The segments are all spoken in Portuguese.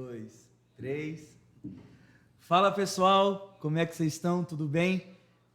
Dois, três. Fala pessoal, como é que vocês estão? Tudo bem?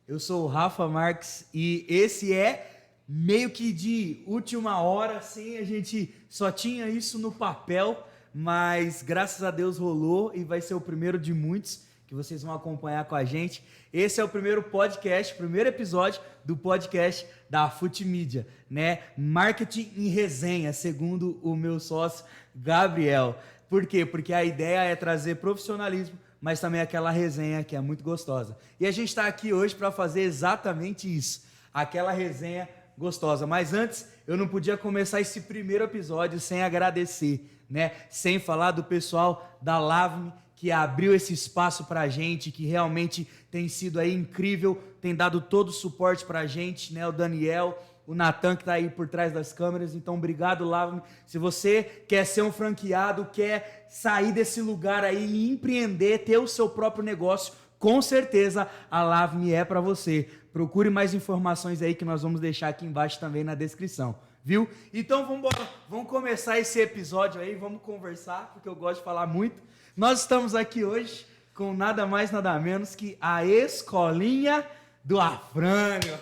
Eu sou o Rafa Marques e esse é meio que de última hora, assim, a gente só tinha isso no papel, mas graças a Deus rolou e vai ser o primeiro de muitos que vocês vão acompanhar com a gente. Esse é o primeiro podcast, primeiro episódio do podcast da Futimedia, né? Marketing em resenha, segundo o meu sócio Gabriel. Por quê? Porque a ideia é trazer profissionalismo, mas também aquela resenha que é muito gostosa. E a gente está aqui hoje para fazer exatamente isso, aquela resenha gostosa. Mas antes, eu não podia começar esse primeiro episódio sem agradecer, né? Sem falar do pessoal da Lave-me, que abriu esse espaço para a gente, que realmente tem sido aí incrível, tem dado todo o suporte para a gente, né? O Daniel, o Natan que está aí por trás das câmeras. Então, obrigado, Lave-me. Se você quer ser um franqueado, quer sair desse lugar aí e empreender, ter o seu próprio negócio, com certeza a Lave-me é para você. Procure mais informações aí que nós vamos deixar aqui embaixo também na descrição, viu? Então, vamos embora. Vamos começar esse episódio aí, vamos conversar, porque eu gosto de falar muito. Nós estamos aqui hoje com nada mais, nada menos que a Escolinha do Afrânio.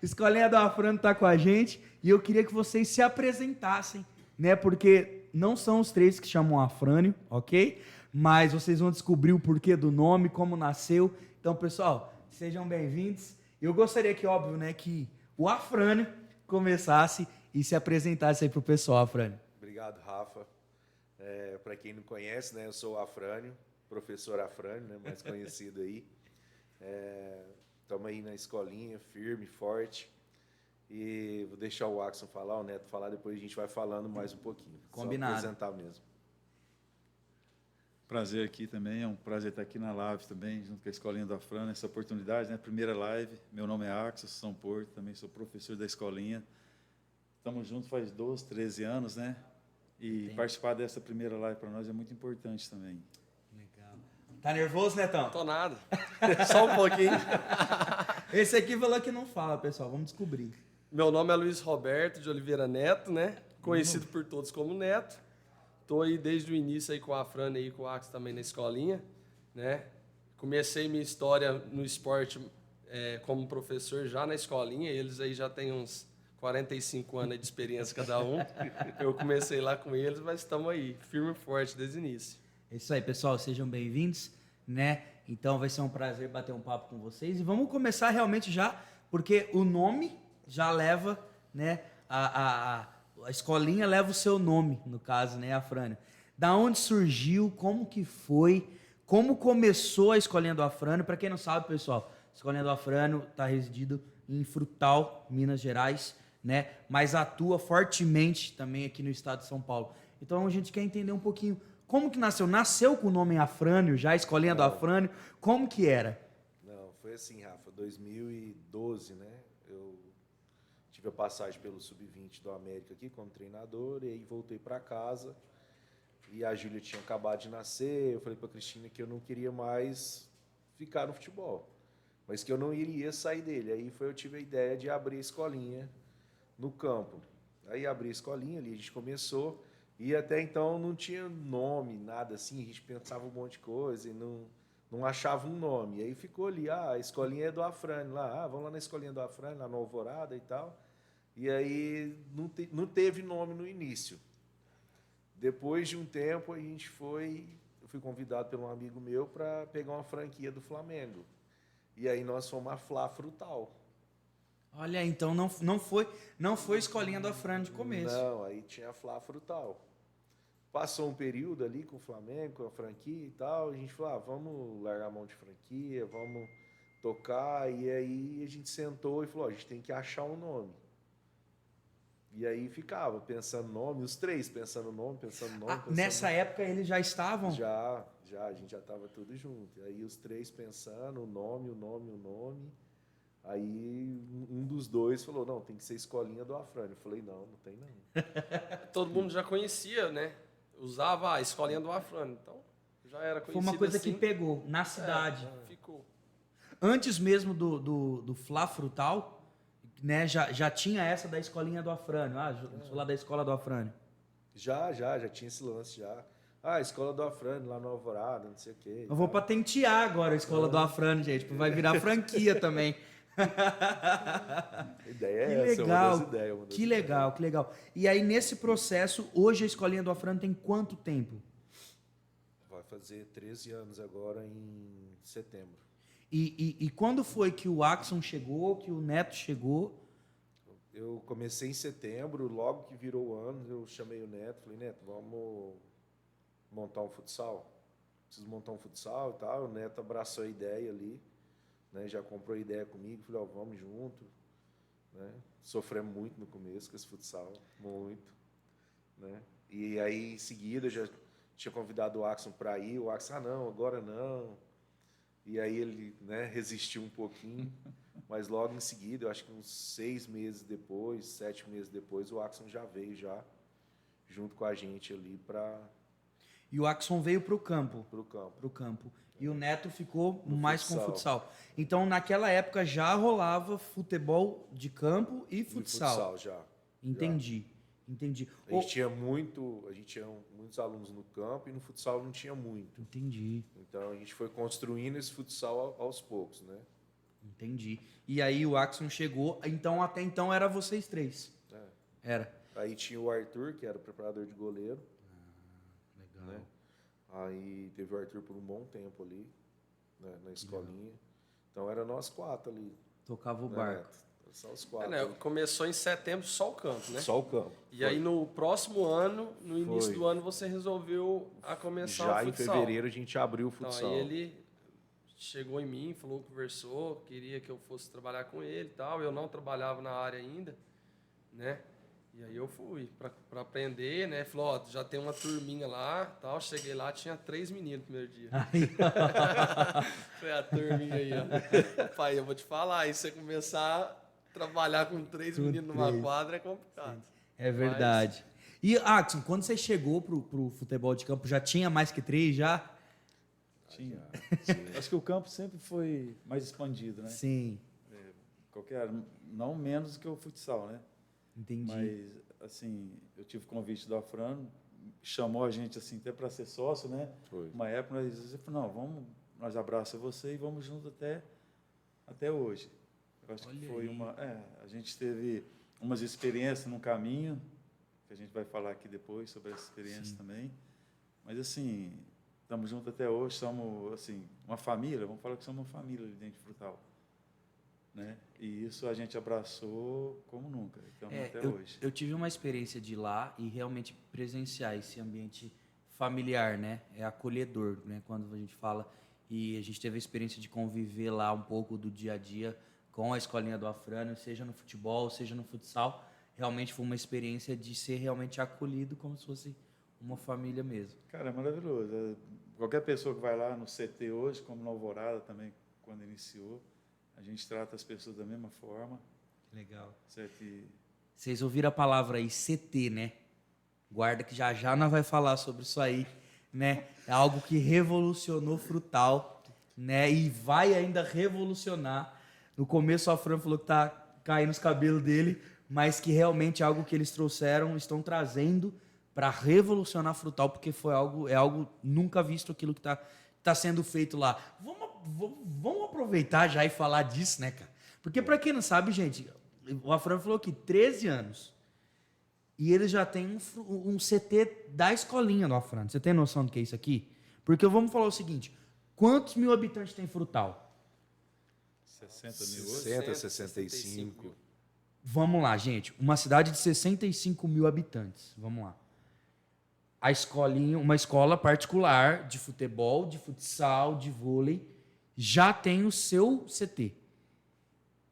Escolinha do Afrânio está com a gente e eu queria que vocês se apresentassem, né? Porque não são os três que chamam Afrânio, ok? Mas vocês vão descobrir o porquê do nome, como nasceu. Então, pessoal, sejam bem-vindos. Eu gostaria que, óbvio, né, que o Afrânio começasse e se apresentasse aí para o pessoal, Afrânio. Obrigado, Rafa. Para quem não conhece, né, eu sou o Afrânio, professor Afrânio, né, mais conhecido aí. Estamos aí na escolinha, firme, forte. E vou deixar o Axon falar, o Neto falar, depois a gente vai falando mais um pouquinho. Combinado. Só apresentar mesmo. Prazer aqui também, é um prazer estar aqui na live também, junto com a Escolinha do Afrânio, essa oportunidade, né? Primeira live, meu nome é Axon, sou São Porto, também sou professor da escolinha. Estamos juntos faz 12, 13 anos, né? E participar dessa primeira live para nós é muito importante também. Legal. Tá nervoso, Netão? Tô nada. Só um pouquinho. Esse aqui falou que não fala, pessoal. Vamos descobrir. Meu nome é Luiz Roberto de Oliveira Neto, né? Conhecido por todos como Neto. Tô aí desde o início aí com a Afrânio e com o Axon também na escolinha, né? Comecei minha história no esporte como professor já na escolinha. Eles aí já têm uns 45 anos de experiência cada um. Eu comecei lá com eles, mas estamos aí, firme e forte desde o início. É isso aí, pessoal. Sejam bem-vindos, né? Então vai ser um prazer bater um papo com vocês. E vamos começar realmente já, porque o nome já leva, né? A escolinha leva o seu nome, no caso, né, Afrânio? Da onde surgiu, como que foi, como começou a Escolinha do Afrânio? Para quem não sabe, pessoal, a Escolinha do Afrânio está residido em Frutal, Minas Gerais, né? Mas atua fortemente também aqui no estado de São Paulo. Então a gente quer entender um pouquinho como que nasceu. Nasceu com o nome Afrânio, já a Escolinha do Afrânio, como que era? Não, foi assim, Rafa, 2012, né? Eu tive a passagem pelo Sub-20 do América aqui como treinador e aí voltei para casa e a Júlia tinha acabado de nascer. Eu falei para a Cristina que eu não queria mais ficar no futebol, mas que eu não iria sair dele. Aí eu tive a ideia de abrir a escolinha no campo. Aí abri a escolinha ali, a gente começou e até então não tinha nome, nada assim, a gente pensava um monte de coisa e não achava um nome. E aí ficou ali, a escolinha é do Afrânio lá, vamos lá na escolinha do Afrânio, lá no Alvorada e tal. E aí não teve nome no início. Depois de um tempo eu fui convidado por um amigo meu para pegar uma franquia do Flamengo. E aí nós fomos a Fla Frutal. Olha, então não foi Escolinha do Afrânio de começo. Não, aí tinha a Fla Frutal. Passou um período ali com o Flamengo, com a franquia e tal, a gente falou, vamos largar a mão de franquia, vamos tocar. E aí a gente sentou e falou, a gente tem que achar um nome. E aí ficava pensando nome, os três pensando nome. Nessa época eles já estavam? Já, a gente já estava tudo junto. Aí os três pensando o nome. Aí um dos dois falou, não, tem que ser Escolinha do Afrânio. Eu falei, não tem não. Todo mundo já conhecia, né? Usava a Escolinha do Afrânio, então já era conhecido. Foi uma coisa assim. Que pegou na cidade. Ficou. Antes mesmo do Fla Frutal, né, já tinha essa da Escolinha do Afrânio. Sou lá da Escola do Afrânio. Já tinha esse lance já. Ah, escola do Afrânio, lá no Alvorada, não sei o quê. Eu vou patentear agora a escola do Afrânio, gente, vai virar franquia também. A ideia Que é essa, legal, uma das ideias. Uma das que ideias. legal, que legal. E aí, nesse processo, hoje a escolinha do Afrânio tem quanto tempo? Vai fazer 13 anos agora em setembro. E quando foi que o Axon chegou, que o Neto chegou? Eu comecei em setembro, logo que virou o ano, eu chamei o Neto, falei, Neto, vamos montar um futsal? Preciso montar um futsal e tal. O Neto abraçou a ideia ali, né? Já comprou a ideia comigo, falei, ó, vamos junto, né? Sofremos muito no começo com esse futsal, muito, né? E aí, em seguida, eu já tinha convidado o Axon para ir, o Axon, não, agora não. E aí ele, né, resistiu um pouquinho, mas logo em seguida, eu acho que uns 6 meses depois, 7 meses depois, o Axon já veio já junto com a gente ali para E o Axon veio para o campo. o campo. Pro campo. E o Neto ficou No mais futsal. com futsal. Então, naquela época já rolava futebol de campo e E futsal. já. Entendi. Entendi. A gente tinha muitos alunos no campo e no futsal não tinha muito. Entendi. Então a gente foi construindo esse futsal aos poucos, né? Entendi. E aí o Axon chegou, então até então era vocês três. É. Era. Aí tinha o Arthur, que era preparador de goleiro, Legal. né? Aí teve o Arthur por um bom tempo ali, né, na escolinha. Então era nós 4 ali. Tocava o né, barco. Neto? Era só os 4. Né, começou em setembro só o campo, né? Só o campo. E aí no próximo ano, no início Foi. do ano, você resolveu a começar Já o em futsal. fevereiro a gente abriu o Então futsal. aí ele chegou em mim, falou, conversou, queria que eu fosse trabalhar com ele e tal. Eu não trabalhava na área ainda, né? E aí eu fui para aprender, né? Falou, ó, já tem uma turminha lá, tal. Cheguei lá, tinha 3 meninos no primeiro dia. Aí, Foi a turminha aí, ó. Pai, eu vou te falar, aí você começar a trabalhar com 3 Com meninos numa 3. quadra é complicado. é verdade. E, Axon, quando você chegou pro futebol de campo, já tinha mais que 3 já? Tinha. Acho que o campo sempre foi mais expandido, né? Sim. Não menos que o futsal, né? Entendi. Mas, assim, eu tive convite do Afrano, chamou a gente, assim, até para ser sócio, né? Foi. Uma época, nós falamos, não, nós abraçamos você e vamos junto até hoje. Eu acho Olha que foi aí. a gente teve umas experiências no caminho, que a gente vai falar aqui depois sobre essa experiência também. Mas, assim, estamos juntos até hoje, somos, assim, uma família, vamos falar que somos uma família ali dentro de Frutal. Né? E isso a gente abraçou como nunca, então até hoje. Eu tive uma experiência de ir lá e realmente presenciar esse ambiente familiar, né? É acolhedor, né? Quando a gente fala. E a gente teve a experiência de conviver lá um pouco do dia a dia com a escolinha do Afrânio, seja no futebol, seja no futsal. Realmente foi uma experiência de ser realmente acolhido como se fosse uma família mesmo. Cara, é maravilhoso. Qualquer pessoa que vai lá no CT hoje, como no Alvorada também, quando iniciou, a gente trata as pessoas da mesma forma. Legal. Certo? Vocês ouviram a palavra aí, CT, né? Guarda que já já nós vai falar sobre isso aí, né? É algo que revolucionou Frutal, né? E vai ainda revolucionar. No começo a Fran falou que tá caindo os cabelos dele, mas que realmente é algo que eles trouxeram, estão trazendo para revolucionar Frutal, porque é algo nunca visto aquilo que tá sendo feito lá. Vamos aproveitar já e falar disso, né, cara? Porque para quem não sabe, gente, o Afrânio falou aqui, 13 anos. E ele já tem um CT da escolinha do Afrânio. Você tem noção do que é isso aqui? Porque vamos falar o seguinte, quantos mil habitantes tem Frutal? 60 mil hoje? 60, 65. Vamos lá, gente. Uma cidade de 65 mil habitantes. Vamos lá. A escolinha, uma escola particular de futebol, de futsal, de vôlei, já tem o seu CT.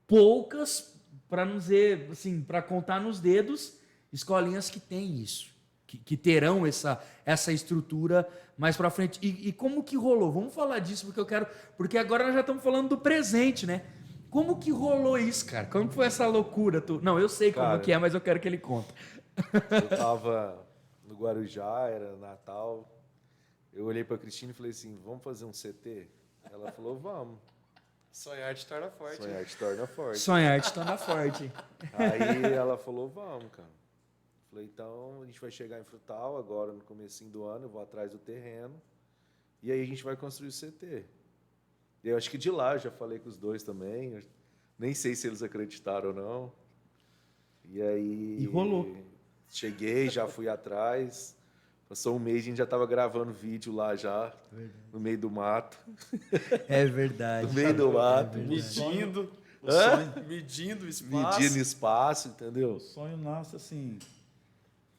Poucas, para não dizer, assim, para contar nos dedos, escolinhas que têm isso, que terão essa estrutura mais para frente. E como que rolou? Vamos falar disso, porque agora nós já estamos falando do presente, né? Como que rolou isso, cara? Como que foi essa loucura? Não, eu sei como Cara, que é, mas eu quero que ele conte. Eu tava no Guarujá, era Natal. Eu olhei para a Cristina e falei assim, vamos fazer um CT? Ela falou, vamos. Sonhar te torna forte. Sonhar te torna forte. Sonhar te torna forte. Aí ela falou, vamos, cara. Falei, então a gente vai chegar em Frutal agora no comecinho do ano, eu vou atrás do terreno e aí a gente vai construir o CT. E eu acho que de lá eu já falei com os dois também, eu nem sei se eles acreditaram ou não. E aí... E rolou. Cheguei, já fui atrás. Passou um mês, a gente já estava gravando vídeo lá já, no meio do mato. É verdade. No meio do mato. Medindo. O sonho, Medindo o espaço. Medindo espaço, entendeu? o sonho nasce assim,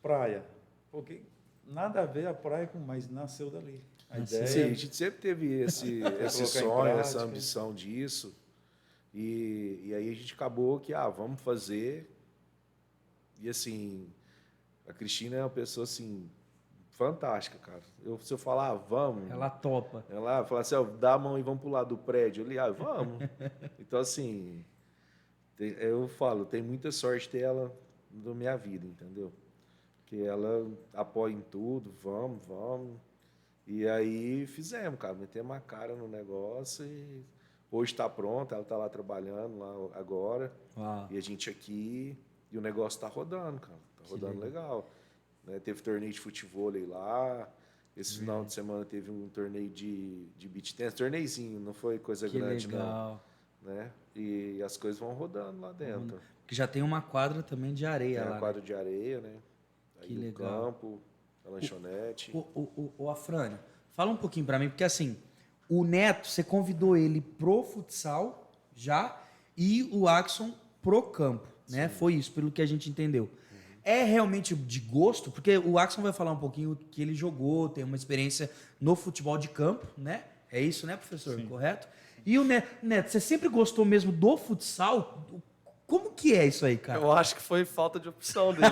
praia. Porque nada a ver a praia com, mas nasceu dali. A ideia Sim, a gente sempre teve esse Colocar em sonho, essa prática. ambição disso. E aí a gente acabou que, vamos fazer. E assim, a Cristina é uma pessoa assim, fantástica, cara. Se eu falar, vamos. Ela topa. Ela fala assim, dá a mão e vamos pro lado do prédio. Ali, vamos. Então, assim, eu falo, tem muita sorte ter ela na minha vida, entendeu? Porque ela apoia em tudo, vamos. E aí fizemos, cara, metemos a cara no negócio e hoje está pronta, ela está lá trabalhando lá agora. Uau. E a gente aqui, e o negócio está rodando, cara. Está rodando legal. Né? Teve torneio de futevôlei lá. Esse final de semana teve um torneio de beach tennis, torneizinho, não foi coisa Que grande, legal. não. Né? E as coisas vão rodando lá dentro. Que já tem uma quadra também de areia Tem lá. a quadra de areia, né? Aí Que o legal. campo, a lanchonete. O Afrânio, fala um pouquinho pra mim, porque assim, o Neto, você convidou ele pro futsal já e o Axon pro campo, né? Foi isso, pelo que a gente entendeu. É realmente de gosto, porque o Axon vai falar um pouquinho que ele jogou, tem uma experiência no futebol de campo, né? É isso, né, professor? Sim. Correto? E o Neto, você sempre gostou mesmo do futsal? Como que é isso aí, cara? Eu acho que foi falta de opção dele.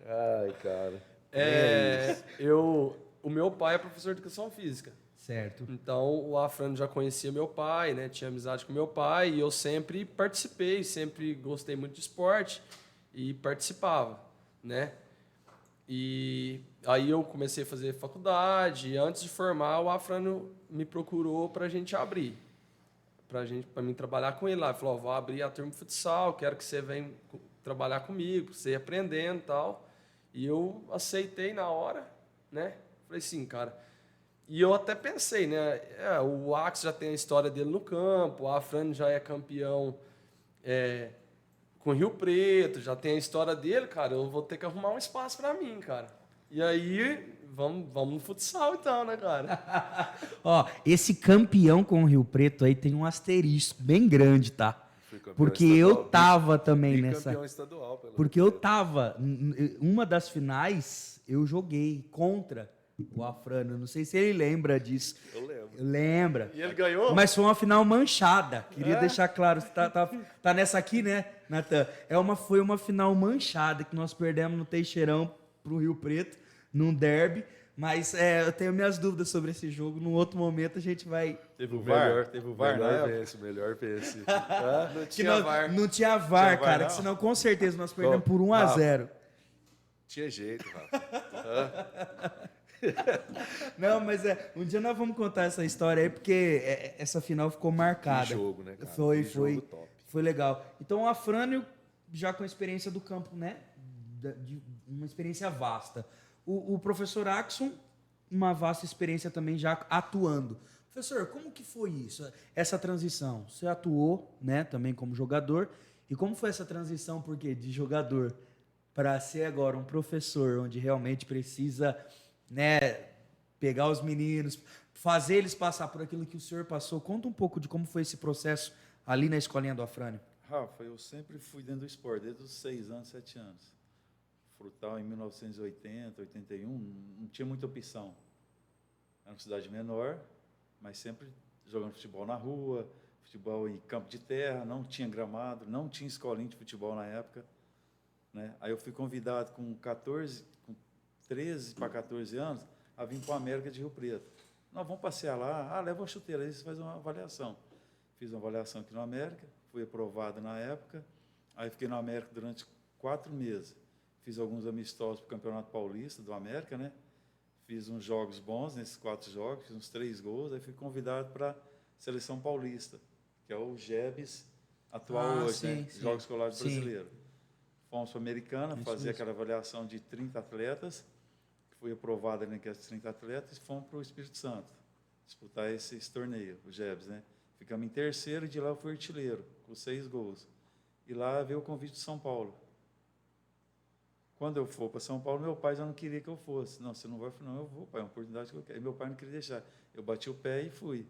Ai, cara. O meu pai é professor de educação física. Certo. Então, o Afrânio já conhecia meu pai, né? Tinha amizade com meu pai e eu sempre participei, sempre gostei muito de esporte e participava, né? E aí eu comecei a fazer faculdade e antes de formar, o Afrânio me procurou para a gente abrir, para mim trabalhar com ele lá. Ele falou, vou abrir a turma de futsal, quero que você venha trabalhar comigo, você ir aprendendo e tal. E eu aceitei na hora, né? Falei assim, cara. E eu até pensei, né? O Ax já tem a história dele no campo, o Afrânio já é campeão com Rio Preto, já tem a história dele, cara. Eu vou ter que arrumar um espaço para mim, cara. E aí, vamos no futsal então, né, cara? Ó, esse campeão com o Rio Preto aí tem um asterisco bem grande, tá? Fui campeão Porque estadual, eu tava também nessa. bicampeão estadual, pelo Porque menos. eu tava. Uma das finais, eu joguei contra o Afrânio. Não sei se ele lembra disso. Eu lembro. Lembra. E ele ganhou? Mas foi uma final manchada. Queria deixar claro. Você tá nessa aqui, né, Natan? Foi uma final manchada que nós perdemos no Teixeirão pro Rio Preto, num derby. Mas eu tenho minhas dúvidas sobre esse jogo. Num outro momento a gente vai. Teve o VAR, teve o VAR na melhor época. pense, melhor pense. Não Que tinha não, VAR. não tinha VAR, Tinha VAR, cara. não? Que senão com certeza nós perdemos por Rafa. 1-0. Tinha jeito, Rafa. Não, mas um dia nós vamos contar essa história aí, porque essa final ficou marcada. Que jogo, né, cara? Foi, Que foi. jogo top. Foi legal. Então, o Afrânio, já com a experiência do campo, né? De uma experiência vasta. O professor Axon, uma vasta experiência também já atuando. Professor, como que foi isso? Essa transição? Você atuou, né, também como jogador. E como foi essa transição, porque de jogador para ser agora um professor, onde realmente precisa, né, pegar os meninos, fazer eles passar por aquilo que o senhor passou? Conta um pouco de como foi esse processo ali na escolinha do Afrânio. Rafa, eu sempre fui dentro do esporte, desde os 6 anos, 7 anos. Frutal em 1980, 81, não tinha muita opção. Era uma cidade menor, mas sempre jogando futebol na rua, futebol em campo de terra, não tinha gramado, não tinha escolinha de futebol na época. Né? Aí eu fui convidado com 13 para 14 anos a vir para a América de Rio Preto. Nós vamos passear lá, leva uma chuteira, aí você faz uma avaliação. Fiz uma avaliação aqui na América, fui aprovado na época, aí fiquei na América durante 4 meses. Fiz alguns amistosos para o Campeonato Paulista do América, né? Fiz uns jogos bons nesses 4 jogos, fiz uns 3 gols, aí fui convidado para a Seleção Paulista, que é o GEBS atual hoje, sim, né? sim. Jogos Escolares Sim. Brasileiros. Fomos para a Americana, Isso fazer mesmo. aquela avaliação de 30 atletas, que foi aprovada naqueles 30 atletas, e fomos para o Espírito Santo, disputar esse torneio, o GEBS, né? Ficamos em terceiro e de lá eu fui artilheiro, com 6 gols. E lá veio o convite de São Paulo. Quando eu for para São Paulo, meu pai já não queria que eu fosse. Não, você não vai? Não, eu vou, pai, é uma oportunidade que eu quero. E meu pai não queria deixar. Eu bati o pé e fui.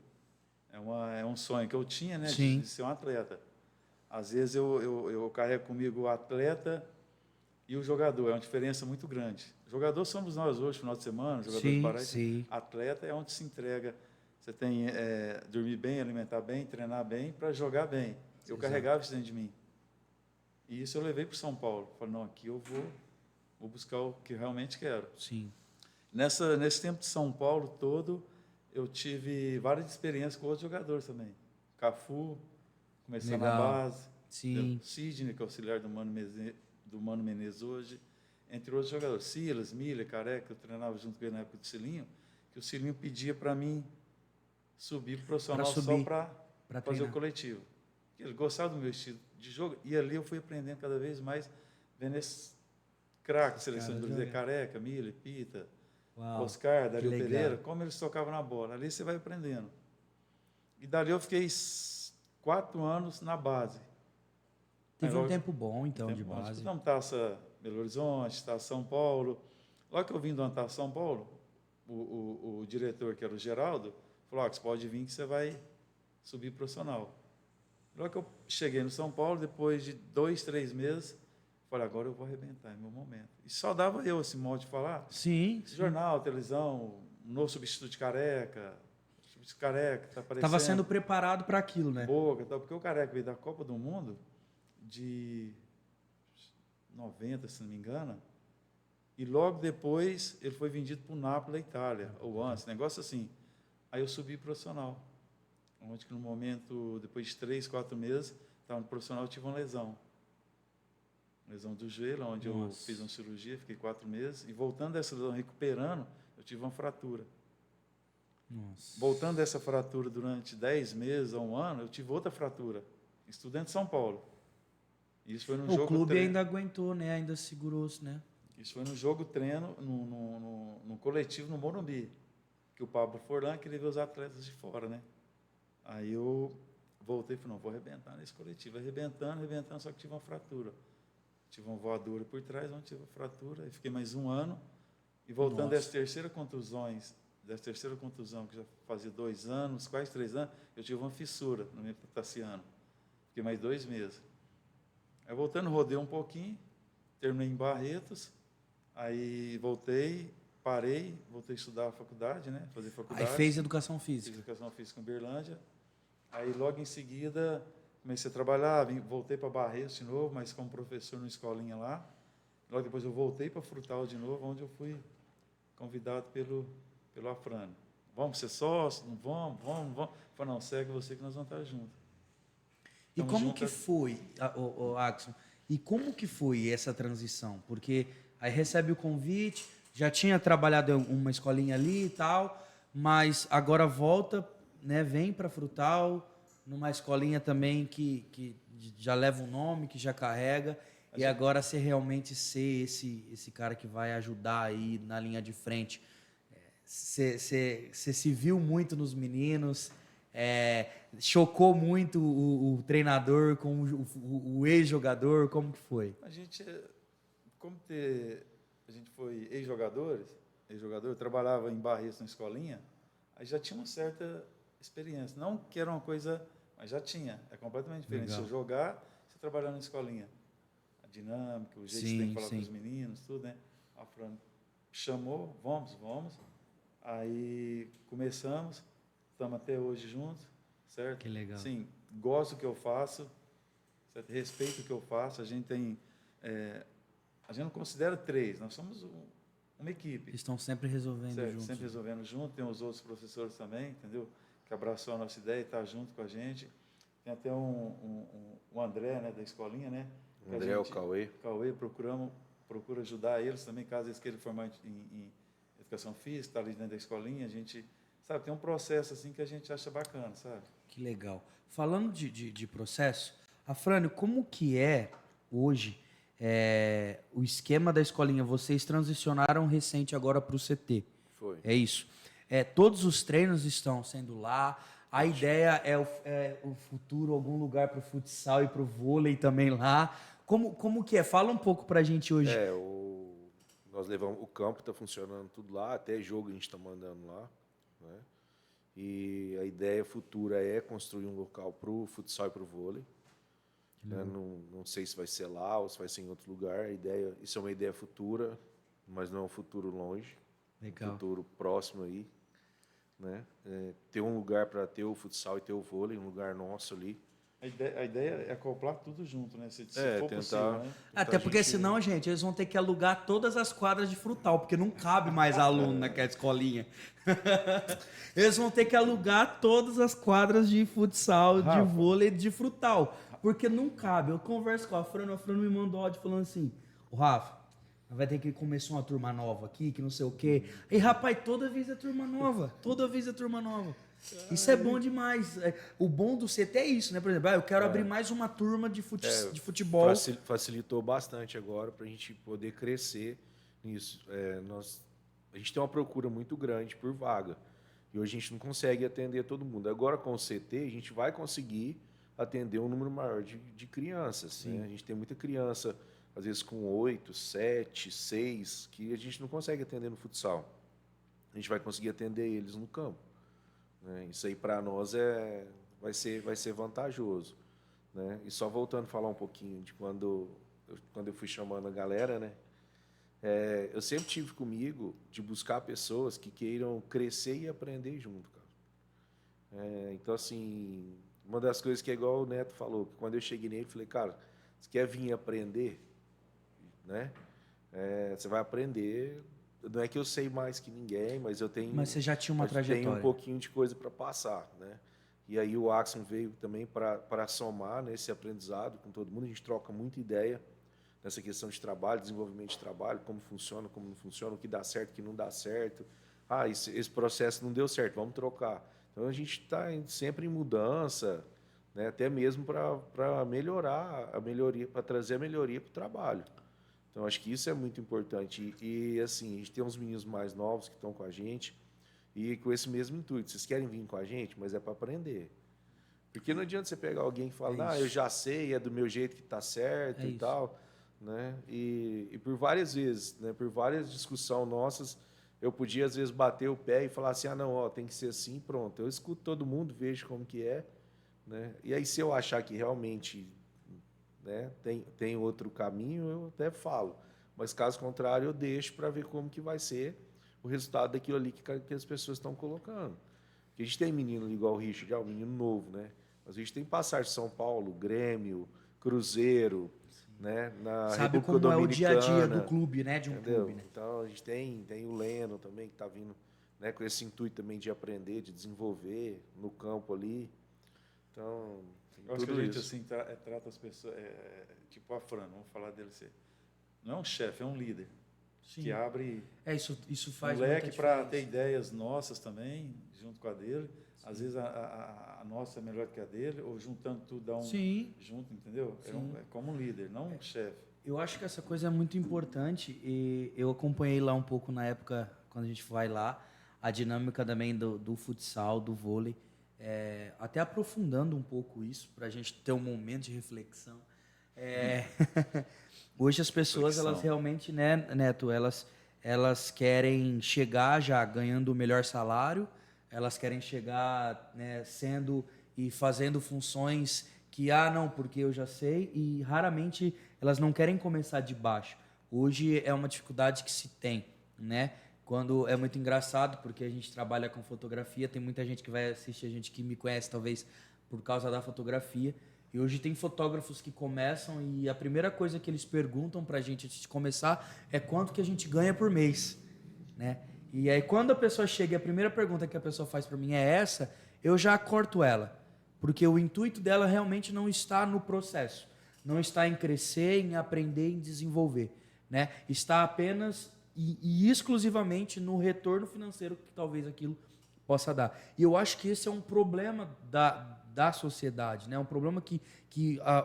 É um sonho que eu tinha, né, Sim. de ser um atleta. Às vezes eu carrego comigo o atleta e o jogador, é uma diferença muito grande. Jogador somos nós hoje, final de semana, jogador de Pará. Sim. Atleta é onde se entrega. Você tem dormir bem, alimentar bem, treinar bem, para jogar bem. Eu Exato. carregava isso dentro de mim. E isso eu levei para São Paulo. Falei, não, aqui eu vou buscar o que realmente quero. Sim. Nesse tempo de São Paulo todo, eu tive várias experiências com outros jogadores também. Cafu, começando na Legal. base. Sim. Sidney, que é auxiliar do Mano Menezes hoje. Entre outros jogadores. Silas, Miller, Careca, eu treinava junto com ele na época do Cilinho, que o Cilinho pedia para mim subir para o profissional só para fazer treinar. o coletivo. Ele gostava do meu estilo de jogo, e ali eu fui aprendendo cada vez mais, vendo esses craques, seleção de Brasil, Careca, Miller, Pita, Uau, Oscar, Dario legal. Pereira, como eles tocavam na bola. Ali você vai aprendendo. E dali eu fiquei 4 anos na base. Teve Aí um logo- tempo bom, então, de Tempo bom. base. Disputamos Taça Belo Horizonte, Taça São Paulo. Logo que eu vim do ano Taça São Paulo, o diretor, que era o Geraldo, falou, você pode vir que você vai subir profissional. Logo que eu cheguei no São Paulo, depois de 2, 3 meses, falei, agora eu vou arrebentar, é meu momento. E só dava eu esse modo de falar. Sim. Jornal, televisão, um novo substituto de Careca, está aparecendo. Estava sendo preparado para aquilo, né? Boca, tal, porque o Careca veio da Copa do Mundo de 90, se não me engano, e logo depois ele foi vendido para o Napoli da Itália, ou antes, negócio assim. Aí eu subi profissional, onde que no momento, depois de 3, 4 meses, estava no profissional, eu tive uma lesão do joelho, onde eu Nossa. fiz uma cirurgia, fiquei 4 meses, e voltando dessa lesão, recuperando, eu tive uma fratura. Nossa. Voltando dessa fratura durante 10 meses a 1 ano, eu tive outra fratura, estudante de São Paulo. Isso foi no O jogo clube treino. ainda aguentou, né? Ainda segurou-se, né? Isso foi no jogo treino, no coletivo no Morumbi, que o Pablo Forlan queria ver os atletas de fora, né? Aí eu voltei e falei, não, vou arrebentar nesse coletivo. Arrebentando, só que tive uma fratura. Tive uma voadora por trás, onde tive uma fratura, aí fiquei mais 1 ano. E voltando Nossa. dessa terceira contusão, que já fazia 2 anos, quase 3 anos, eu tive uma fissura no metatassiano. Fiquei mais 2 meses. Aí voltando, rodei um pouquinho, terminei em Barretos, aí voltei, parei, voltei a estudar a faculdade, né? Fazer faculdade. Aí fez educação Fiz física. educação física em Uberlândia. Aí logo em seguida comecei a trabalhar, voltei para Barretos de novo, mas como professor numa escolinha lá. Logo depois eu voltei para Frutal de novo, onde eu fui convidado pelo Afrânio. Vamos ser sócios? Não vamos? Vamos. Falei, não, segue você que nós vamos estar juntos. E Tamo como junto que a- foi, o Axon? E como que foi essa transição? Porque aí recebe o convite, já tinha trabalhado em uma escolinha ali e tal, mas agora volta, né? Vem para Frutal, numa escolinha também que já leva um nome, que já carrega, e agora você realmente ser esse cara que vai ajudar aí na linha de frente. Você se viu muito nos meninos, chocou muito o treinador com o ex-jogador, como que foi? A gente, a gente foi ex-jogador, eu trabalhava em Barretos na escolinha, aí já tinha uma certa experiência. Não que era uma coisa, mas já tinha. É completamente diferente. Legal. Se eu jogar, você trabalhar na escolinha. A dinâmica, o jeito que você tem que falar com os meninos, tudo, né? A Fran chamou, vamos. Aí começamos, estamos até hoje juntos, certo? Que legal. Sim, gosto do que eu faço, certo? Respeito o que eu faço. A gente tem, a gente não considera 3, nós somos uma equipe. Estão sempre resolvendo Certo, juntos. sempre resolvendo junto. Tem os outros professores também, entendeu? Que abraçou a nossa ideia e está junto com a gente. Tem até o André, né, da escolinha, né? Que a André, o gente- Cauê. procura ajudar eles também, caso eles queiram formar em educação física, está ali dentro da escolinha, a gente, sabe, tem um processo assim que a gente acha bacana, sabe? Que legal. Falando de processo, Afrânio, como que é hoje o esquema da escolinha, vocês transicionaram recente agora para o CT. Foi. É isso. Todos os treinos estão sendo lá. A ideia é o futuro, algum lugar para o futsal e para o vôlei também lá. Como que é? Fala um pouco para a gente hoje. Nós levamos, o campo está funcionando tudo lá, até jogo a gente está mandando lá, né? E a ideia futura é construir um local para o futsal e para o vôlei. Né? Não sei se vai ser lá ou se vai ser em outro lugar. Isso é uma ideia futura, mas não é um futuro longe. Legal. Um futuro próximo aí. Né? Ter um lugar para ter o futsal e ter o vôlei, um lugar nosso ali. A ideia é acoplar tudo junto, né? Se for tentar, possível, né? Até porque senão, gente, eles vão ter que alugar todas as quadras de frutal, porque não cabe mais aluno naquela escolinha. Eles vão ter que alugar todas as quadras de futsal, de vôlei, de frutal, porque não cabe. Eu converso com a Fran me mandou áudio falando assim, o Rafa, vai ter que começar uma turma nova aqui, que não sei o quê. E, rapaz, toda vez é turma nova. Isso é bom demais. O bom do CT é isso, né? Por exemplo, eu quero abrir mais uma turma de futebol. Facilitou bastante agora para a gente poder crescer nisso. A gente tem uma procura muito grande por vaga. E hoje a gente não consegue atender todo mundo. Agora, com o CT, a gente vai conseguir atender um número maior de crianças. Né? A gente tem muita criança, às vezes com 8, 7, 6, que a gente não consegue atender no futsal. A gente vai conseguir atender eles no campo. Né? Isso aí para nós vai ser vantajoso. Né? E só voltando a falar um pouquinho de quando eu fui chamando a galera, né? Eu sempre tive comigo de buscar pessoas que queiram crescer e aprender junto, cara. Então, assim, uma das coisas que é igual o Neto falou, que quando eu cheguei nele, eu falei, cara, você quer vir aprender? Né? Você vai aprender. Não é que eu sei mais que ninguém, mas eu tenho... Mas você já tinha uma trajetória. Tenho um pouquinho de coisa para passar, né? E aí o Axon veio também para somar nesse aprendizado com todo mundo. A gente troca muita ideia nessa questão de trabalho, desenvolvimento de trabalho, como funciona, como não funciona, o que dá certo, o que não dá certo. Esse processo não deu certo, vamos trocar. Então a gente está sempre em mudança, né? Até mesmo para melhorar para trazer a melhoria para o trabalho. Então, acho que isso é muito importante. E, assim, a gente tem uns meninos mais novos que estão com a gente e com esse mesmo intuito. Vocês querem vir com a gente, mas é para aprender. Porque não adianta você pegar alguém que fala, eu já sei, é do meu jeito que está certo e tal. Né? E por várias vezes, né, por várias discussões nossas, eu podia, às vezes, bater o pé e falar assim, não, tem que ser assim, pronto. Eu escuto todo mundo, vejo como que é. Né? E aí, se eu achar que realmente... Né? Tem outro caminho, eu até falo. Mas, caso contrário, eu deixo para ver como que vai ser o resultado daquilo ali que as pessoas estão colocando. Porque a gente tem menino igual o Richard, um menino novo, né? Mas a gente tem passagem São Paulo, Grêmio, Cruzeiro, né? Na Sabe República como Dominicana, é o dia a dia do clube, né? De um clube, né? Então, a gente tem o Leno também, que está vindo, né, com esse intuito também de aprender, de desenvolver no campo ali. Então... Eu acho que a gente assim, trata as pessoas, tipo a Fran, vamos falar dele ser. Não é um chefe, é um líder. Sim. Que abre isso faz um leque para ter ideias nossas também, junto com a dele. Sim. Às vezes a nossa é melhor que a dele, ou juntando tudo dá junto, entendeu? É como um líder, não um chefe. Eu acho que essa coisa é muito importante e eu acompanhei lá um pouco na época, quando a gente vai lá, a dinâmica também do futsal, do vôlei. Até aprofundando um pouco isso, para a gente ter um momento de reflexão. Hoje as pessoas, elas realmente, né, Neto, elas querem chegar já ganhando o melhor salário, elas querem chegar, né, sendo e fazendo funções que, não, porque eu já sei, e raramente elas não querem começar de baixo. Hoje é uma dificuldade que se tem, né? Quando é muito engraçado, porque a gente trabalha com fotografia, tem muita gente que vai assistir a gente que me conhece, talvez, por causa da fotografia. E hoje tem fotógrafos que começam e a primeira coisa que eles perguntam pra gente antes de começar é quanto que a gente ganha por mês, né? E aí, quando a pessoa chega e a primeira pergunta que a pessoa faz para mim é essa, eu já corto ela. Porque o intuito dela realmente não está no processo. Não está em crescer, em aprender, em desenvolver, né? Está apenas... E exclusivamente no retorno financeiro que talvez aquilo possa dar. E eu acho que esse é um problema da sociedade, né? Um problema que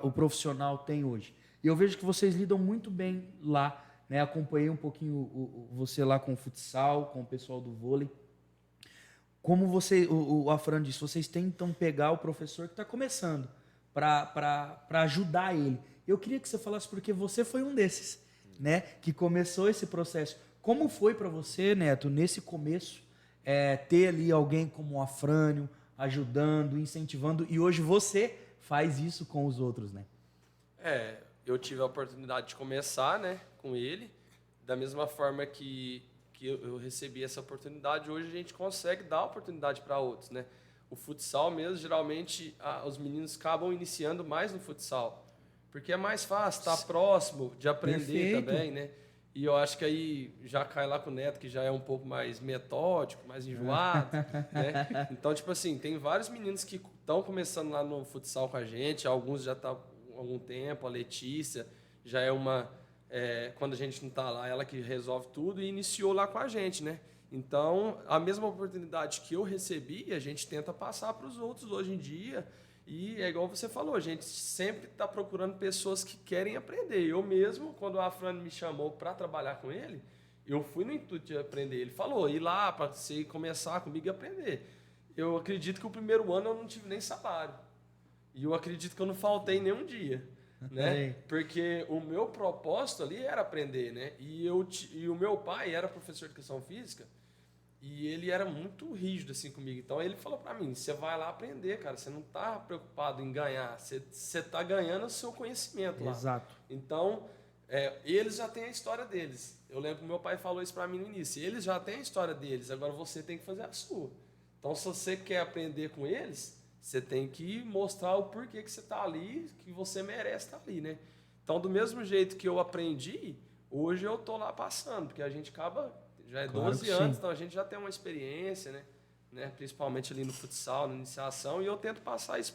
o profissional tem hoje. E eu vejo que vocês lidam muito bem lá, né? Acompanhei um pouquinho você lá com o futsal, com o pessoal do vôlei. Como o Afran disse, vocês tentam pegar o professor que está começando para ajudar ele. Eu queria que você falasse, porque você foi um desses, né? Que começou esse processo. Como foi para você, Neto, nesse começo, ter ali alguém como o Afrânio ajudando, incentivando, e hoje você faz isso com os outros, né? Eu tive a oportunidade de começar, né, com ele, da mesma forma que eu recebi essa oportunidade, hoje a gente consegue dar oportunidade para outros, né? O futsal mesmo, geralmente, os meninos acabam iniciando mais no futsal, porque é mais fácil, estar próximo de aprender. Perfeito. Também, né? E eu acho que aí já cai lá com o Neto, que já é um pouco mais metódico, mais enjoado, né? Então, tipo assim, tem vários meninos que estão começando lá no futsal com a gente, alguns já estão há algum tempo, a Letícia já é uma... quando a gente não está lá, ela que resolve tudo e iniciou lá com a gente, né? Então, a mesma oportunidade que eu recebi, a gente tenta passar para os outros hoje em dia. E é igual você falou, a gente sempre está procurando pessoas que querem aprender. Eu mesmo, quando o Afran me chamou para trabalhar com ele, eu fui no intuito de aprender. Ele falou, ir lá para você começar comigo e aprender. Eu acredito que o primeiro ano eu não tive nem salário. E eu acredito que eu não faltei nenhum dia. Né? Porque o meu propósito ali era aprender, né? E o meu pai era professor de educação física e ele era muito rígido assim comigo. Então ele falou para mim: você vai lá aprender, cara. Você não tá preocupado em ganhar. Você tá ganhando o seu conhecimento lá. Exato. Então eles já têm a história deles. Eu lembro que meu pai falou isso para mim no início. Eles já têm a história deles. Agora você tem que fazer a sua. Então se você quer aprender com eles, você tem que mostrar o porquê que você está ali, que você merece estar ali, né? Então, do mesmo jeito que eu aprendi, hoje eu estou lá passando, porque a gente acaba, já é Claro 12 que anos, sim. então a gente já tem uma experiência, né? Principalmente ali no futsal, na iniciação, e eu tento passar isso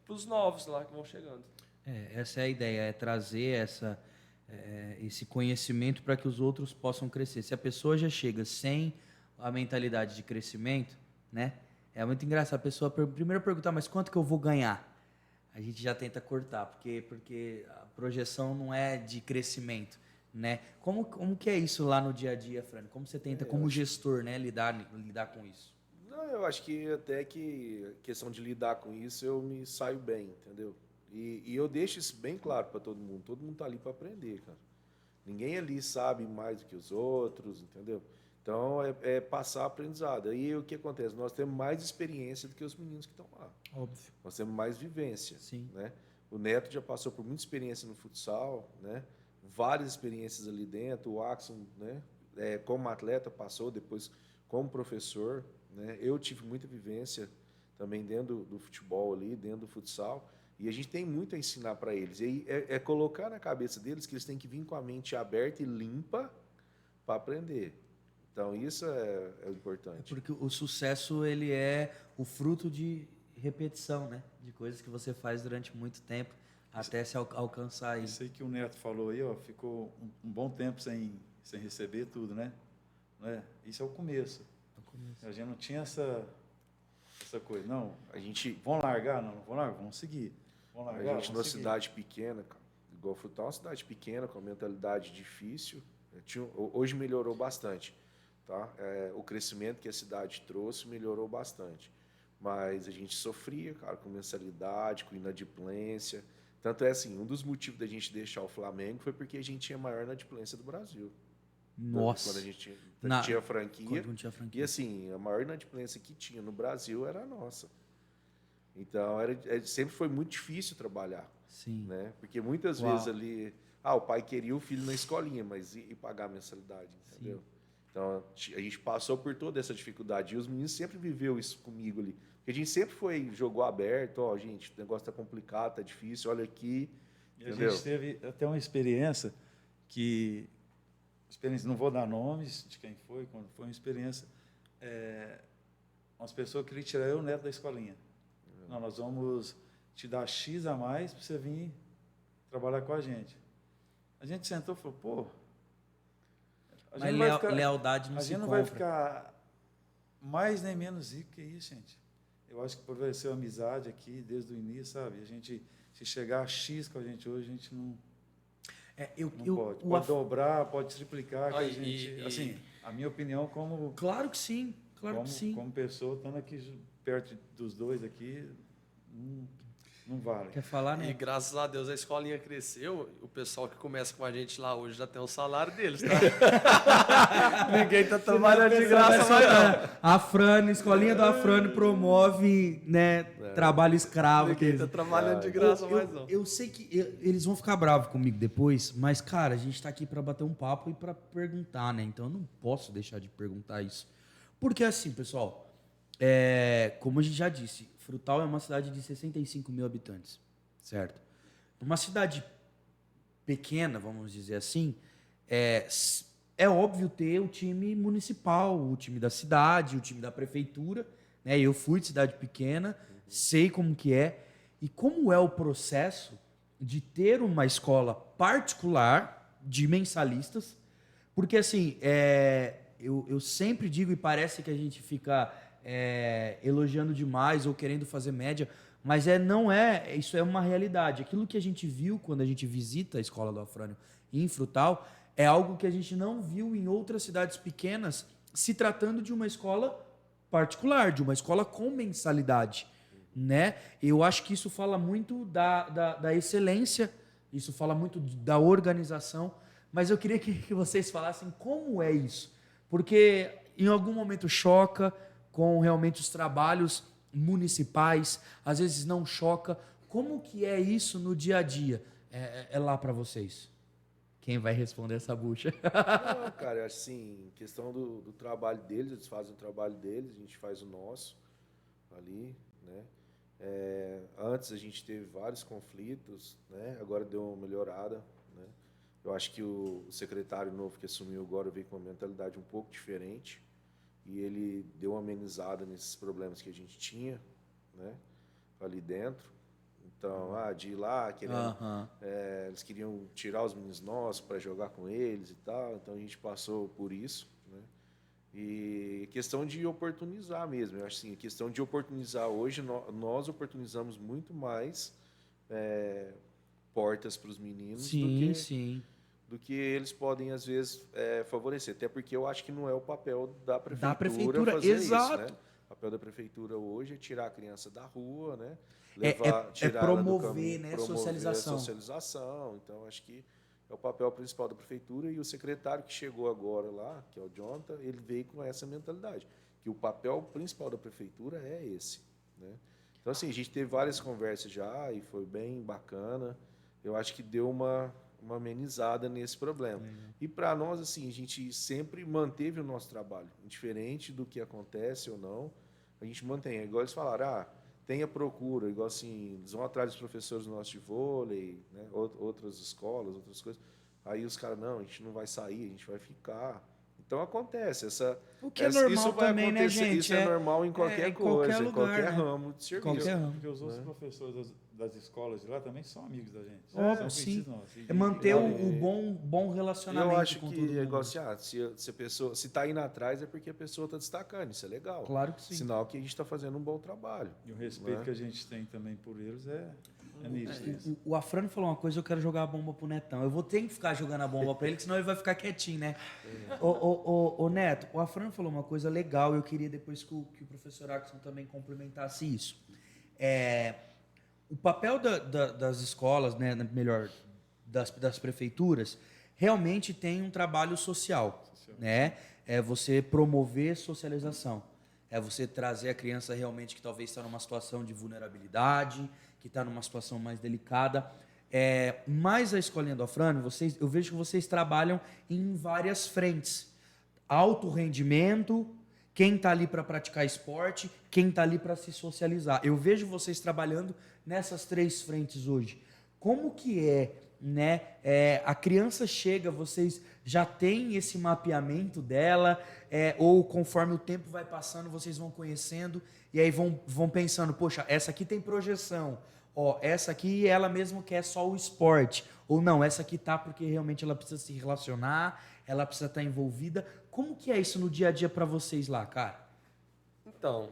para os novos lá que vão chegando. Essa é a ideia, é trazer esse conhecimento para que os outros possam crescer. Se a pessoa já chega sem a mentalidade de crescimento, né? É muito engraçado a pessoa primeiro perguntar, mas quanto que eu vou ganhar? A gente já tenta cortar, porque a projeção não é de crescimento, né? Como que é isso lá no dia a dia, Fran? Como você tenta, como gestor, né, lidar com isso? Não, eu acho que até que questão de lidar com isso eu me saio bem, entendeu? E eu deixo isso bem claro para todo mundo. Todo mundo tá ali para aprender, cara. Ninguém ali sabe mais do que os outros, entendeu? Então, é passar aprendizado. Aí, o que acontece? Nós temos mais experiência do que os meninos que estão lá. Óbvio. Nós temos mais vivência. Sim. Né? O Neto já passou por muita experiência no futsal, né? Várias experiências ali dentro. O Axon, né? Como atleta, passou depois como professor. Né? Eu tive muita vivência também dentro do futebol ali, dentro do futsal. E a gente tem muito a ensinar para eles. E aí, é colocar na cabeça deles que eles têm que vir com a mente aberta e limpa para aprender. Então, isso é o importante. Porque o sucesso, ele é o fruto de repetição, né? De coisas que você faz durante muito tempo, até se alcançar isso. Isso aí que o Neto falou aí, ó, ficou um bom tempo sem receber tudo, né? Não é? Isso é o começo. A gente não tinha essa coisa. Não, a gente... Vamos largar? Não vamos largar, vamos seguir. Vamos largar, a gente, numa cidade pequena, cara, igual Frutal, uma cidade pequena, com uma mentalidade difícil, hoje melhorou bastante. Tá? O crescimento que a cidade trouxe melhorou bastante. Mas a gente sofria, cara, com mensalidade, com inadimplência. Tanto é assim, um dos motivos da gente deixar o Flamengo foi porque a gente tinha a maior inadimplência do Brasil. Nossa! Quando a gente tinha franquia. Quando não tinha franquia. E assim, a maior inadimplência que tinha no Brasil era a nossa. Então, sempre foi muito difícil trabalhar. Sim. Né? Porque muitas vezes ali... o pai queria o filho na escolinha, mas e pagar a mensalidade, entendeu? Sim. Então, a gente passou por toda essa dificuldade. E os meninos sempre viveu isso comigo ali. Porque a gente sempre jogou aberto. Gente, o negócio tá complicado, tá difícil, olha aqui. E a gente teve até uma experiência não vou dar nomes de quem foi, quando foi uma experiência, umas pessoas queriam tirar eu e o Neto da escolinha. Não, nós vamos te dar X a mais para você vir trabalhar com a gente. A gente sentou e falou, pô... Mas lealdade não se compra. A gente não vai ficar mais nem menos rico que isso, gente. Eu acho que prevaleceu a amizade aqui desde o início, sabe? A gente, se chegar a X com a gente hoje, a gente não Não pode. Pode dobrar, pode triplicar. Que a gente, assim, a minha opinião como... Claro que sim, claro que sim. Como pessoa, estando aqui perto dos dois aqui, não vale. Quer falar, né? E graças a Deus a escolinha cresceu. O pessoal que começa com a gente lá hoje já tem o salário deles, tá? Ninguém tá trabalhando de graça mais não. A Afrânio, escolinha do Afrânio promove, né, trabalho escravo. Ninguém tá trabalhando de graça mais não. Eu sei que eles vão ficar bravos comigo depois, mas, cara, a gente tá aqui para bater um papo e para perguntar, né? Então eu não posso deixar de perguntar isso. Porque assim, pessoal, como a gente já disse, Frutal é uma cidade de 65 mil habitantes, certo? Uma cidade pequena, vamos dizer assim, é óbvio ter o time municipal, o time da cidade, o time da prefeitura, né? Eu fui de cidade pequena, sei como que é. E como é o processo de ter uma escola particular de mensalistas? Porque, assim, eu sempre digo, e parece que a gente fica elogiando demais ou querendo fazer média, mas isso é uma realidade. Aquilo que a gente viu quando a gente visita a escola do Afrânio em Frutal é algo que a gente não viu em outras cidades pequenas, se tratando de uma escola particular, de uma escola com mensalidade, né? Eu acho que isso fala muito da excelência, isso fala muito da organização, mas eu queria que vocês falassem como é isso, porque em algum momento choca com realmente os trabalhos municipais, às vezes não choca. Como que é isso no dia a dia? É lá para vocês? Quem vai responder essa bucha? Não, cara, assim, questão do trabalho deles, eles fazem o trabalho deles, a gente faz o nosso ali, né? Antes a gente teve vários conflitos, né? Agora deu uma melhorada, né? Eu acho que o secretário novo que assumiu agora veio com uma mentalidade um pouco diferente e ele deu uma amenizada nesses problemas que a gente tinha, né? Ali dentro. Então, de ir lá, querendo, eles queriam tirar os meninos nossos para jogar com eles e tal, então a gente passou por isso, né? E questão de oportunizar mesmo, eu acho assim, questão de oportunizar hoje, nós oportunizamos muito mais portas para os meninos do que eles podem, às vezes, favorecer, até porque eu acho que não é o papel da prefeitura fazer exato. isso, né? O papel da prefeitura hoje é tirar a criança da rua, né? Promover, né? Socialização. Socialização. Então, acho que é o papel principal da prefeitura e o secretário que chegou agora lá, que é o Jonathan, ele veio com essa mentalidade, que o papel principal da prefeitura é esse, né? Então, assim, a gente teve várias conversas já e foi bem bacana. Eu acho que deu uma amenizada nesse problema. E para nós, assim, a gente sempre manteve o nosso trabalho, indiferente do que acontece ou não, a gente mantém. É igual eles falaram, tem a procura, igual assim, eles vão atrás dos professores nossos de vôlei, né? Outras escolas, outras coisas. Aí os caras, não, a gente não vai sair, a gente vai ficar. Então acontece, o que é normal isso vai também, acontecer, né, gente? isso é normal em qualquer coisa, lugar, em qualquer né? ramo de serviço. Qualquer ramo. Porque os outros professores das escolas de lá também são amigos da gente. Óbvio, sim. É manter o bom relacionamento. Eu acho com que todo mundo. é igual assim, se a pessoa está indo atrás é porque a pessoa está destacando, isso é legal. Claro que sim. Sinal que a gente está fazendo um bom trabalho. E o respeito que a gente tem também por eles é nítido. O Afrânio falou uma coisa, eu quero jogar a bomba pro Netão. Eu vou ter que ficar jogando a bomba para ele, senão ele vai ficar quietinho, né? Ô, Neto, o Afrânio falou uma coisa legal, eu queria depois que o professor Axon também complementasse isso. O papel das escolas, né, melhor, das prefeituras, realmente tem um trabalho social, né? É você promover socialização. É você trazer a criança realmente que talvez está numa situação de vulnerabilidade, que está numa situação mais delicada. Mas a Escolinha do Afrânio, eu vejo que vocês trabalham em várias frentes. Alto rendimento, quem está ali para praticar esporte, quem está ali para se socializar. Eu vejo vocês trabalhando nessas 3 frentes hoje. Como que né? A criança chega, vocês já têm esse mapeamento dela, ou conforme o tempo vai passando, vocês vão conhecendo, e aí vão pensando, poxa, essa aqui tem projeção, essa aqui ela mesmo quer só o esporte, ou não, essa aqui tá porque realmente ela precisa se relacionar, ela precisa estar envolvida. Como que é isso no dia a dia para vocês lá, cara? Então,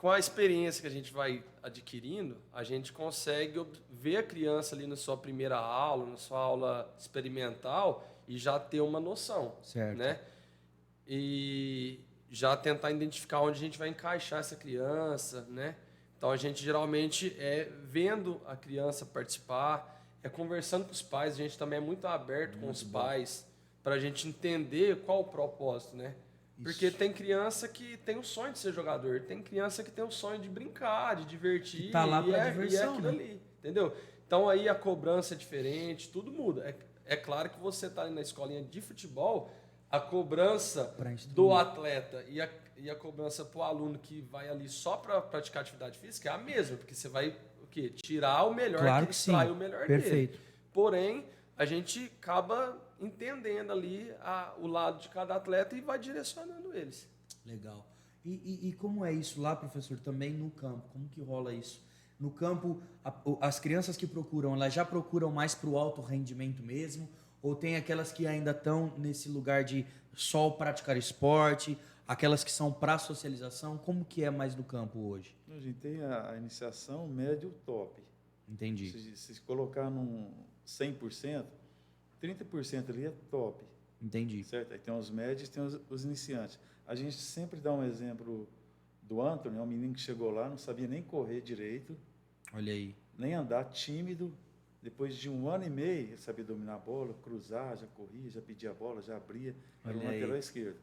com a experiência que a gente vai adquirindo, a gente consegue ver a criança ali na sua primeira aula, na sua aula experimental e já ter uma noção, Certo. né? E já tentar identificar onde a gente vai encaixar essa criança, né? Então a gente geralmente vendo a criança participar, conversando com os pais, a gente também é muito aberto com os pais para a gente entender qual o propósito, né? Porque tem criança que tem o sonho de ser jogador, tem criança que tem o sonho de brincar, de divertir, Tá lá pra e diversão, aquilo né? ali, entendeu? Então aí a cobrança é diferente, tudo muda. É claro que você está ali na escolinha de futebol, a cobrança Pra instruir. do atleta e a cobrança para o aluno que vai ali só para praticar atividade física é a mesma, porque você vai o quê? Tirar o melhor, Claro que sim. extrai o melhor Perfeito. dele. Porém, a gente acaba entendendo ali o lado de cada atleta e vai direcionando eles. Legal. E como é isso lá, professor, também no campo? Como que rola isso? No campo, as crianças que procuram, elas já procuram mais para o alto rendimento mesmo? Ou tem aquelas que ainda estão nesse lugar de só praticar esporte, aquelas que são para socialização? Como que é mais no campo hoje? A gente tem a iniciação médio top. Entendi. Se colocar num 100%, 30% ali é top. Entendi. Certo? Aí tem os médios, tem os iniciantes. A gente sempre dá um exemplo do Antônio, um menino que chegou lá, não sabia nem correr direito, Olha aí. nem andar, tímido. Depois de 1 ano e meio, ele sabia dominar a bola, cruzar, já corria, já pedia a bola, já abria. Era o Olha aí. lateral esquerdo.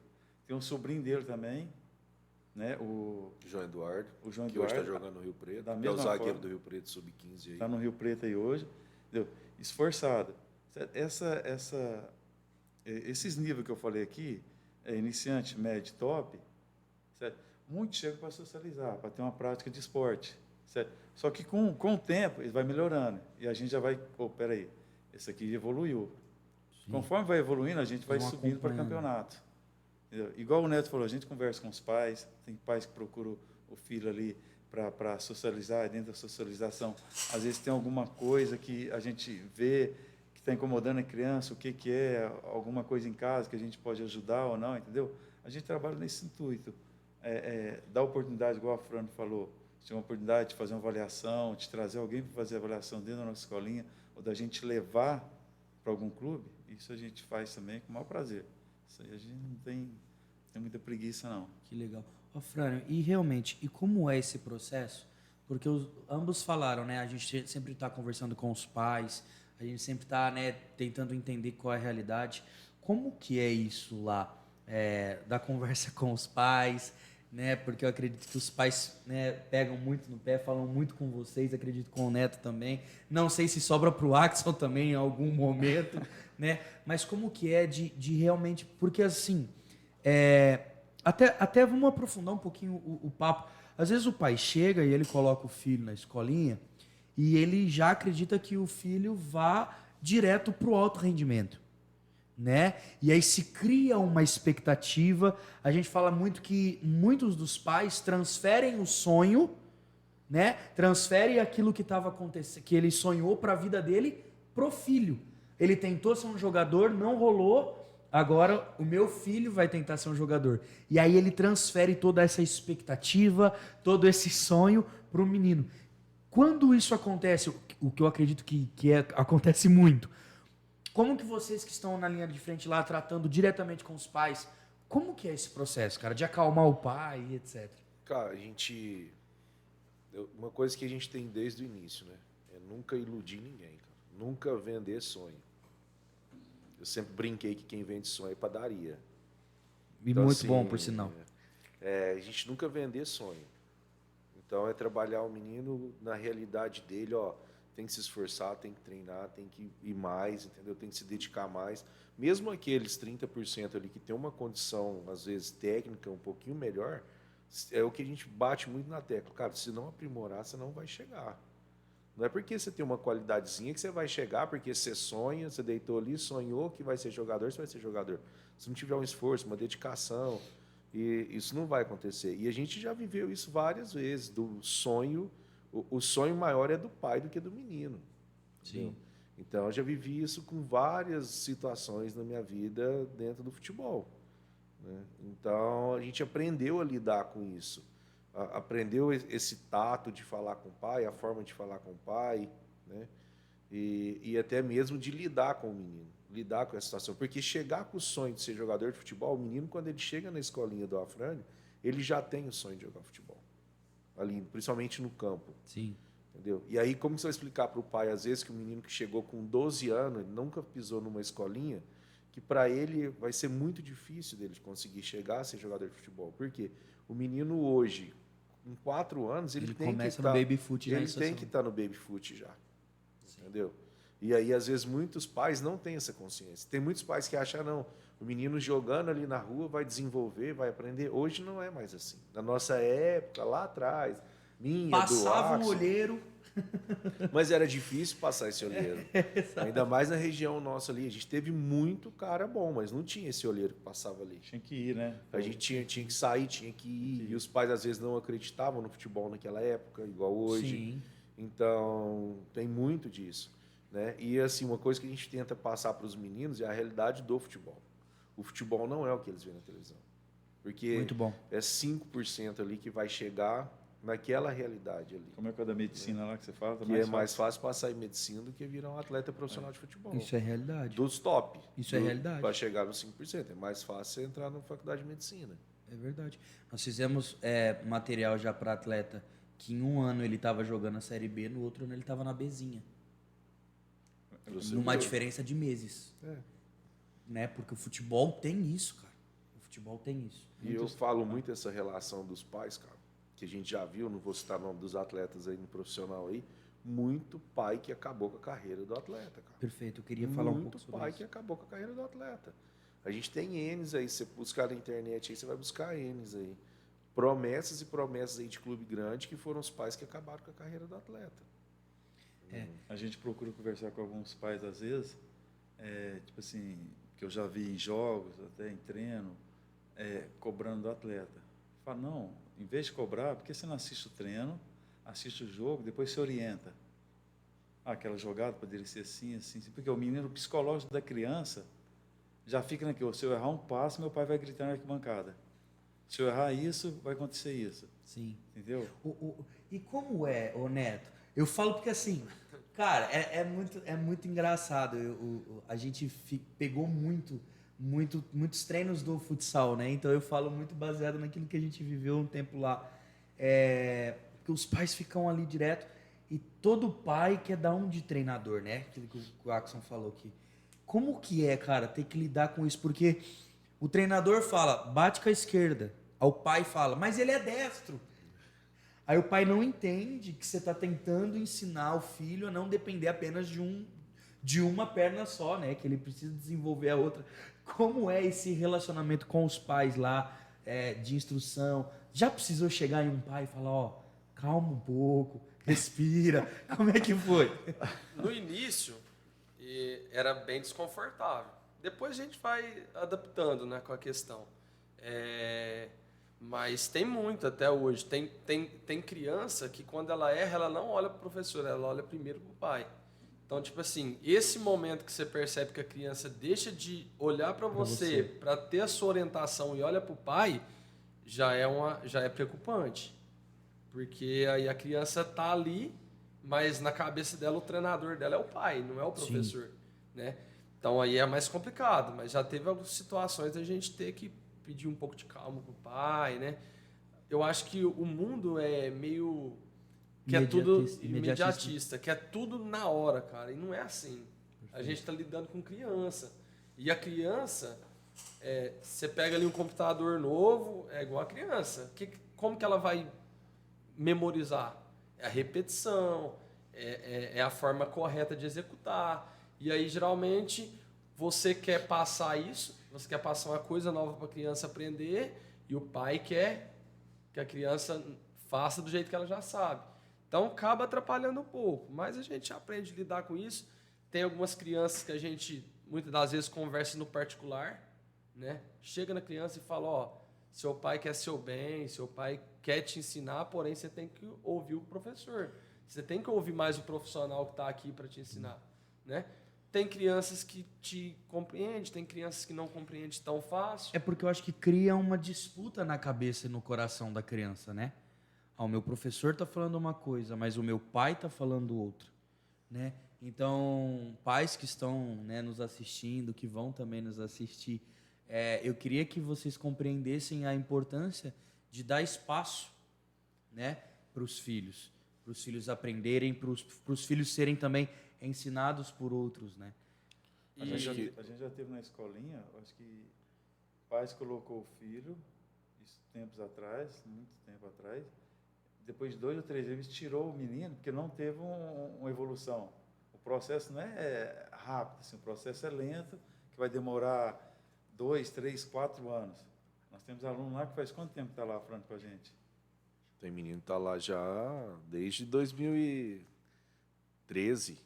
Tem um sobrinho dele também, né? O João Eduardo, João que hoje Eduardo, está jogando no Rio Preto, da que é o mesma zagueiro forma. do Rio Preto, sub-15 aí. está no Rio Preto aí hoje, entendeu? Esforçado. Esses níveis que eu falei aqui, iniciante, médio, top, certo? Muitos chegam para socializar, para ter uma prática de esporte, certo? Só que com o tempo ele vai melhorando e a gente já vai, peraí, esse aqui evoluiu. Sim. Conforme vai evoluindo, a gente vai Vão subindo para acompanhando. campeonato. Entendeu? Igual o Neto falou, a gente conversa com os pais, tem pais que procuram o filho ali para socializar, e dentro da socialização, às vezes tem alguma coisa que a gente vê que está incomodando a criança, o que é, alguma coisa em casa que a gente pode ajudar ou não, entendeu? A gente trabalha nesse intuito, dar oportunidade, igual a Fran falou, se tem uma oportunidade de fazer uma avaliação, de trazer alguém para fazer a avaliação dentro da nossa escolinha, ou da gente levar para algum clube, isso a gente faz também com o maior prazer. Isso aí a gente não tem muita preguiça, não. Que legal. Ô, Frânio, e realmente, e como é esse processo? Porque ambos falaram, né? A gente sempre está conversando com os pais, a gente sempre está, né, tentando entender qual é a realidade. Como que é isso lá? Da conversa com os pais, né? Porque eu acredito que os pais, né, pegam muito no pé, falam muito com vocês, acredito com o Neto também. Não sei se sobra para o Axel também em algum momento, né? Mas como que é de realmente... Porque, assim, até vamos aprofundar um pouquinho o papo. Às vezes o pai chega e ele coloca o filho na escolinha e ele já acredita que o filho vá direto para o alto rendimento, né? E aí se cria uma expectativa. A gente fala muito que muitos dos pais transferem o sonho, né? Transferem aquilo que estava acontecendo, que ele sonhou para a vida dele, pro filho. Ele tentou ser um jogador, não rolou. Agora o meu filho vai tentar ser um jogador. E aí ele transfere toda essa expectativa, todo esse sonho para o menino. Quando isso acontece, o que eu acredito que acontece muito, como que vocês que estão na linha de frente lá, tratando diretamente com os pais, como que é esse processo, cara, de acalmar o pai e etc? Cara, uma coisa que a gente tem desde o início, né? É nunca iludir ninguém, cara. Nunca vender sonho. Eu sempre brinquei que quem vende sonho é padaria. E Então, muito assim, bom, por sinal. A gente nunca vender sonho. Então é trabalhar o menino na realidade dele, ó. Tem que se esforçar, tem que treinar, tem que ir mais, entendeu? Tem que se dedicar mais. Mesmo aqueles 30% ali que tem uma condição, às vezes, técnica um pouquinho melhor, é o que a gente bate muito na tecla. Cara, se não aprimorar, você não vai chegar. Não é porque você tem uma qualidadezinha que você vai chegar, porque você sonha, você deitou ali, sonhou que vai ser jogador, você vai ser jogador. Se não tiver um esforço, uma dedicação, e isso não vai acontecer. E a gente já viveu isso várias vezes, do sonho. O sonho maior é do pai do que do menino. Sim. Entendeu? Então, eu já vivi isso com várias situações na minha vida dentro do futebol, né? Então, a gente aprendeu a lidar com isso. aprendeu esse tato de falar com o pai, a forma de falar com o pai, né? E até mesmo de lidar com o menino, lidar com essa situação. Porque chegar com o sonho de ser jogador de futebol, o menino, quando ele chega na escolinha do Afrânio, ele já tem o sonho de jogar futebol. Ali, principalmente no campo. Sim. Entendeu? E aí, como você vai explicar para o pai, às vezes, que o menino que chegou com 12 anos, ele nunca pisou numa escolinha, que para ele vai ser muito difícil dele conseguir chegar a ser jogador de futebol. Por quê? O menino hoje, com 4 anos, ele tem começa que no tá, baby foot já. ele tem que estar no baby foot já. Entendeu? E aí, às vezes, muitos pais não têm essa consciência. Tem muitos pais que acham, não, o menino jogando ali na rua vai desenvolver, vai aprender. Hoje não é mais assim. Na nossa época, lá atrás, Passava do o olheiro. mas era difícil passar esse olheiro. Ainda mais na região nossa ali. A gente teve muito cara bom, mas não tinha esse olheiro que passava ali. Tinha que ir, né? A gente tinha que sair, tinha que ir. E os pais, às vezes, não acreditavam no futebol naquela época, igual hoje. Sim. Então, tem muito disso. Né? E, assim, uma coisa que a gente tenta passar para os meninos é a realidade do futebol. O futebol não é o que eles veem na televisão. Porque Muito bom. é 5% ali que vai chegar naquela realidade ali. Como é que é da medicina lá que você fala? Que é mais fácil passar em medicina do que virar um atleta profissional de futebol. Isso é realidade. Dos top. Isso é realidade. Para chegar nos 5%. É mais fácil você entrar na faculdade de medicina. É verdade. Nós fizemos material já para atleta que em um ano ele estava jogando a Série B, no outro ano ele estava na Bzinha. Numa diferença de meses. Né? Porque o futebol tem isso, cara. O futebol tem isso. E eu falo muito essa relação dos pais, cara, que a gente já viu, não vou citar o nome dos atletas aí no profissional aí, muito pai que acabou com a carreira do atleta, cara. Perfeito, eu queria falar um pouco sobre Muito pai isso. que acabou com a carreira do atleta. A gente tem N's aí, você buscar na internet aí, você vai buscar N's aí. Promessas e promessas aí de clube grande que foram os pais que acabaram com a carreira do atleta. A gente procura conversar com alguns pais às vezes, tipo assim, que eu já vi em jogos, até em treino, cobrando do atleta. Fala, não, em vez de cobrar, por que você não assiste o treino, assiste o jogo, depois se orienta? Aquela jogada poderia ser assim, assim, assim, porque o menino, o psicológico da criança já fica naquilo, se eu errar um passo, meu pai vai gritar na arquibancada. Se eu errar isso, vai acontecer isso. Sim. Entendeu? E como é, ô Neto? Eu falo porque assim, cara, é muito engraçado. A gente pegou muitos treinos do futsal, né? Então eu falo muito baseado naquilo que a gente viveu um tempo lá. Porque os pais ficam ali direto e todo pai quer dar um de treinador, né? Aquilo que o Axon falou aqui. Como que é, cara, ter que lidar com isso? Porque o treinador fala, bate com a esquerda. Aí o pai fala, mas ele é destro. Aí o pai não entende que você está tentando ensinar o filho a não depender apenas de uma perna só, né? Que ele precisa desenvolver a outra. Como é esse relacionamento com os pais lá, de instrução? Já precisou chegar em um pai e falar, ó, calma um pouco, respira. Como é que foi? No início, era bem desconfortável. Depois a gente vai adaptando, né, com a questão. Mas tem muito até hoje. Tem criança que quando ela erra, ela não olha para o professor, ela olha primeiro para o pai. Então, tipo assim, esse momento que você percebe que a criança deixa de olhar para você para ter a sua orientação e olha para o pai, já é preocupante. Porque aí a criança está ali, mas na cabeça dela o treinador dela é o pai, não é o professor. Né? Então aí é mais complicado, mas já teve algumas situações da gente ter que pedir um pouco de calma pro pai, né? Eu acho que o mundo é meio que é tudo imediatista, que é tudo na hora, cara, e não é assim. Perfeito. A gente está lidando com criança e a criança, você pega ali um computador novo, é igual a criança. Como que ela vai memorizar? É a repetição, é a forma correta de executar. E aí geralmente você quer passar isso. Você quer passar uma coisa nova para a criança aprender e o pai quer que a criança faça do jeito que ela já sabe. Então, acaba atrapalhando um pouco, mas a gente aprende a lidar com isso. Tem algumas crianças que a gente, muitas das vezes, conversa no particular, né? Chega na criança e fala, ó, seu pai quer seu bem, seu pai quer te ensinar, porém, você tem que ouvir o professor. Você tem que ouvir mais o profissional que está aqui para te ensinar, né? Tem crianças que te compreendem, tem crianças que não compreendem tão fácil. É porque eu acho que cria uma disputa na cabeça e no coração da criança, né? o meu professor está falando uma coisa, mas o meu pai está falando outra, né? Então, pais que estão, né, nos assistindo, que vão também nos assistir, eu queria que vocês compreendessem a importância de dar espaço, né, para os filhos aprenderem, para os filhos serem também ensinados por outros, né? A gente já teve na escolinha, acho que pais colocou o filho, isso tempos atrás, muito tempo atrás, depois de 2 ou 3 vezes tirou o menino, porque não teve uma evolução. O processo não é rápido, assim, o processo é lento, que vai demorar 2, 3, 4 anos. Nós temos aluno lá que faz quanto tempo está lá falando com a gente? Tem menino que tá lá já desde 2013,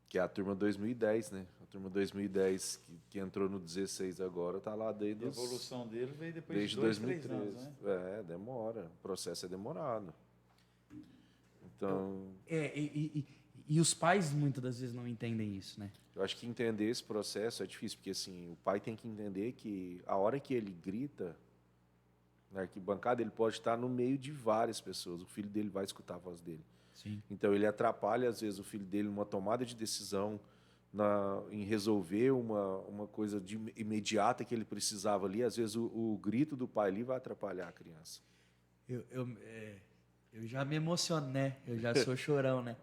que é a turma 2010, né? A turma 2010 que entrou no 16 agora tá lá A desde evolução dele veio depois desde de 2, 3 2013. anos, né? Demora. O processo é demorado. Então, E os pais muitas das vezes não entendem isso, né? eu acho que entender esse processo é difícil, porque assim, o pai tem que entender que a hora que ele grita na arquibancada, ele pode estar no meio de várias pessoas. O filho dele vai escutar a voz dele. Sim. Então, ele atrapalha, às vezes, o filho dele numa tomada de decisão, em resolver uma coisa imediata que ele precisava ali. Às vezes, o grito do pai ali vai atrapalhar a criança. Eu já me emociono, né? Eu já sou chorão, né?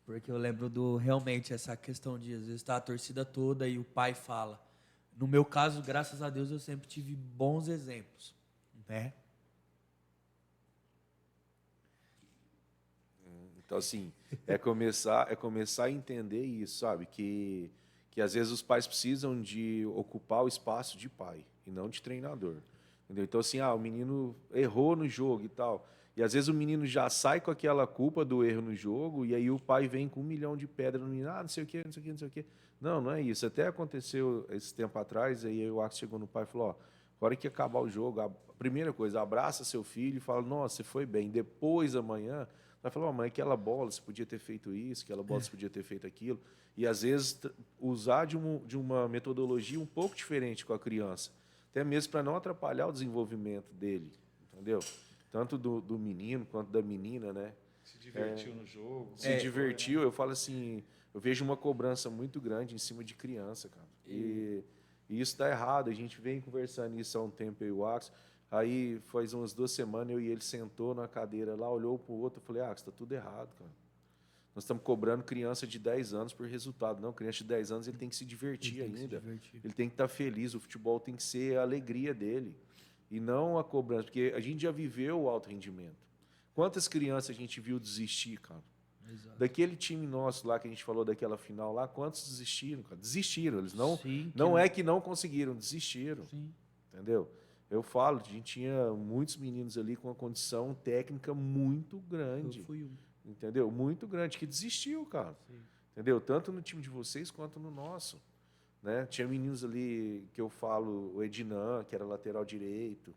Porque eu lembro realmente essa questão de, às vezes, estar a torcida toda e o pai fala. No meu caso, graças a Deus, eu sempre tive bons exemplos, né? Então, assim, é começar a entender isso, sabe? Que às vezes os pais precisam de ocupar o espaço de pai e não de treinador. Entendeu? Então, assim, o menino errou no jogo e tal. E às vezes o menino já sai com aquela culpa do erro no jogo e aí o pai vem com 1 milhão de pedras no menino. Não sei o quê, não sei o quê, não sei o quê. Não, não é isso. Até aconteceu esse tempo atrás, aí o Axel chegou no pai e falou, a hora que acabar o jogo, a primeira coisa, abraça seu filho e fala, nossa, você foi bem. Depois, amanhã, vai falar, mãe, aquela bola, você podia ter feito isso, aquela bola, você podia ter feito aquilo. E, às vezes, usar de uma metodologia um pouco diferente com a criança, até mesmo para não atrapalhar o desenvolvimento dele, entendeu? Tanto do menino quanto da menina, né? Se divertiu no jogo. Se divertiu, eu falo assim, eu vejo uma cobrança muito grande em cima de criança, cara. E isso está errado, a gente vem conversando isso há um tempo, eu e o Axel. Aí, faz umas 2 semanas, eu e ele sentou na cadeira lá, olhou para o outro, eu falei, está tudo errado, cara. Nós estamos cobrando criança de 10 anos por resultado. Não, criança de 10 anos ele tem que se divertir ainda. Ele tem que estar feliz, o futebol tem que ser a alegria dele. E não a cobrança, porque a gente já viveu o alto rendimento. Quantas crianças a gente viu desistir, cara? Exato. Daquele time nosso lá, que a gente falou daquela final lá, quantos desistiram, cara? Desistiram, eles não... Sim, não é que não conseguiram, desistiram. Sim. Entendeu? Eu falo, a gente tinha muitos meninos ali com uma condição técnica muito grande. Eu fui um. Entendeu? Muito grande, que desistiu, cara. Sim. Entendeu? Tanto no time de vocês quanto no nosso. Né? Tinha meninos ali que eu falo, o Ednan, que era lateral direito,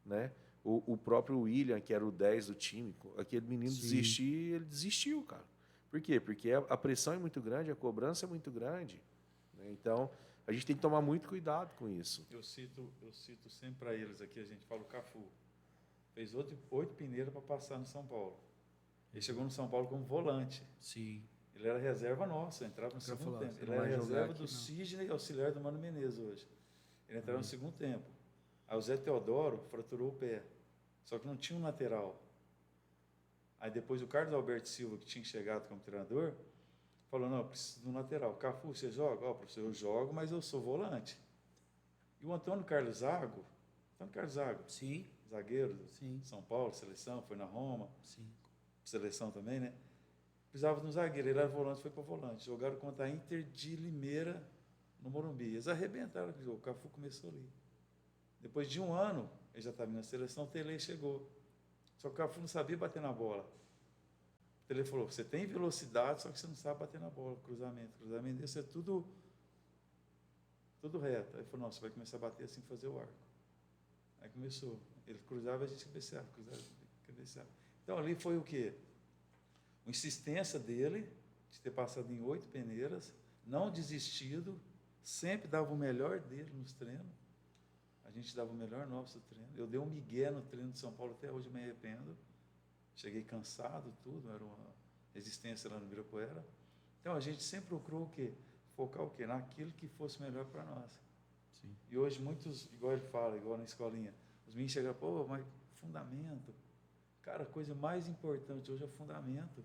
né? O próprio William, que era o 10 do time. Aquele menino desistir, ele desistiu, cara. Por quê? Porque a pressão é muito grande, a cobrança é muito grande. Né? Então, a gente tem que tomar muito cuidado com isso. Eu cito sempre para eles aqui, a gente fala o Cafu. Fez 8 peneiras para passar no São Paulo. Ele chegou no São Paulo como volante. Sim. Ele era reserva nossa, entrava no segundo tempo. Ele era reserva do Sidney, auxiliar do Mano Menezes hoje. Ele entrava no segundo tempo. Aí o Zé Teodoro fraturou o pé. Só que não tinha um lateral. Aí depois o Carlos Alberto Silva, que tinha chegado como treinador, falou, não, eu preciso de um lateral. Cafu, você joga? Professor, eu jogo, mas eu sou volante. E o Antônio Carlos Zago, Sim. zagueiro, Sim. São Paulo, seleção, foi na Roma, Sim. seleção também, né? Precisava de um zagueiro, ele era volante, foi para volante. Jogaram contra a Inter de Limeira, no Morumbi. Eles arrebentaram o jogo, o Cafu começou ali. Depois de 1 ano, ele já estava na seleção, o Tele chegou. Só que o Cafu não sabia bater na bola. O Tele falou, você tem velocidade, só que você não sabe bater na bola, cruzamento. Cruzamento, isso é tudo reto. Aí ele falou, não, você vai começar a bater assim, fazer o arco. Aí começou. Ele cruzava, a gente cabeceava, cruzava, cabeceava. Então ali foi o quê? A insistência dele, de ter passado em 8 peneiras, não desistido, sempre dava o melhor dele nos treinos. A gente dava o melhor nosso treino. Eu dei um migué no treino de São Paulo, até hoje me arrependo. Cheguei cansado, tudo, era uma resistência lá no Ibirapuera. Então, a gente sempre procurou o quê? Focar o quê? Naquilo que fosse melhor para nós. Sim. E hoje muitos, igual ele fala, igual na escolinha, os meninos chegam, pô, mas fundamento. Cara, a coisa mais importante hoje é o fundamento.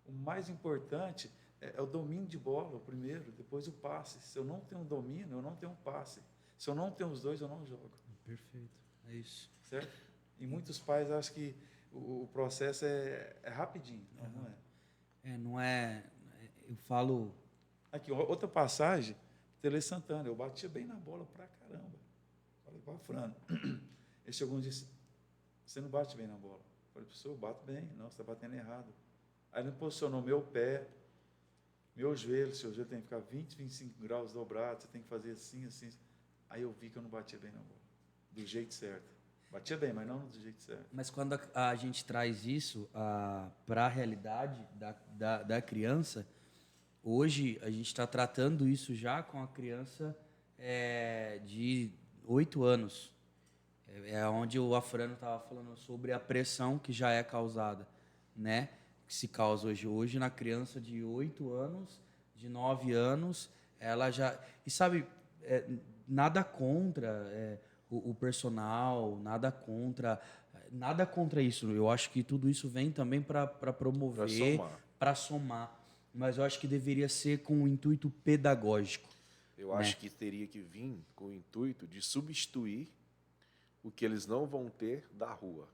O mais importante é o domínio de bola, o primeiro, depois o passe. Se eu não tenho domínio, eu não tenho um passe. Se eu não tenho os dois, eu não jogo. Perfeito, é isso. Certo? E muitos pais acham que o processo é rapidinho. Não, não é. Não é... Eu falo... Aqui, outra passagem, Tele Santana, eu batia bem na bola pra caramba. Falei para a Fran. Ele chegou e disse, você não bate bem na bola. Eu falei, professor, eu bato bem. Não, você está batendo errado. Aí ele posicionou meu pé, meu joelho, seu joelho tem que ficar 20, 25 graus dobrado, você tem que fazer assim, assim. Aí eu vi que eu não batia bem na bola, do jeito certo. Batia bem, mas não do jeito certo. Mas quando a gente traz isso para a realidade da criança, hoje a gente está tratando isso já com a criança de 8 anos. É onde o Afrano estava falando sobre a pressão que já é causada, né? Que se causa hoje na criança de 8 anos, de 9 anos, ela já... E sabe, nada contra o personal, nada contra isso. Eu acho que tudo isso vem também para promover, para somar. Mas eu acho que deveria ser com o intuito pedagógico. Eu acho que teria que vir com o intuito de substituir o que eles não vão ter da rua.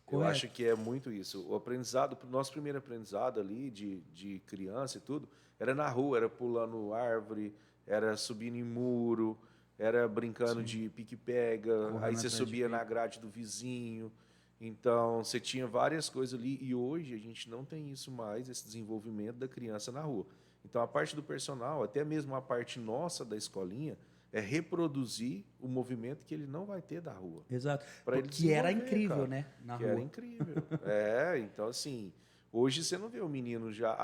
Correto. Eu acho que é muito isso. O aprendizado, o nosso primeiro aprendizado ali de criança e tudo, era na rua, era pulando árvore, era subindo em muro, era brincando de pique-pega, aí você subia na grade do vizinho. Então, você tinha várias coisas ali e hoje a gente não tem isso mais, esse desenvolvimento da criança na rua. Então, a parte do personal, até mesmo a parte nossa da escolinha, é reproduzir o movimento que ele não vai ter da rua. Exato. Que era incrível, cara, né? Na que rua. era incrível. Então assim, hoje você não vê o menino já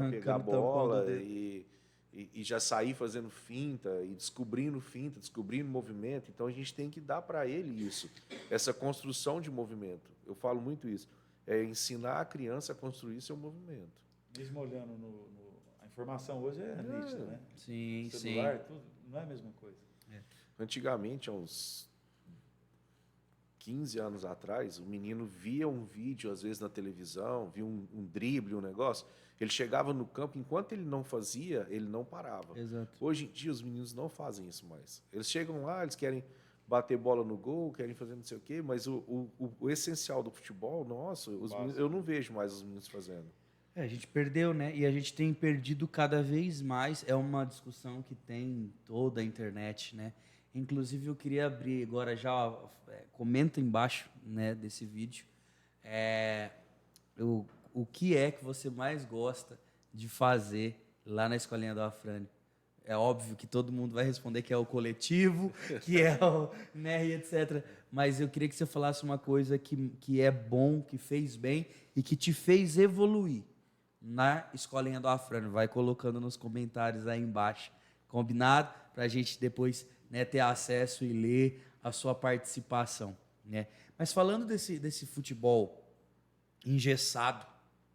pegar a bola e já sair fazendo finta e descobrindo movimento. Então a gente tem que dar para ele isso, essa construção de movimento. Eu falo muito isso, é ensinar a criança a construir seu movimento. Mesmo olhando a informação hoje é nítida, né? Sim, celular, tudo, não é a mesma coisa. Antigamente, há uns 15 anos atrás, o menino via um vídeo, às vezes, na televisão, via um drible, um negócio, ele chegava no campo, enquanto ele não fazia, ele não parava. Exato. Hoje em dia, os meninos não fazem isso mais. Eles chegam lá, eles querem bater bola no gol, querem fazer não sei o quê, mas o essencial do futebol, nossa, meninos, eu não vejo mais os meninos fazendo. A gente perdeu, né? E a gente tem perdido cada vez mais. É uma discussão que tem em toda a internet, né? Inclusive, eu queria abrir agora já, comenta embaixo, né, desse vídeo, o que é que você mais gosta de fazer lá na escolinha do Afrânio? É óbvio que todo mundo vai responder que é o coletivo, que é o, né, e etc. Mas eu queria que você falasse uma coisa que é bom, que fez bem e que te fez evoluir na escolinha do Afrânio. Vai colocando nos comentários aí embaixo, combinado? Para a gente depois, né, ter acesso e ler a sua participação, né? Mas falando desse futebol engessado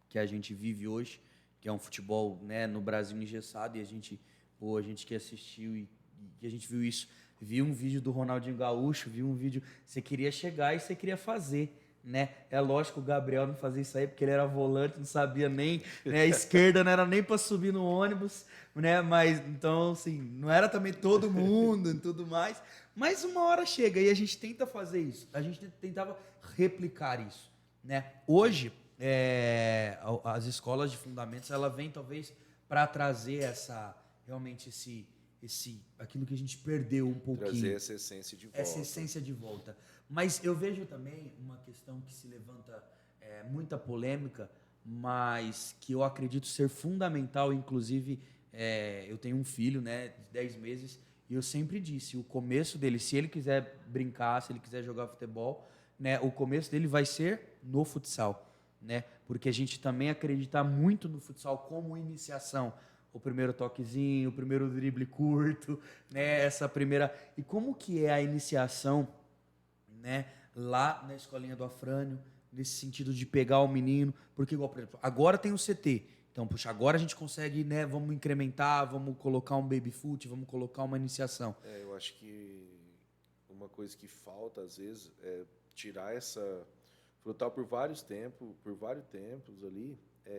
que a gente vive hoje, que é um futebol, né, no Brasil engessado, e a gente que assistiu e a gente viu isso, viu um vídeo do Ronaldinho Gaúcho, viu um vídeo, você queria chegar e você queria fazer, né? É lógico que o Gabriel não fazia isso aí porque ele era volante, não sabia nem, né, a esquerda não era nem para subir no ônibus, né? Mas então, assim, não era também todo mundo e tudo mais, mas uma hora chega e a gente tenta fazer isso, a gente tentava replicar isso, né? Hoje, as escolas de fundamentos, ela vem talvez para trazer realmente aquilo que a gente perdeu um pouquinho. Trazer essa essência de volta. Essa essência de volta. Mas eu vejo também uma questão que se levanta muita polêmica, mas que eu acredito ser fundamental. Inclusive, eu tenho um filho, né, de 10 meses, e eu sempre disse, o começo dele, se ele quiser brincar, se ele quiser jogar futebol, né, o começo dele vai ser no futsal, né? Porque a gente também acredita muito no futsal como iniciação. o primeiro toquezinho, o primeiro drible curto, né? Essa primeira... E como que é a iniciação, né? Lá na escolinha do Afrânio, nesse sentido de pegar o menino, porque igual, por exemplo, agora tem o CT, então, puxa, agora a gente consegue, né, vamos incrementar, vamos colocar um baby foot, vamos colocar uma iniciação. Eu acho que uma coisa que falta, às vezes, é tirar essa... Frutal por vários tempos ali,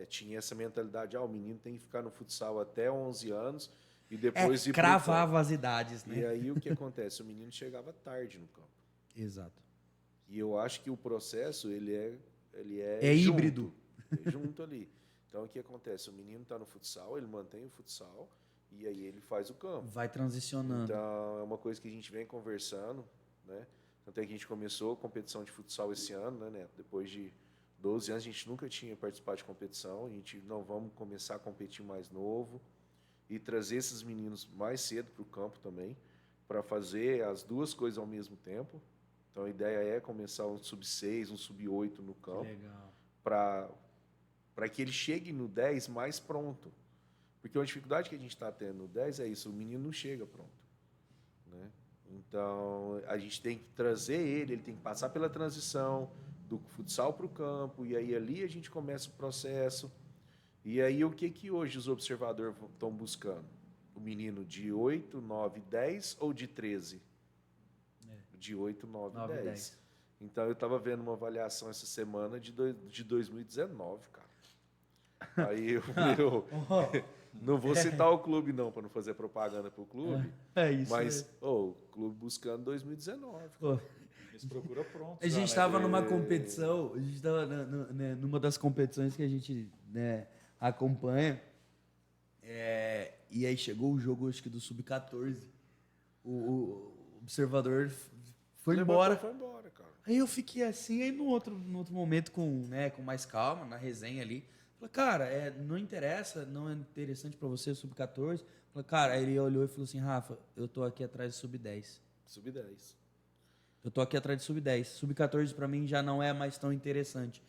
tinha essa mentalidade, o menino tem que ficar no futsal até 11 anos e depois ir pro campo. Cravava as idades, né? E aí o que acontece? O menino chegava tarde no campo. Exato. E eu acho que o processo, ele é junto, híbrido. É junto ali. Então, o que acontece? O menino está no futsal, ele mantém o futsal e aí ele faz o campo. Vai transicionando. Então, é uma coisa que a gente vem conversando, né? Tanto é que a gente começou a competição de futsal esse ano, né, Neto? Depois de 12 anos, a gente nunca tinha participado de competição. A gente não vamos começar a competir mais novo e trazer esses meninos mais cedo para o campo também, para fazer as duas coisas ao mesmo tempo. Então, a ideia é começar um sub-6, um sub-8 no campo, para que ele chegue no 10 mais pronto. Porque a dificuldade que a gente está tendo no 10 é isso, o menino não chega pronto, né? Então, a gente tem que trazer ele tem que passar pela transição do futsal para o campo, e aí ali a gente começa o processo. E aí, o que hoje os observadores estão buscando? O menino de 8, 9, 10 ou de 13? De 8, 9, 10. Então, eu estava vendo uma avaliação essa semana de 2019, cara. Aí eu não vou citar o clube, não, para não fazer propaganda para o clube. Isso. Mas o clube buscando 2019. Eles procuram pronto. A gente estava numa competição, a gente estava numa das competições que a gente, né, acompanha. E aí chegou o jogo, acho que do Sub-14. O observador foi embora. Foi embora, cara. Aí eu fiquei assim, aí no outro momento, com mais calma, na resenha ali, falei, cara, não interessa, não é interessante pra você o Sub-14. Falei, cara, aí ele olhou e falou assim, Rafa, eu tô aqui atrás de Sub-10. Sub-10. Eu tô aqui atrás de Sub-10. Sub-14 pra mim já não é mais tão interessante.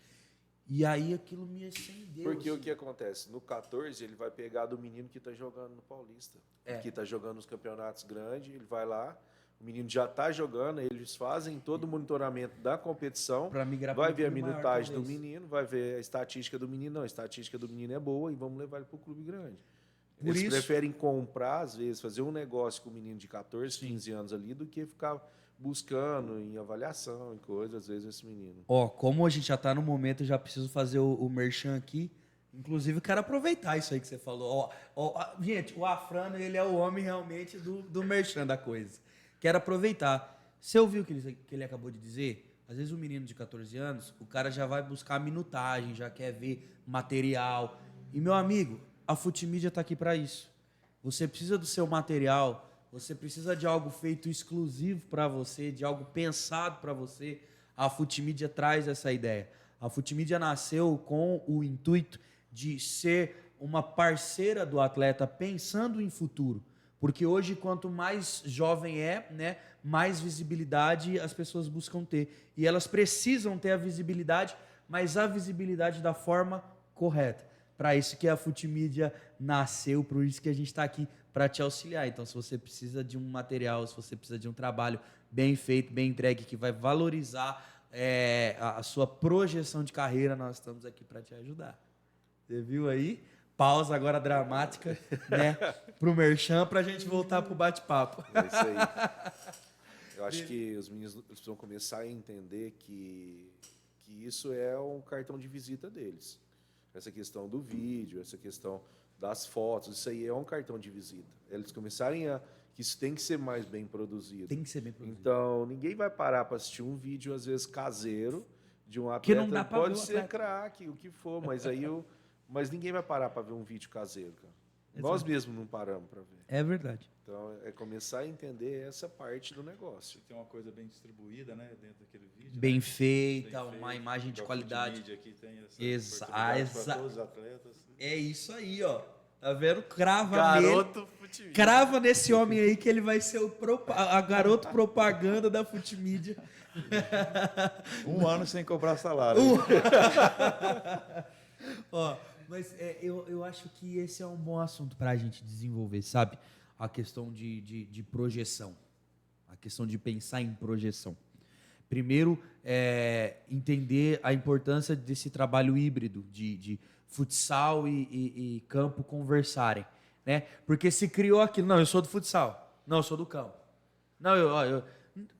E aí aquilo me acendeu. Porque assim. o que acontece? No 14, ele vai pegar do menino que tá jogando no Paulista. Que tá jogando nos campeonatos grandes, ele vai lá, o menino já tá jogando, eles fazem todo o monitoramento da competição, vai ver a minutagem do menino, vai ver a estatística do menino. Não, a estatística do menino é boa e vamos levar ele pro clube grande. Eles preferem comprar, às vezes, fazer um negócio com o menino de 14, 15 anos ali, do que ficar buscando em avaliação, em coisas, às vezes, esse menino. Como a gente já tá no momento, eu já preciso fazer o merchan aqui. Inclusive, eu quero aproveitar isso aí que você falou. Gente, o Afrânio, ele é o homem realmente do merchan da coisa. Quero aproveitar. Você ouviu o que ele acabou de dizer? Às vezes o menino de 14 anos, o cara já vai buscar minutagem, já quer ver material. E, meu amigo, a Futimídia está aqui para isso. Você precisa do seu material, você precisa de algo feito exclusivo para você, de algo pensado para você. A Futimídia traz essa ideia. A Futimídia nasceu com o intuito de ser uma parceira do atleta pensando em futuro. Porque hoje, quanto mais jovem né, mais visibilidade as pessoas buscam ter. E elas precisam ter a visibilidade, mas a visibilidade da forma correta. Para isso que a Futimídia nasceu, por isso que a gente está aqui para te auxiliar. Então, se você precisa de um material, se você precisa de um trabalho bem feito, bem entregue, que vai valorizar a sua projeção de carreira, nós estamos aqui para te ajudar. Você viu aí? Pausa agora dramática, né? Pro merchan, pra gente voltar pro bate-papo. É isso aí. Eu acho que os meninos precisam começar a entender que isso é um cartão de visita deles. Essa questão do vídeo, essa questão das fotos, isso aí é um cartão de visita. Eles começarem que isso tem que ser mais bem produzido. Tem que ser bem produzido. Então, ninguém vai parar para assistir um vídeo, às vezes, caseiro, de um atleta. Que não dá pra pode ver o ser atleta. craque, o que for, mas aí mas ninguém vai parar para ver um vídeo caseiro, cara. Nós mesmos não paramos para ver. É verdade. Então, é começar a entender essa parte do negócio. Tem uma coisa bem distribuída, né, dentro daquele vídeo. Bem né? feita, uma imagem de qualidade. Aqui tem essa para todos os atletas. É isso aí, ó. Tá vendo? Crava Garoto Futimídia. Crava nesse homem aí que ele vai ser a garoto propaganda da Futimídia. Um ano sem cobrar salário. Ó, Mas eu acho que esse é um bom assunto para a gente desenvolver, sabe? A questão de projeção. A questão de pensar em projeção. Primeiro, entender a importância desse trabalho híbrido, de futsal e campo conversarem, né? Porque se criou aquilo, não, eu sou do futsal, não, eu sou do campo. Não,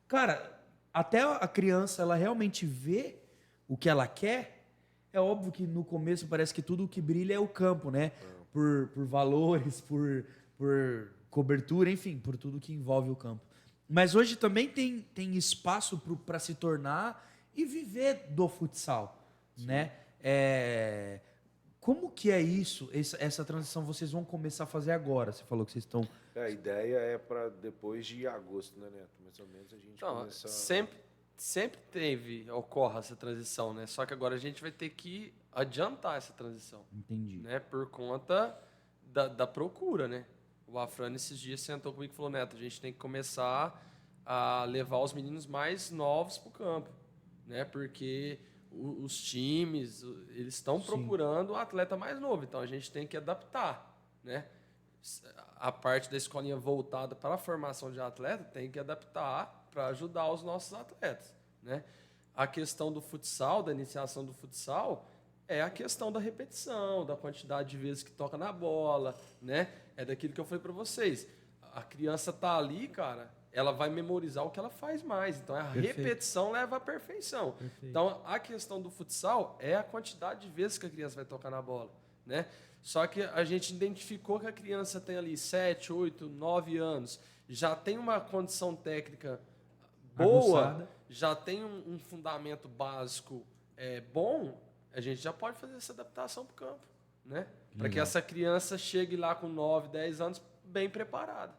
cara, até a criança ela realmente vê o que ela quer. É óbvio que no começo parece que tudo o que brilha é o campo, né? Por valores, por cobertura, enfim, por tudo que envolve o campo. Mas hoje também tem espaço para se tornar e viver do futsal, né? Como que é isso? Essa transição vocês vão começar a fazer agora? Você falou que vocês estão... A ideia é para depois de agosto, né, Neto? Mais ou menos a gente começar... Sempre ocorre essa transição, né? Só que agora a gente vai ter que adiantar essa transição. Entendi. Né? Por conta da procura, né? O Afran esses dias sentou comigo e falou, Neto, a gente tem que começar a levar os meninos mais novos para o campo, né? Porque os times, eles estão procurando o atleta mais novo, então a gente tem que adaptar, né? A parte da escolinha voltada para a formação de atleta tem que adaptar para ajudar os nossos atletas, né? A questão do futsal, da iniciação do futsal, é a questão da repetição, da quantidade de vezes que toca na bola, né? É daquilo que eu falei para vocês. A criança tá ali, cara, ela vai memorizar o que ela faz mais. Então, a repetição leva à perfeição. Perfeito. Então, a questão do futsal é a quantidade de vezes que a criança vai tocar na bola, né? Só que a gente identificou que a criança tem ali 7, 8, 9 anos, já tem uma condição técnica boa, aguçada, já tem um fundamento básico bom, a gente já pode fazer essa adaptação para o campo, né? Para que essa criança chegue lá com 9, 10 anos bem preparada.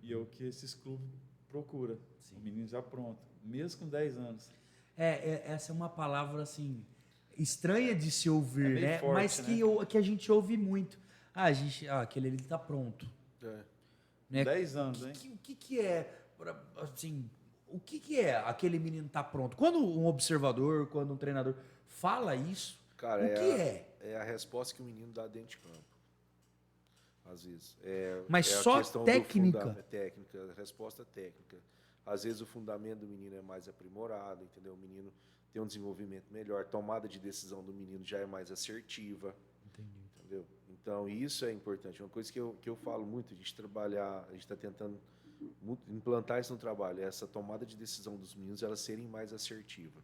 E é o que esses clubes procuram. O menino já pronto, mesmo com 10 anos. Essa é uma palavra assim estranha de se ouvir, né? Forte, mas que a gente ouve muito. Aquele ali está pronto. Né? 10 anos, hein? O que é, assim, o que é aquele menino tá pronto? Quando um observador, quando um treinador fala isso, cara, o que é? É a resposta que o menino dá dentro de campo. Às vezes. Mas só técnica? Técnica, resposta técnica. Às vezes o fundamento do menino é mais aprimorado, entendeu? O menino tem um desenvolvimento melhor, a tomada de decisão do menino já é mais assertiva. Entendi. Entendeu? Então, isso é importante. Uma coisa que eu falo muito, a gente está tentando implantar isso no trabalho, é essa tomada de decisão dos meninos, elas serem mais assertivas.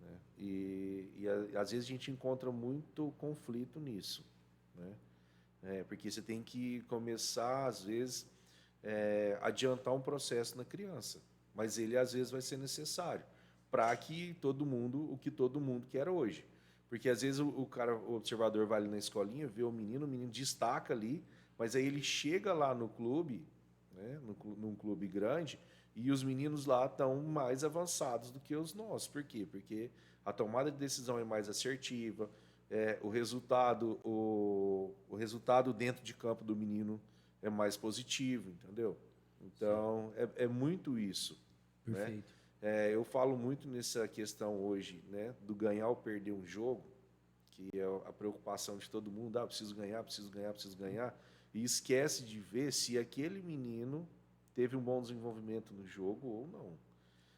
Né? E às vezes a gente encontra muito conflito nisso. Né? Porque você tem que começar, às vezes, adiantar um processo na criança. Mas ele, às vezes, vai ser necessário para que o que todo mundo quer hoje. Porque, às vezes, o observador vai ali na escolinha, vê o menino destaca ali, mas aí ele chega lá no clube, né, num clube grande, e os meninos lá estão mais avançados do que os nossos. Por quê? Porque a tomada de decisão é mais assertiva, o resultado dentro de campo do menino é mais positivo, entendeu? Então, é muito isso. Perfeito. Né? Eu falo muito nessa questão hoje, né, do ganhar ou perder um jogo, que é a preocupação de todo mundo, preciso ganhar, e esquece de ver se aquele menino teve um bom desenvolvimento no jogo ou não.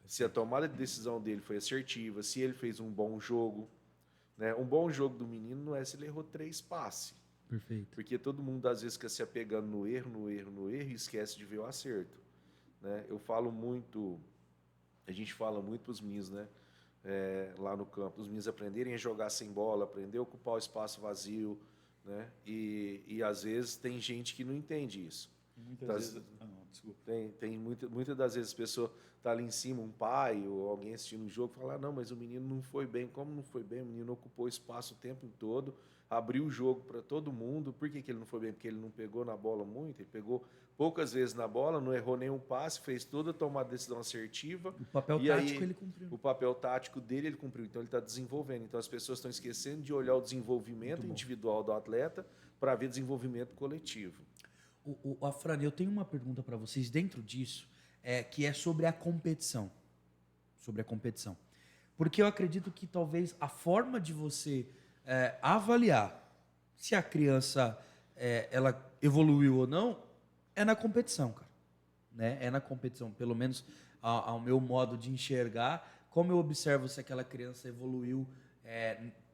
Se a tomada de decisão dele foi assertiva, se ele fez um bom jogo. Né? Um bom jogo do menino não é se ele errou 3 passes. Perfeito. Porque todo mundo, às vezes, fica se apegando no erro e esquece de ver o acerto. Né? A gente fala muito para os meninos, né? Lá no campo, os meninos aprenderem a jogar sem bola, aprender a ocupar o espaço vazio, né? E às vezes tem gente que não entende isso. Muitas vezes... desculpa. Muitas das vezes a pessoa está ali em cima, um pai ou alguém assistindo o jogo, fala, não, mas o menino não foi bem. Como não foi bem? O menino ocupou o espaço o tempo todo, abriu o jogo para todo mundo. Por que ele não foi bem? Porque ele não pegou na bola muito, ele pegou poucas vezes na bola, não errou nenhum passe, fez toda a tomada de decisão assertiva. O papel tático ele cumpriu. O papel tático dele ele cumpriu, então ele está desenvolvendo. Então as pessoas estão esquecendo de olhar o desenvolvimento individual do atleta para ver desenvolvimento coletivo. Afran, eu tenho uma pergunta para vocês dentro disso, que é sobre a competição. Sobre a competição. Porque eu acredito que talvez a forma de você avaliar se a criança ela evoluiu ou não, é na competição, cara. Né? É na competição, pelo menos ao meu modo de enxergar, como eu observo se aquela criança evoluiu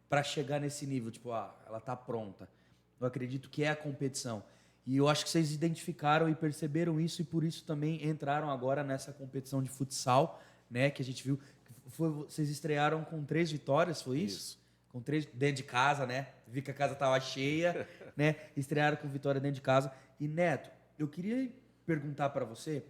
para chegar nesse nível, tipo, ela está pronta. Eu acredito que é a competição. E eu acho que vocês identificaram e perceberam isso e por isso também entraram agora nessa competição de futsal, né? Que a gente viu. Vocês estrearam com 3 vitórias, foi isso? Com 3 dentro de casa, né? Vi que a casa estava cheia, né? Estrearam com vitória dentro de casa. E Neto, eu queria perguntar para você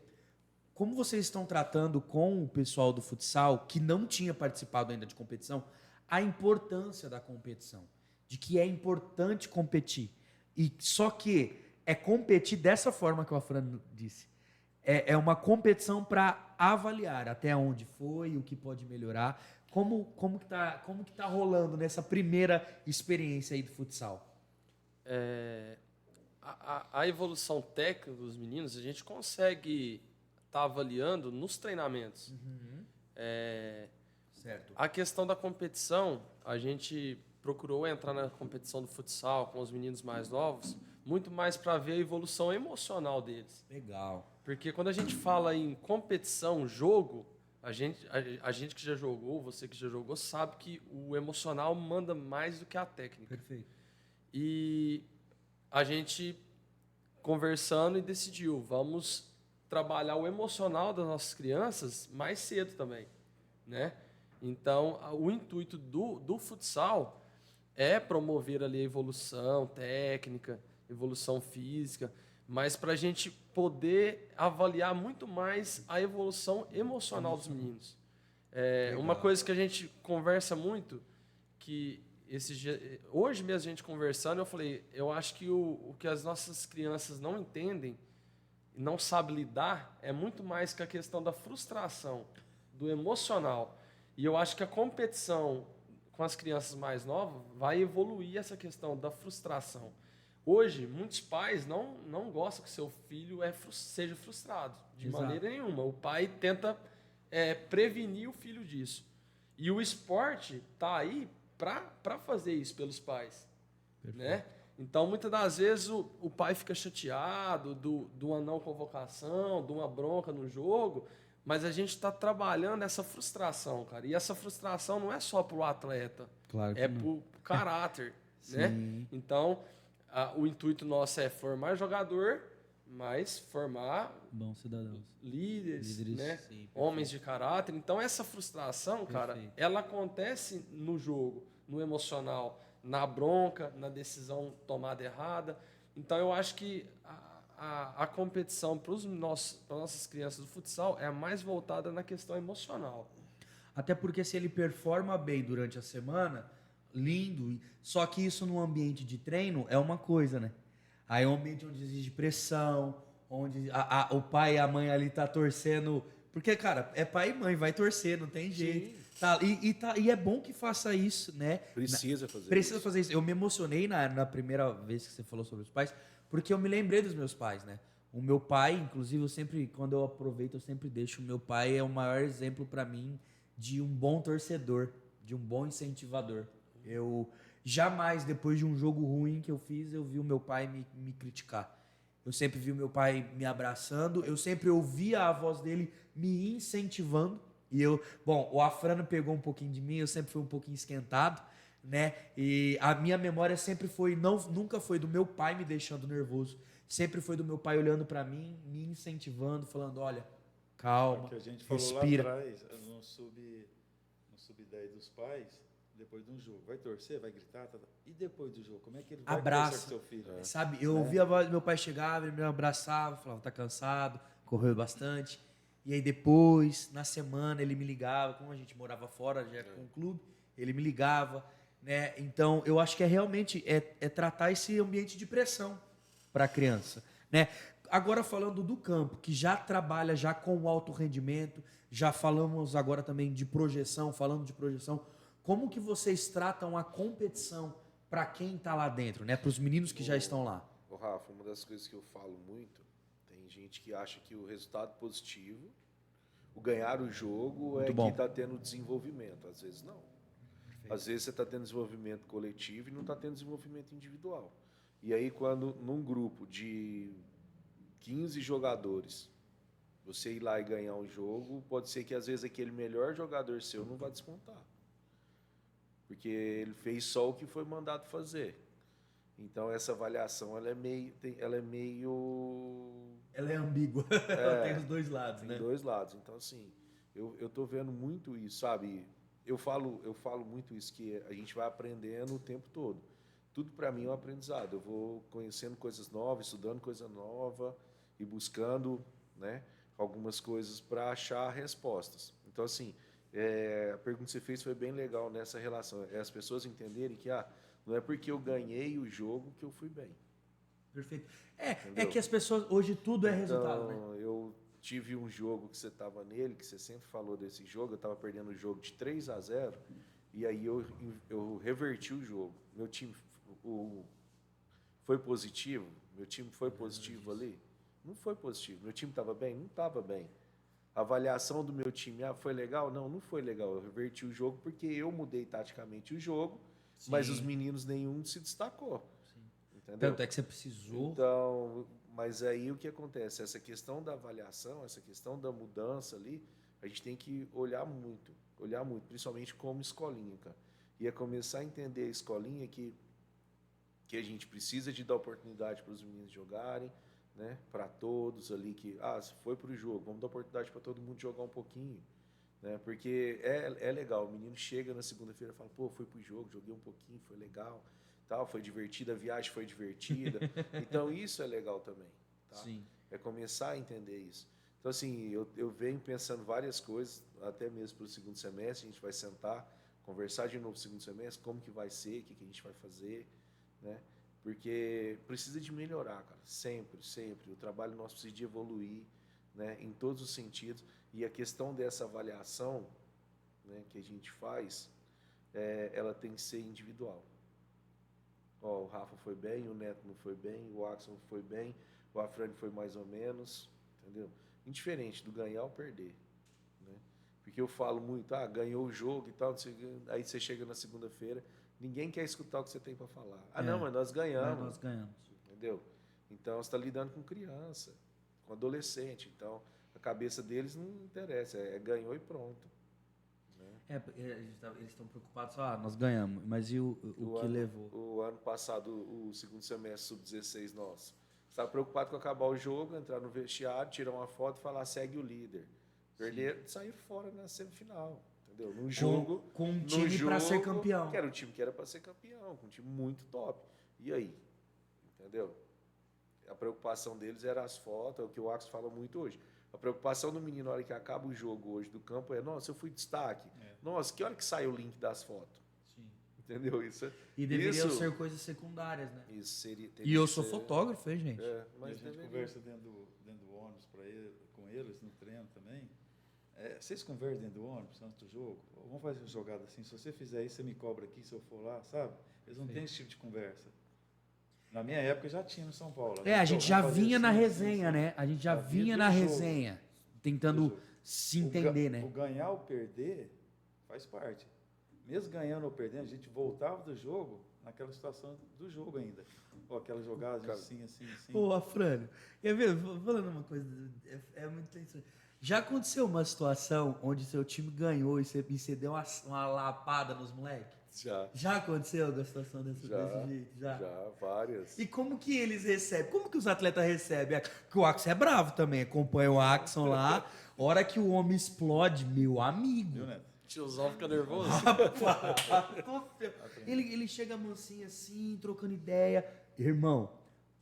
como vocês estão tratando com o pessoal do futsal que não tinha participado ainda de competição a importância da competição, de que é importante competir. E só que é competir dessa forma que o Afrano disse. É uma competição para avaliar até onde foi, o que pode melhorar. Como que tá rolando nessa primeira experiência aí do futsal? A evolução técnica dos meninos, a gente consegue estar avaliando nos treinamentos. Certo. A questão da competição, a gente procurou entrar na competição do futsal com os meninos mais novos, muito mais para ver a evolução emocional deles. Legal. Porque quando a gente fala em competição, jogo, a gente que já jogou, você que já jogou, sabe que o emocional manda mais do que a técnica. Perfeito. E a gente conversando e decidiu, vamos trabalhar o emocional das nossas crianças mais cedo também, né? Então, o intuito do futsal é promover ali a evolução técnica, evolução física, mas para a gente poder avaliar muito mais a evolução emocional dos meninos. Uma coisa que a gente conversa muito, que hoje mesmo a gente conversando, eu falei, eu acho que o que as nossas crianças não entendem e não sabem lidar é muito mais que a questão da frustração, do emocional. E eu acho que a competição com as crianças mais novas vai evoluir essa questão da frustração. Hoje, muitos pais não gostam que seu filho seja frustrado, de Exato. maneira nenhuma. O pai tenta prevenir o filho disso. E o esporte está aí para fazer isso pelos pais. Né? Então, muitas das vezes, o pai fica chateado de uma não convocação, de uma bronca no jogo, mas a gente está trabalhando essa frustração, cara. E essa frustração não é só para o atleta, Claro que é não. para o caráter. Né? Então, o intuito nosso é formar jogador, mas formar Bons cidadãos. líderes, né? Sim, perfeito. Homens de caráter. Então, essa frustração, cara, Perfeito. ela acontece no jogo, no emocional, na bronca, na decisão tomada errada. Então, eu acho que a competição para as nossas crianças do futsal é a mais voltada na questão emocional. Até porque se ele performa bem durante a semana, lindo. Só que isso num ambiente de treino é uma coisa, né? Aí é um ambiente onde exige pressão, onde o pai e a mãe ali tá torcendo. Porque, cara, é pai e mãe, vai torcer, não tem jeito. E é bom que faça isso, né? Precisa fazer Precisa isso. fazer isso. Eu me emocionei na primeira vez que você falou sobre os pais, porque eu me lembrei dos meus pais, né? O meu pai, inclusive, quando eu aproveito, eu sempre deixo. O meu pai é o maior exemplo para mim de um bom torcedor, de um bom incentivador. Eu jamais, depois de um jogo ruim que eu fiz, eu vi o meu pai me criticar. Eu sempre vi o meu pai me abraçando, eu sempre ouvia a voz dele me incentivando. O Afrano pegou um pouquinho de mim, eu sempre fui um pouquinho esquentado, né? E a minha memória sempre foi, nunca foi do meu pai me deixando nervoso, sempre foi do meu pai olhando para mim, me incentivando, falando, olha, calma, que a gente falou respira. lá atrás, no sub-10 dos pais, depois de um jogo, vai torcer, vai gritar, e depois do jogo, como é que ele vai Abraça. conversar com seu filho? Sabe, eu ouvia a voz do meu pai chegava, ele me abraçava, falava, tá cansado, correu bastante. E aí depois, na semana, ele me ligava, como a gente morava fora, já com o clube, ele me ligava, né? Então, eu acho que realmente tratar esse ambiente de pressão para a criança, né? Agora falando do campo, que já trabalha já com o alto rendimento, já falamos agora também de projeção, falando de projeção, como que vocês tratam a competição para quem está lá dentro, né? Para os meninos que já estão lá? Ô, Rafa, uma das coisas que eu falo muito, tem gente que acha que o resultado positivo, o ganhar o jogo, Muito é bom. que está tendo desenvolvimento. Às vezes não. Às vezes você está tendo desenvolvimento coletivo e não está tendo desenvolvimento individual. E aí, quando num grupo de 15 jogadores, você ir lá e ganhar um jogo, pode ser que às vezes aquele melhor jogador seu não vá despontar. Porque ele fez só o que foi mandado fazer. Então, essa avaliação ela é meio. Ela é ambígua. Ela tem os dois lados, Tem né? dois lados. Então, assim, eu tô vendo muito isso, sabe? Eu falo muito isso, que a gente vai aprendendo o tempo todo. Tudo para mim é um aprendizado. Eu vou conhecendo coisas novas, estudando coisa nova e buscando, né, algumas coisas para achar respostas. Então, assim, a pergunta que você fez foi bem legal nessa relação. É as pessoas entenderem que não é porque eu ganhei o jogo que eu fui bem. Perfeito. É Entendeu? que as pessoas, hoje tudo é resultado, né? Então, eu tive um jogo que você estava nele, que você sempre falou desse jogo, eu estava perdendo o jogo de 3-0, e aí eu reverti o jogo. Meu time foi positivo? Meu time foi positivo ali? Não foi positivo. Meu time estava bem? Não estava bem. A avaliação do meu time, foi legal? Não, não foi legal. Eu reverti o jogo porque eu mudei taticamente o jogo, mas os meninos nenhum se destacou. Entendeu? Tanto é que você precisou. Então, mas aí o que acontece? Essa questão da avaliação, essa questão da mudança ali, a gente tem que olhar muito, principalmente como escolinha, cara. E é começar a entender a escolinha que a gente precisa de dar oportunidade para os meninos jogarem, né? Para todos ali que, se foi para o jogo, vamos dar oportunidade para todo mundo jogar um pouquinho, né? Porque é legal, o menino chega na segunda-feira e fala, pô, fui para o jogo, joguei um pouquinho, foi legal. Tal, foi divertida, a viagem foi divertida. Então, isso é legal também. Tá? Sim. É começar a entender isso. Então, assim, eu venho pensando várias coisas, até mesmo para o segundo semestre, a gente vai sentar, conversar de novo no segundo semestre, como que vai ser, o que a gente vai fazer, né? Porque precisa de melhorar, cara, sempre, sempre. O trabalho nosso precisa de evoluir, né, em todos os sentidos. E a questão dessa avaliação, né, que a gente faz, ela tem que ser individual. O Rafa foi bem, o Neto não foi bem, o Axel foi bem, o Afrânio foi mais ou menos, entendeu? Indiferente do ganhar ou perder, né? Porque eu falo muito, ganhou o jogo e tal, aí você chega na segunda-feira, ninguém quer escutar o que você tem para falar. Não, mas nós ganhamos. Mas nós ganhamos. Entendeu? Então, você está lidando com criança, com adolescente, então a cabeça deles não interessa, ganhou e pronto. Eles estão preocupados, nós ganhamos, mas e o que levou? O ano passado, o segundo semestre sub-16 nosso, estava preocupado com acabar o jogo, entrar no vestiário, tirar uma foto e falar, segue o líder. Perder, sair fora na semifinal, entendeu? Num jogo... Com um time para ser campeão. Que era um time que era para ser campeão, com um time muito top. E aí? Entendeu? A preocupação deles era as fotos, é o que o Axel fala muito hoje. A preocupação do menino na hora que acaba o jogo hoje do campo é, nossa, eu fui destaque. Nossa, que hora que sai o link das fotos? Sim. Entendeu? E deveriam ser coisas secundárias, né? Isso seria... E eu sou fotógrafo, hein, gente? Mas a gente conversa dentro do ônibus com eles, no treino também. Vocês conversam dentro do ônibus, antes do jogo? Vamos fazer uma jogada assim, se você fizer isso, você me cobra aqui, se eu for lá, sabe? Eles não têm esse tipo de conversa. Na minha época já tinha no São Paulo. A gente já vinha na resenha, né? A gente já vinha na resenha, tentando se entender, né? O ganhar ou perder faz parte. Mesmo ganhando ou perdendo, a gente voltava do jogo naquela situação do jogo ainda. Aquela jogada assim. Pô, Afrânio, falando uma coisa, é muito interessante. Já aconteceu uma situação onde seu time ganhou e você deu uma lapada nos moleques? Já aconteceu uma situação desse jeito? Já, várias. E como que eles recebem? Como que os atletas recebem? Porque o Axel é bravo também, acompanha o Axel lá. Hora que o homem explode, meu amigo. Viu, Neto? Tiozão fica nervoso. Ele chega mansinho assim, trocando ideia. Irmão,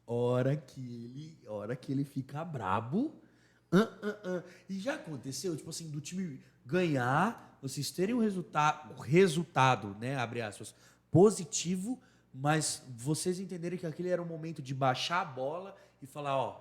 hora que ele fica brabo. E já aconteceu, tipo assim, do time ganhar, vocês terem um resultado, né, abre aspas, positivo, mas vocês entenderem que aquele era o momento de baixar a bola e falar,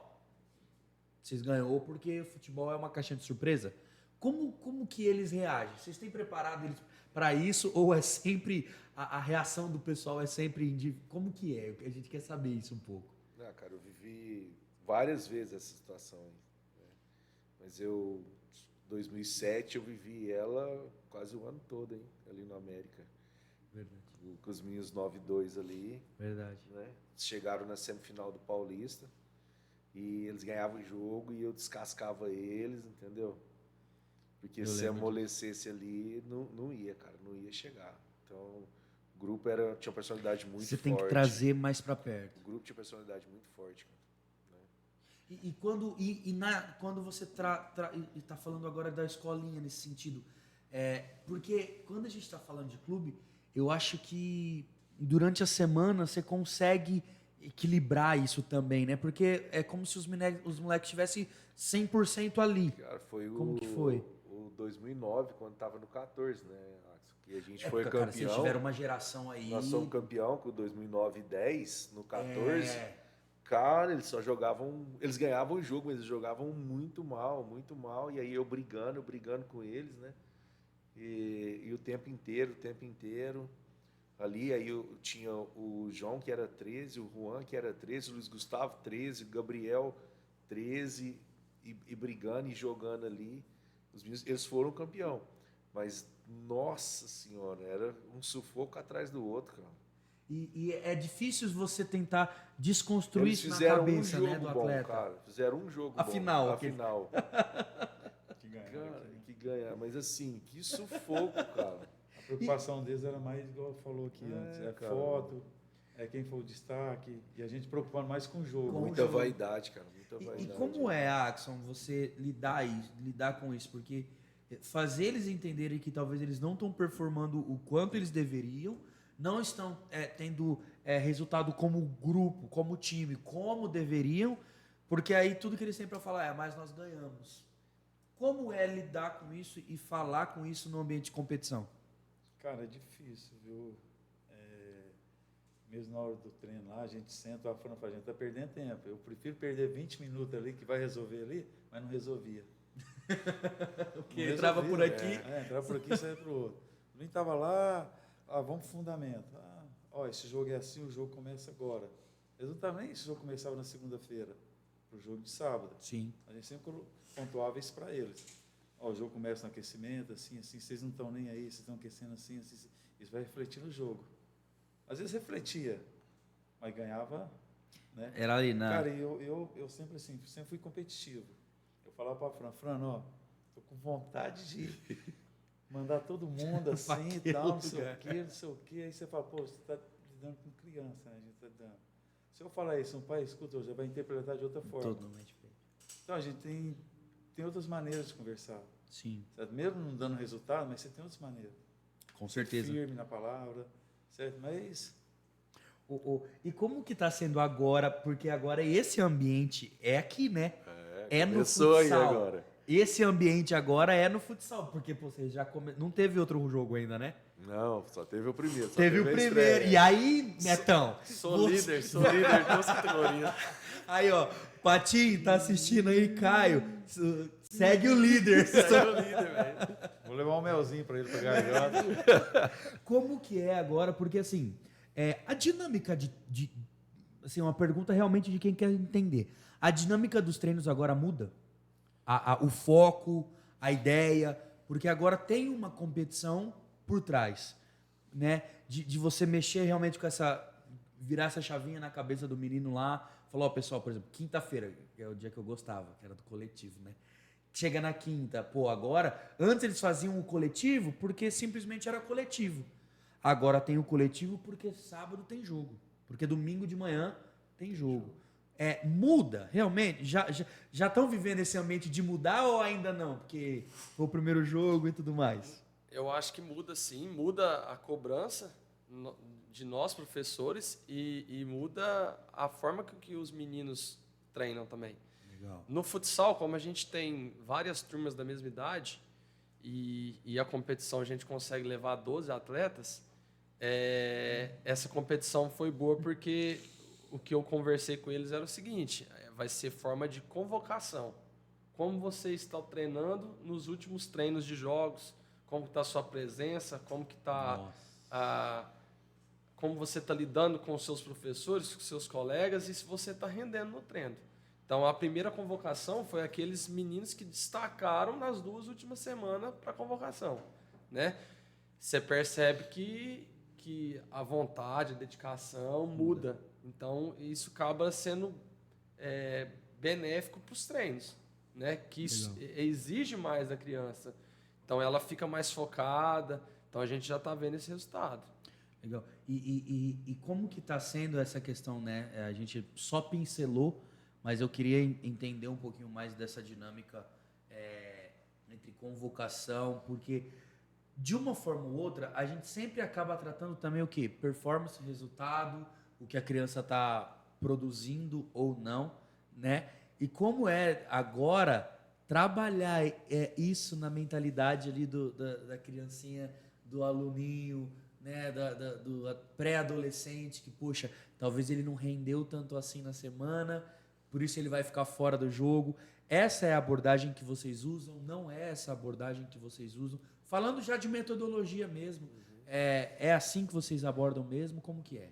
vocês ganhou porque o futebol é uma caixinha de surpresa. Como que eles reagem? Vocês têm preparado eles para isso ou é sempre a reação do pessoal é sempre como que é? A gente quer saber isso um pouco. Cara, eu vivi várias vezes essa situação aí, né? Mas 2007 eu vivi ela quase o ano todo, hein, ali no América. Verdade. Com os meninos 9-2 ali, Verdade. né? Chegaram na semifinal do Paulista e eles ganhavam o jogo e eu descascava eles, entendeu? Porque Eu se lembro amolecesse ali, não ia, cara, não ia chegar. Então, o grupo tinha uma personalidade muito Você forte. tem que trazer mais para perto. O grupo tinha personalidade muito forte, cara. Quando você está falando agora da escolinha nesse sentido, porque quando a gente está falando de clube, eu acho que durante a semana você consegue equilibrar isso também, né? Porque é como se os moleques estivessem 100% ali. Cara, foi Como que foi? o 2009, quando tava no 14, né, Axel? Que a gente foi Cara, campeão. vocês tiveram uma geração aí. Nós somos campeão com o 2009 e 10, no 14. É. Cara, eles só jogavam. Eles ganhavam o jogo, mas eles jogavam muito mal, muito mal. E aí eu brigando com eles, né? E o tempo inteiro. Ali, aí eu tinha o João, que era 13, o Juan, que era 13, o Luiz Gustavo, 13, o Gabriel, 13, e brigando e jogando ali. Os meninos, eles foram campeão. Mas, nossa senhora, era um sufoco atrás do outro, cara. E é difícil você tentar desconstruir Eles isso na fizeram cabeça, um jogo né, do bom, atleta. cara. Fizeram um jogo bom. Afinal, Afinal. Que ganhava. Cara, que ganhar. Mas assim, que sufoco, cara. A preocupação deles era mais, igual falou aqui antes, cara. foto, quem foi o destaque, e a gente preocupando mais com o jogo. Com Muita o jogo. vaidade, cara. Muita vaidade. E como é, Axon, você lidar com isso? Porque fazer eles entenderem que talvez eles não estão performando o quanto eles deveriam, não estão tendo resultado como grupo, como time, como deveriam, porque aí tudo que eles têm para falar mas nós ganhamos. Como é lidar com isso e falar com isso no ambiente de competição? Cara, é difícil, viu? Mesmo na hora do treino lá, a gente senta, a Fran fala, a gente tá perdendo tempo. Eu prefiro perder 20 minutos ali, que vai resolver ali, mas não resolvia. Porque entrava por aqui. Entrava por aqui e saía pro outro. Nem tava lá, vamos pro fundamento. Esse jogo é assim, o jogo começa agora. Eles não estavam nem esse jogo começava na segunda-feira, pro jogo de sábado. Sim. A gente sempre pontuava isso para eles. O jogo começa no aquecimento, assim, vocês não estão nem aí, vocês estão aquecendo assim, isso vai refletir no jogo. Às vezes refletia, mas ganhava, né? Era ali, né? Cara, eu sempre assim, sempre fui competitivo. Eu falava para a Fran, tô com vontade de mandar todo mundo assim e tal, não sei o quê. Aí você fala, você está lidando com criança, né? A gente está lidando. Se eu falar isso, um pai escuta, já vai interpretar de outra forma. Totalmente diferente. Então a gente tem outras maneiras de conversar. Sim. Certo? Mesmo não dando resultado, mas você tem outras maneiras. Com certeza. Firme na palavra, certo? Mas... E como que está sendo agora? Porque agora esse ambiente é aqui, né? É no futsal. Aí agora. Esse ambiente agora é no futsal, porque você já não teve outro jogo ainda, né? Não, só teve o primeiro. Teve o primeiro. E aí, Netão? Sou líder de duas categorias. Aí, ó, Patinho, tá assistindo aí, Caio. Segue o líder. Segue o líder, velho. Vou levar um melzinho para ele pra garganta. Como que é agora? Porque, assim, a dinâmica assim, uma pergunta realmente de quem quer entender. A dinâmica dos treinos agora muda? O foco, a ideia, porque agora tem uma competição por trás, né? De você mexer realmente com virar essa chavinha na cabeça do menino lá, falar, pessoal, por exemplo, quinta-feira, que é o dia que eu gostava, que era do coletivo, né? Chega na quinta, agora, antes eles faziam o coletivo porque simplesmente era coletivo. Agora tem o coletivo porque sábado tem jogo, porque domingo de manhã tem jogo. Muda, realmente? Já estão vivendo esse ambiente de mudar ou ainda não? Porque foi o primeiro jogo e tudo mais. Eu acho que muda sim, muda a cobrança de nós, professores, e muda a forma que os meninos treinam também. Legal. No futsal, como a gente tem várias turmas da mesma idade e a competição a gente consegue levar 12 atletas, essa competição foi boa porque o que eu conversei com eles era o seguinte, vai ser forma de convocação. Como você está treinando nos últimos treinos de jogos, como está a sua presença, como que está como você está lidando com os seus professores, com os seus colegas e se você está rendendo no treino. Então, a primeira convocação foi aqueles meninos que destacaram nas 2 últimas semanas para a convocação, né? Você percebe que que a vontade, a dedicação muda. Então, isso acaba sendo benéfico para os treinos, né? Que isso exige mais da criança. Então, ela fica mais focada. Então, a gente já está vendo esse resultado. Legal. E como que está sendo essa questão, né? A gente só pincelou, mas eu queria entender um pouquinho mais dessa dinâmica entre convocação, porque de uma forma ou outra, a gente sempre acaba tratando também o quê? Performance, resultado, o que a criança está produzindo ou não, né? E como é agora trabalhar isso na mentalidade ali da criancinha, do aluninho, né? Do pré-adolescente, que, poxa, talvez ele não rendeu tanto assim na semana, por isso ele vai ficar fora do jogo. Essa é a abordagem que vocês usam? Não é essa a abordagem que vocês usam? Falando já de metodologia mesmo, é assim que vocês abordam mesmo? Como que é?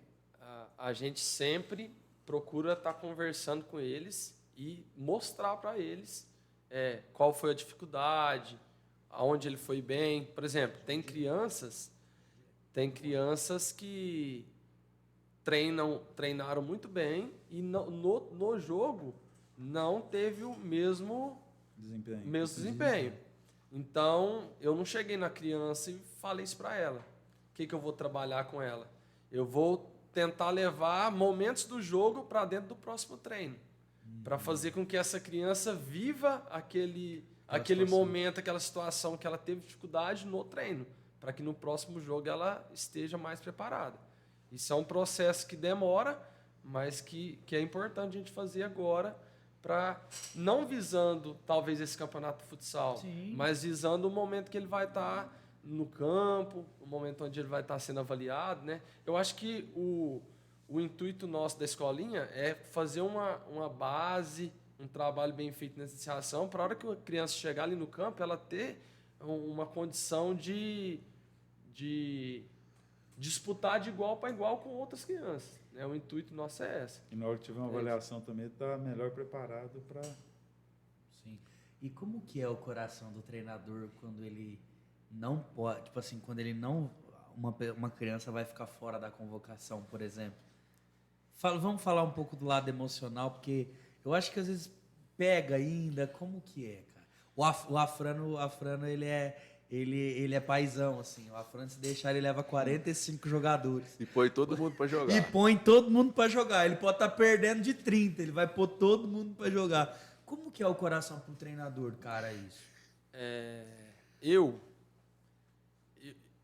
A gente sempre procura estar conversando com eles e mostrar para eles qual foi a dificuldade, aonde ele foi bem. Por exemplo, tem crianças que treinaram muito bem e no jogo não teve o mesmo desempenho. Então, eu não cheguei na criança e falei isso para ela. O que eu vou trabalhar com ela? Eu vou tentar levar momentos do jogo para dentro do próximo treino, para fazer com que essa criança viva aquele momento, aquela situação que ela teve dificuldade no treino, para que no próximo jogo ela esteja mais preparada. Isso é um processo que demora, mas que é importante a gente fazer agora, para não visando talvez esse campeonato de futsal, Sim. mas visando o momento que ele vai estar no campo, o momento onde ele vai estar sendo avaliado, né? Eu acho que o intuito nosso da escolinha é fazer uma base, um trabalho bem feito nessa iniciação, para a hora que a criança chegar ali no campo, ela ter uma condição de disputar de igual para igual com outras crianças. Né? O intuito nosso é esse. E na hora que tiver uma avaliação também, está melhor preparado para... Sim. E como que é o coração do treinador quando ele não pode... Tipo assim, quando ele não... Uma criança vai ficar fora da convocação, por exemplo. Vamos falar um pouco do lado emocional, porque eu acho que às vezes pega ainda. Como que é, cara? O Afrano ele é paizão, assim. O Afrano, se deixar, ele leva 45 jogadores. E põe todo mundo para jogar. E põe todo mundo para jogar. Ele pode estar perdendo de 30, ele vai pôr todo mundo para jogar. Como que é o coração para um treinador, cara, isso?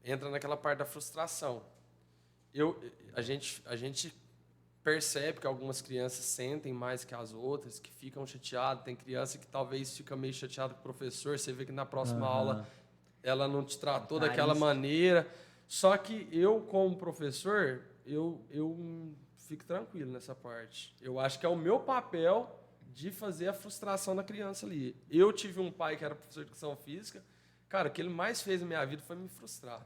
Entra naquela parte da frustração. A gente percebe que algumas crianças sentem mais que as outras, que ficam chateadas. Tem criança que talvez fica meio chateada com o professor. Você vê que na próxima aula ela não te tratou daquela maneira. Só que eu, como professor, eu fico tranquilo nessa parte. Eu acho que é o meu papel de fazer a frustração da criança ali. Eu tive um pai que era professor de educação física. Cara, o que ele mais fez na minha vida foi me frustrar.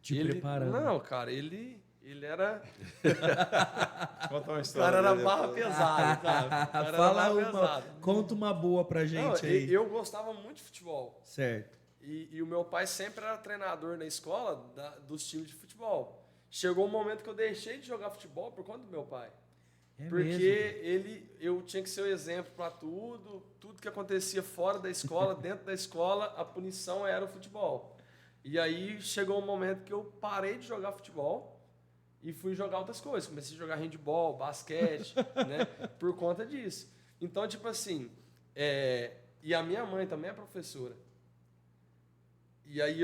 Preparando. Não, cara, ele era... Conta uma O história. cara era barra pesada, sabe? Conta uma boa pra gente aí. Eu gostava muito de futebol. Certo. E o meu pai sempre era treinador na escola dos times de futebol. Chegou um momento que eu deixei de jogar futebol por conta do meu pai. Porque eu tinha que ser o exemplo para tudo que acontecia fora da escola, dentro da escola, a punição era o futebol. E aí chegou um momento que eu parei de jogar futebol e fui jogar outras coisas. Comecei a jogar handebol, basquete, né? Por conta disso. Então, tipo assim, e a minha mãe também é professora. E aí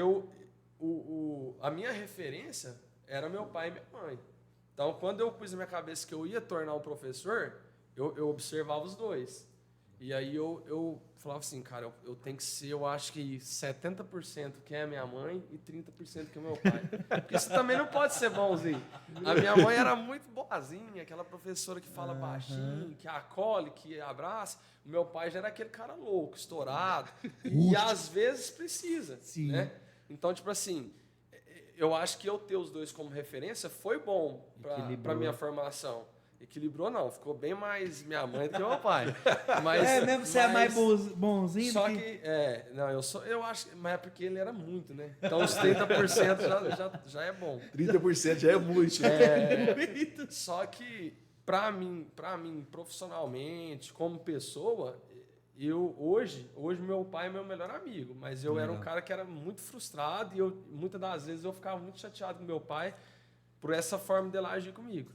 a minha referência era meu pai e minha mãe. Então, quando eu pus na minha cabeça que eu ia tornar um professor, eu observava os dois. E aí eu falava assim, cara, eu tenho que ser, eu acho que 70% que é a minha mãe e 30% que é o meu pai. Porque isso também não pode ser bonzinho. A minha mãe era muito boazinha, aquela professora que fala baixinho, que acolhe, que abraça. O meu pai já era aquele cara louco, estourado. E às vezes precisa, Sim. né? Então, tipo assim, eu acho que eu ter os dois como referência foi bom para minha formação. Equilibrou não, ficou bem mais minha mãe do que meu pai. Mas, É mesmo que você é mais bonzinho? Só do que, não, eu acho, mas é porque ele era muito, né? Então os 30% já é bom. 30% já é muito. Só que, pra mim, profissionalmente, como pessoa, hoje meu pai é meu melhor amigo, mas eu era um cara que era muito frustrado e muitas das vezes eu ficava muito chateado com meu pai por essa forma dele agir comigo.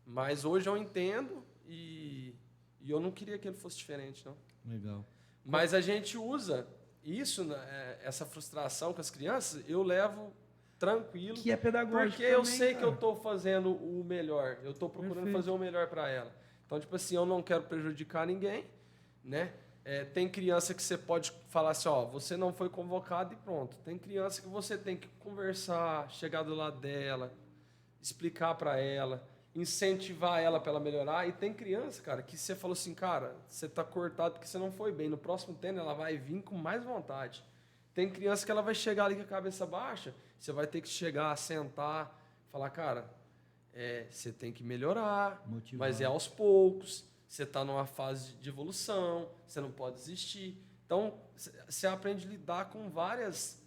Mas hoje eu entendo e eu não queria que ele fosse diferente, não. Legal. Mas a gente usa isso, essa frustração com as crianças, eu levo tranquilo. Que é pedagógico porque eu também, sei cara. que eu estou fazendo o melhor. Eu estou procurando Perfeito. fazer o melhor para ela. Então, tipo assim, eu não quero prejudicar ninguém, né? Tem criança que você pode falar assim, ó, você não foi convocado e pronto. Tem criança que você tem que conversar, chegar do lado dela, explicar para ela, incentivar ela para ela melhorar. E tem criança, cara, que você falou assim, cara, você tá cortado porque você não foi bem. No próximo treino ela vai vir com mais vontade. Tem criança que ela vai chegar ali com a cabeça baixa, você vai ter que chegar, sentar, falar, cara, você tem que melhorar, Motivar. mas é aos poucos, você está numa fase de evolução, você não pode desistir. Então, você aprende a lidar com vários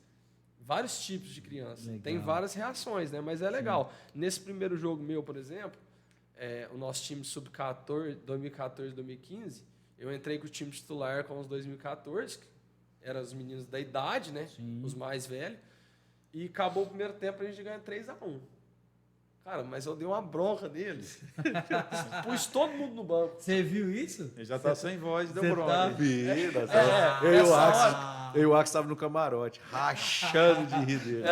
tipos de criança. Legal. Tem várias reações, né? Mas é legal. Nesse primeiro jogo meu, por exemplo, o nosso time sub-14, 2014, 2015, eu entrei com o time titular com os 2014, que eram os meninos da idade, né? Sim. Os mais velhos. E acabou o primeiro tempo, a gente ganha 3-1. Cara, mas eu dei uma bronca neles. Pus todo mundo no banco. Você viu isso? Ele já tá sem voz, deu Você bronca. tá- Vida, eu e o eu e o Axel estavam no camarote, rachando de rir dele.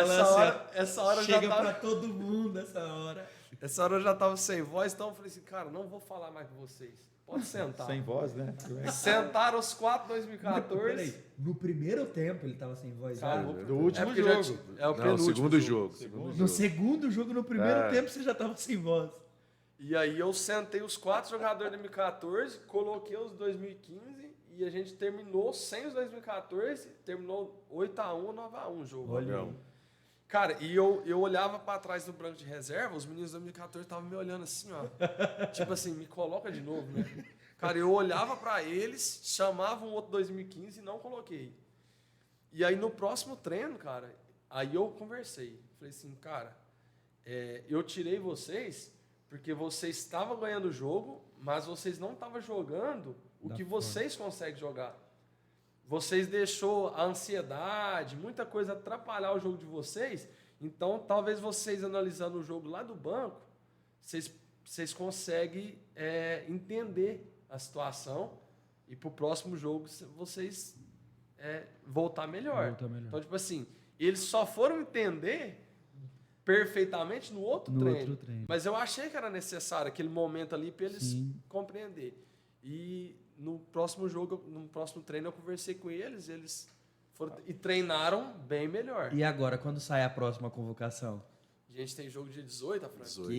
Essa hora eu já Chega tava... pra todo mundo essa hora. Essa hora eu já tava sem voz, então eu falei assim, cara, não vou falar mais com vocês. Pode sentar. Sem voz, né? Sentaram os 4 2014. Peraí, no primeiro tempo ele tava sem voz. Cara, já? Do último porque já jogo. é o Não, penúltimo segundo jogo. No segundo jogo, no primeiro É. tempo, você já tava sem voz. E aí eu sentei os 4 jogadores de 2014, coloquei os 2015 e a gente terminou sem os 2014, terminou 8-1, 9-1 o jogo. Olha. Cara, e eu olhava pra trás do banco de reserva, os meninos de 2014 estavam me olhando assim, ó. Tipo assim, me coloca de novo, né? Cara, eu olhava pra eles, chamava um outro 2015 e não coloquei. E aí no próximo treino, cara, aí eu conversei. Falei assim, cara, eu tirei vocês porque vocês estavam ganhando o jogo, mas vocês não estavam jogando o que vocês conseguem jogar. Vocês deixou a ansiedade, muita coisa atrapalhar o jogo de vocês. Então, talvez vocês analisando o jogo lá do banco, vocês conseguem entender a situação e para o próximo jogo vocês voltar melhor. Então, tipo assim, eles só foram entender perfeitamente no outro treino. Mas eu achei que era necessário aquele momento ali para eles compreender. E no próximo jogo, no próximo treino, eu conversei com eles, eles foram e treinaram bem melhor. E agora, quando sai a próxima convocação? A gente tem jogo dia 18, Fran. 18. Que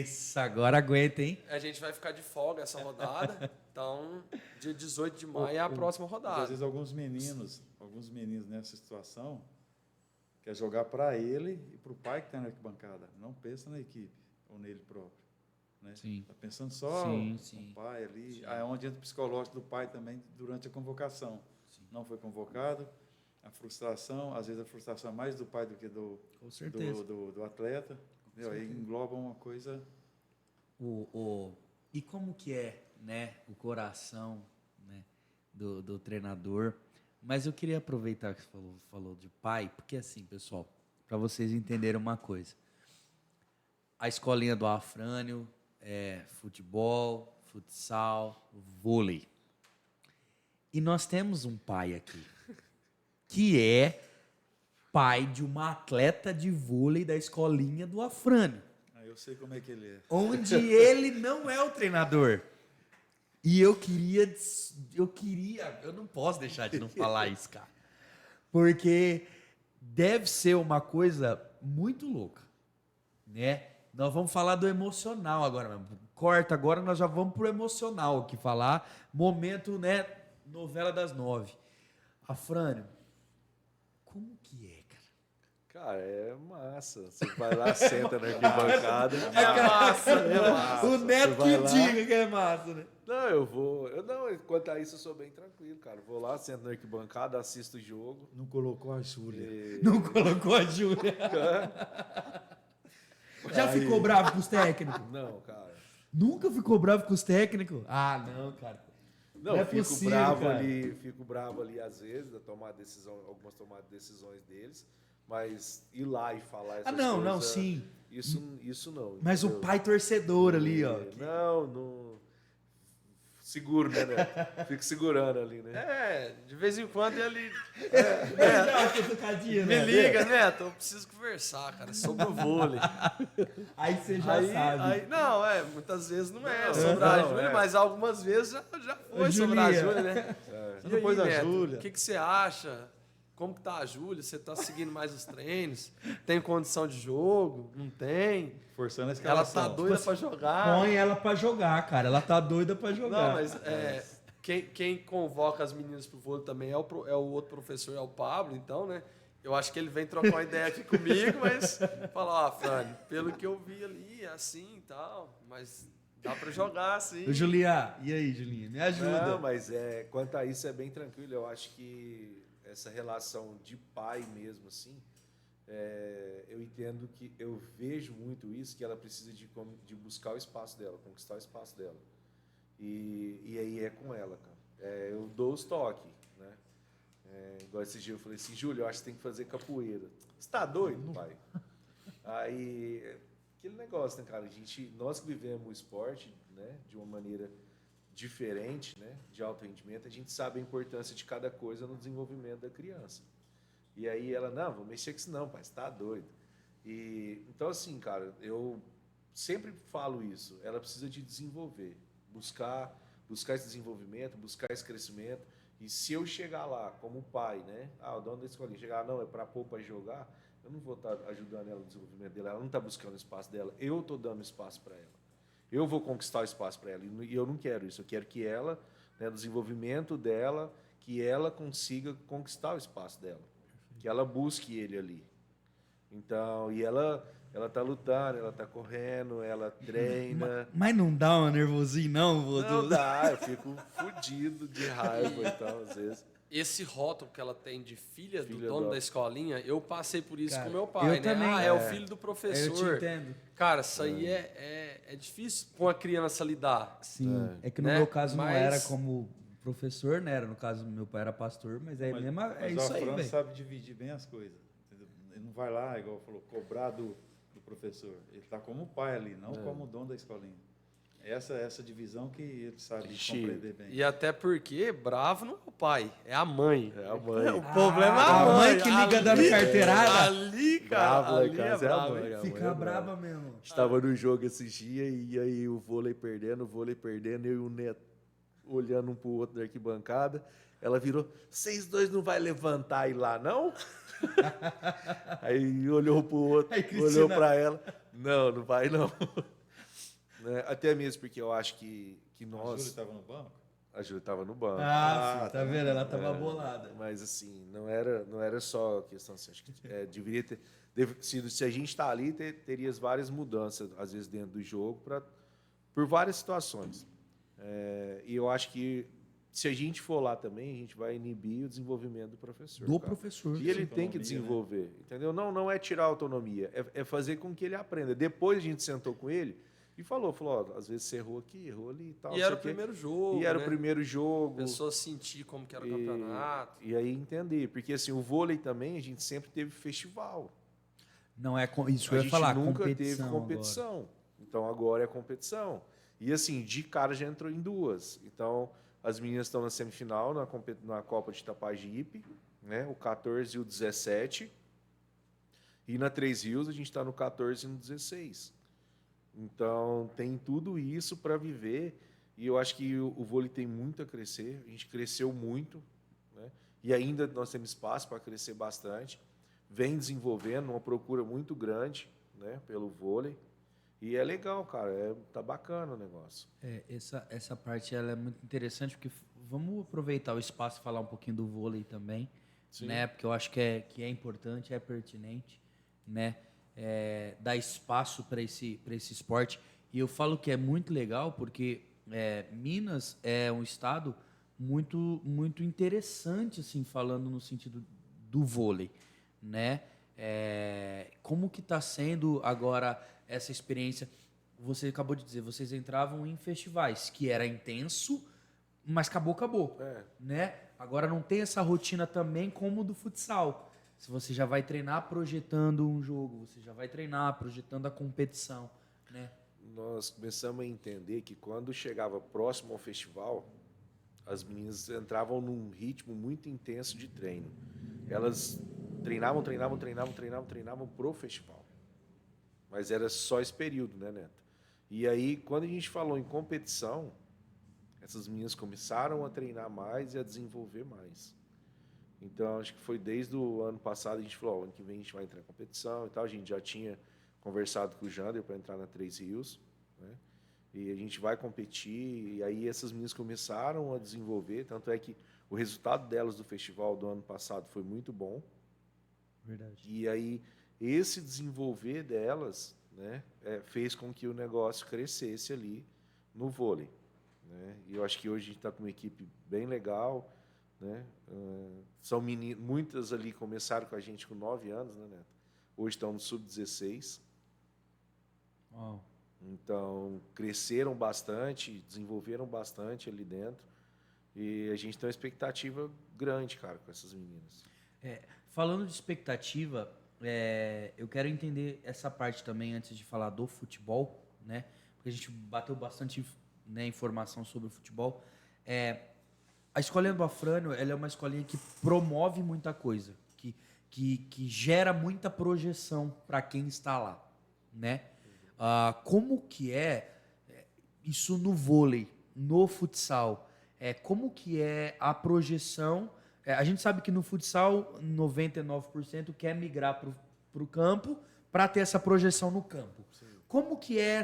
isso, agora aguenta, hein? A gente vai ficar de folga essa rodada. Então, dia 18 de maio é a próxima Mas, rodada. às vezes alguns meninos nessa situação quer jogar para ele e para o pai que está na arquibancada. Não pensa na equipe ou nele próprio. Né? Sim. Tá pensando só Sim, no sim. pai ali. Aí é onde entra o psicológico do pai também durante a convocação. Não foi convocado, a frustração, às vezes a frustração é mais do pai do que Com certeza. do atleta. Entendeu? Aí engloba uma coisa. E como que é, né, o coração, né, do treinador? Mas eu queria aproveitar que você falou de pai, porque assim, pessoal, para vocês entenderem uma coisa. A escolinha do Afrânio é futebol, futsal, vôlei. E nós temos um pai aqui, que é pai de uma atleta de vôlei da escolinha do Afrânio, Aí eu sei como é que ele é. onde ele não é o treinador. E eu não posso deixar de não falar isso, cara. Porque deve ser uma coisa muito louca, né? Nós vamos falar do emocional agora. Corta agora, nós já vamos pro emocional aqui falar. Momento, né? Novela das 9. Afrânio, como que é, cara? Cara, é massa. Você vai lá, senta na arquibancada. É massa, é massa. O Neto Você vai que lá. diga que é massa, né? Não, eu vou. Quanto a isso, eu sou bem tranquilo, cara. Vou lá, sento na arquibancada, assisto o jogo. Não colocou a Júlia. Não colocou a Júlia. Já ficou bravo com os técnicos? Não, cara. Nunca ficou bravo com os técnicos? Ah, não, cara. Não, Não é fico possível, bravo cara. ali, fico bravo ali às vezes, da tomar decisão, algumas tomadas de decisões deles, mas ir lá e falar essas Ah, não, coisas, sim. Isso não. Mas o entendeu? pai torcedor ali, ó. Não. Seguro, né? Fico segurando ali, né? É, de vez em quando ele Dá uma cutucadinha, me né? liga, Neto, eu preciso conversar, cara, sobre o vôlei. Aí você já sabe. Não, muitas vezes não é Não, sobre a não, Júlia, é. mas algumas vezes já foi Ô, sobre a Julia. Júlia, né? Você E não pôs a Neto, Júlia? o que você acha? Como que tá a Júlia? Você tá seguindo mais os treinos? Tem condição de jogo? Não tem? Forçando a Ela escalação. tá doida pra jogar? Põe ela pra jogar, cara. Ela tá doida pra jogar. Não, mas quem convoca as meninas pro vôlei também é o outro professor, é o Pablo, então, né? Eu acho que ele vem trocar uma ideia aqui comigo, mas fala, ó, Fran, pelo que eu vi ali, é assim e tal, mas dá pra jogar, assim. Ô, Julia, e aí, Julinha? Me ajuda. Não, mas quanto a isso é bem tranquilo. Eu acho que essa relação de pai mesmo, assim, eu entendo que eu vejo muito isso, que ela precisa de buscar o espaço dela, conquistar o espaço dela. E aí é com ela, cara. Eu dou os toques, né? Igual esse dia eu falei assim, Júlio, eu acho que você tem que fazer capoeira. Você tá doido, pai? Aí, aquele negócio, né, cara? Nós que vivemos o esporte, né, de uma maneira diferente, né, de alto rendimento, a gente sabe a importância de cada coisa no desenvolvimento da criança. E aí ela, não, vou mexer com isso não, pai, você tá doido. Então, assim, cara, eu sempre falo isso, ela precisa de desenvolver, buscar esse desenvolvimento, buscar esse crescimento. E se eu chegar lá como pai, né, o dono da escolinha, chegar, não, é para pôr para jogar, eu não vou estar ajudando ela no desenvolvimento dela, ela não está buscando o espaço dela, eu estou dando espaço para ela. Eu vou conquistar o espaço para ela, e eu não quero isso, eu quero que ela, né, no desenvolvimento dela, que ela consiga conquistar o espaço dela, que ela busque ele ali. Então, e ela tá lutando, ela tá correndo, ela treina. Mas não dá uma nervosinho, não, vô? Não dá, eu fico fudido de raiva, então, às vezes. Esse rótulo que ela tem de filha do Filha dono do- da escolinha, eu passei por isso Cara, com meu pai, eu né? também. É o filho do Eu te professor. entendo. Cara, isso aí é difícil pra uma criança lidar. Sim, é que no Né? meu caso não Mas- era como professor, né? Era, no caso, meu pai era pastor, mas é isso aí, o Afran velho. sabe dividir bem as coisas. Entendeu? Ele não vai lá, igual falou, cobrar do professor. Ele está como pai ali, não como dono da escolinha. Essa divisão que ele sabe compreender bem. E até porque bravo não é o pai, é a mãe. É a mãe. O problema é a a mãe mãe. que liga dando carteirada. Ali, cara, Bravo lá em ali casa é a bravo, mãe. hein? A Fica mãe é braba mesmo. Estava no jogo esses dias e aí o vôlei perdendo, eu e o Neto olhando um pro outro da arquibancada. Ela virou, vocês dois não vai levantar e ir lá, não? Aí olhou pro outro, Aí, Cristina- olhou para ela, não vai não. Né? Até mesmo porque eu acho que A nós... Júlia estava no banco? A Júlia estava no banco. Tá vendo? Ela tava bolada. Mas assim, não era só questão assim, acho que deveria ter se a gente está ali, teria várias mudanças às vezes dentro do jogo por várias situações. E eu acho que se a gente for lá também, a gente vai inibir o desenvolvimento do professor. Do cara. professor. E ele tem que Autonomia, desenvolver, entendeu? Não é tirar a autonomia, é fazer com que ele aprenda. Depois a gente sentou com ele e falou, ó, às vezes você errou aqui, errou ali e tal. E não era sei o quê. primeiro jogo, E era né? o primeiro jogo. A pessoa sentir como que era o campeonato. E aí entender, porque assim, o vôlei também a gente sempre teve festival. Não é isso que A eu ia gente falar, nunca teve competição. competição. Então agora é competição. E assim, de cara já entrou em duas. Então as meninas estão na semifinal na Copa de Itapajipe, né? O 14 e o 17. E na Três Rios a gente está no 14 e no 16. Então tem tudo isso para viver. E eu acho que o vôlei tem muito a crescer. A gente cresceu muito, né? E ainda nós temos espaço para crescer bastante. Vem desenvolvendo uma procura muito grande, né, pelo vôlei. E é legal, cara. Tá bacana o negócio. Essa parte ela é muito interessante, porque vamos aproveitar o espaço e falar um pouquinho do vôlei também. Sim. né? Porque eu acho que é importante, é pertinente, né? Dar espaço para esse esporte. E eu falo que é muito legal porque Minas é um estado muito interessante, assim, falando no sentido do vôlei, né? Como que está sendo agora essa experiência? Você acabou de dizer, vocês entravam em festivais, que era intenso, mas acabou, É. né? Agora não tem essa rotina também como do futsal. Se você já vai treinar projetando um jogo, você já vai treinar projetando a competição, né? Nós começamos a entender que quando chegava próximo ao festival, as meninas entravam num ritmo muito intenso de treino. Elas treinavam pro festival. Mas era só esse período, né, Neto? E aí, quando a gente falou em competição, essas meninas começaram a treinar mais e a desenvolver mais. Então, acho que foi desde o ano passado, a gente falou, ano que vem a gente vai entrar em competição e tal. A gente já tinha conversado com o Jander para entrar na Três Rios, né? E a gente vai competir, e aí essas meninas começaram a desenvolver, tanto é que o resultado delas do festival do ano passado foi muito bom. Verdade. E aí, esse desenvolver delas, né, fez com que o negócio crescesse ali no vôlei, né? E eu acho que hoje a gente está com uma equipe bem legal, né? São muitas ali começaram com a gente com 9 anos, né, Neto? Hoje estão no sub-16. Uau. Então, cresceram bastante, desenvolveram bastante ali dentro. E a gente tem uma expectativa grande, cara, com essas meninas. Falando de expectativa, eu quero entender essa parte também antes de falar do futebol, né? Porque a gente bateu bastante, né, informação sobre o futebol. A escolinha do Afrânio, ela é uma escolinha que promove muita coisa, que gera muita projeção para quem está lá, né? Como que isso no vôlei, no futsal? Como que é a projeção? A gente sabe que no futsal, 99% quer migrar para o campo para ter essa projeção no campo. Sim. Como que é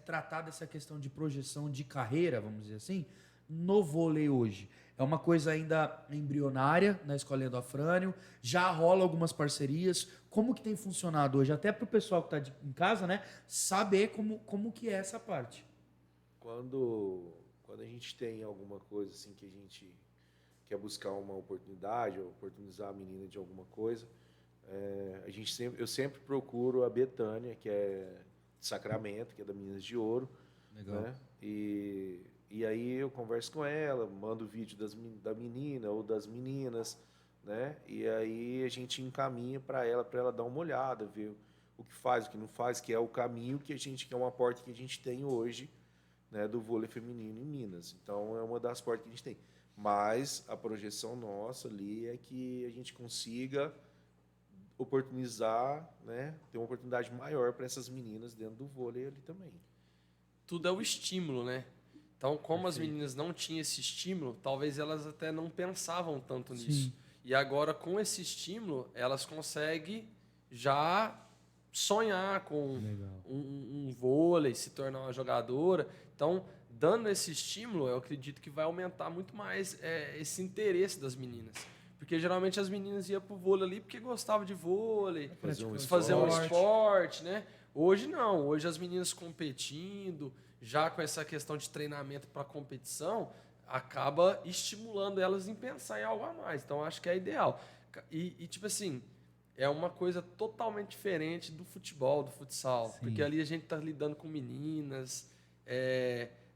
tratada essa questão de projeção de carreira, vamos dizer assim, no vôlei hoje? É uma coisa ainda embrionária na Escolinha do Afrânio, já rola algumas parcerias. Como que tem funcionado hoje? Até para o pessoal que está em casa, né, saber como que é essa parte. Quando a gente tem alguma coisa assim que a gente quer buscar uma oportunidade, ou oportunizar a menina de alguma coisa, eu sempre procuro a Betânia, que é de Sacramento, que é da Minas de Ouro. Legal. Né? E aí eu converso com ela, mando vídeo da menina ou das meninas, né? E aí a gente encaminha para ela dar uma olhada, ver o que faz, o que não faz, que é o caminho que é uma porta que a gente tem hoje, né, do vôlei feminino em Minas. Então é uma das portas que a gente tem. Mas a projeção nossa ali é que a gente consiga oportunizar, né, ter uma oportunidade maior para essas meninas dentro do vôlei ali também. Tudo é o estímulo, né? Então, como as meninas não tinham esse estímulo, talvez elas até não pensavam tanto nisso. Sim. E agora, com esse estímulo, elas conseguem já sonhar com um vôlei, se tornar uma jogadora. Então, dando esse estímulo, eu acredito que vai aumentar muito mais esse interesse das meninas. Porque geralmente as meninas iam pro vôlei ali porque gostavam de vôlei, fazer um esporte, né? Hoje não, hoje as meninas competindo, já com essa questão de treinamento para competição, acaba estimulando elas em pensar em algo a mais. Então, acho que é ideal. E tipo assim, é uma coisa totalmente diferente do futebol, do futsal. Sim. Porque ali a gente está lidando com meninas.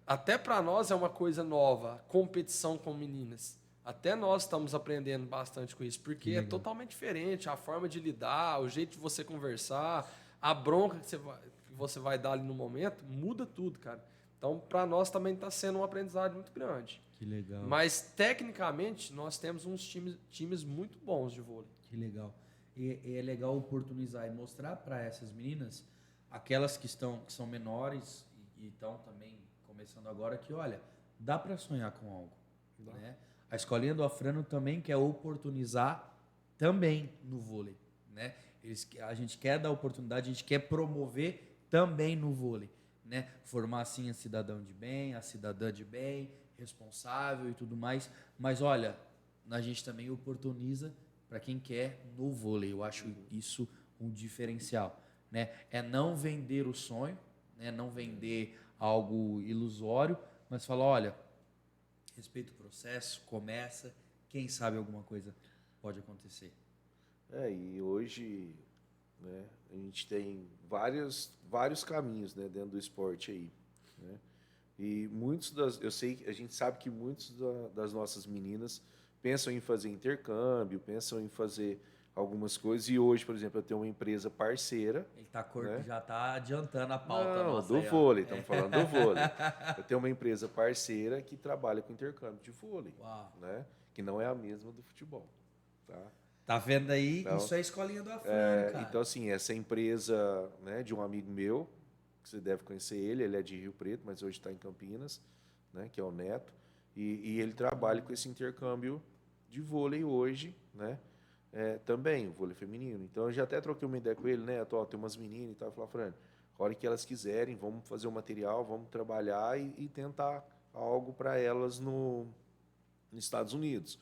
Até para nós é uma coisa nova, competição com meninas. Até nós estamos aprendendo bastante com isso, porque é totalmente diferente a forma de lidar, o jeito de você conversar, a bronca que você vai dar ali no momento, muda tudo, cara. Então, para nós também está sendo um aprendizado muito grande. Que legal. Mas, tecnicamente, nós temos uns times muito bons de vôlei. Que legal. E é legal oportunizar e mostrar para essas meninas, aquelas que são menores e estão também começando agora, que, olha, dá para sonhar com algo. Né? A Escolinha do Afrânio também quer oportunizar também no vôlei. Né? A gente quer dar oportunidade, a gente quer promover também no vôlei. Né? Formar, assim, a cidadã de bem, a cidadã de bem, responsável e tudo mais. Mas, olha, a gente também oportuniza para quem quer no vôlei. Eu acho isso um diferencial, né? É não vender o sonho, né? Não vender algo ilusório, mas falar, olha, respeita o processo, começa, quem sabe alguma coisa pode acontecer. E hoje, né, a gente tem vários caminhos, né, dentro do esporte aí, né? E a gente sabe que muitos das nossas meninas pensam em fazer intercâmbio, pensam em fazer algumas coisas. E hoje, por exemplo, eu tenho uma empresa parceira. Ele tá Né? já tá adiantando a pauta Não, nossa do aí, ó. vôlei, estamos falando do vôlei. Eu tenho uma empresa parceira que trabalha com intercâmbio de vôlei, Uau. né? Que não é a mesma do futebol, tá? Tá vendo aí? Então, Isso é a escolinha do Afrânio, cara. Então, assim, essa empresa, né, de um amigo meu, que você deve conhecer ele é de Rio Preto, mas hoje está em Campinas, né, que é o Neto, e ele trabalha com esse intercâmbio de vôlei hoje, né, também, o vôlei feminino. Então, eu já até troquei uma ideia com ele, né, tem umas meninas e tal, eu falei, Fran, a hora que elas quiserem, vamos fazer o material, vamos trabalhar e tentar algo para elas nos Estados Unidos.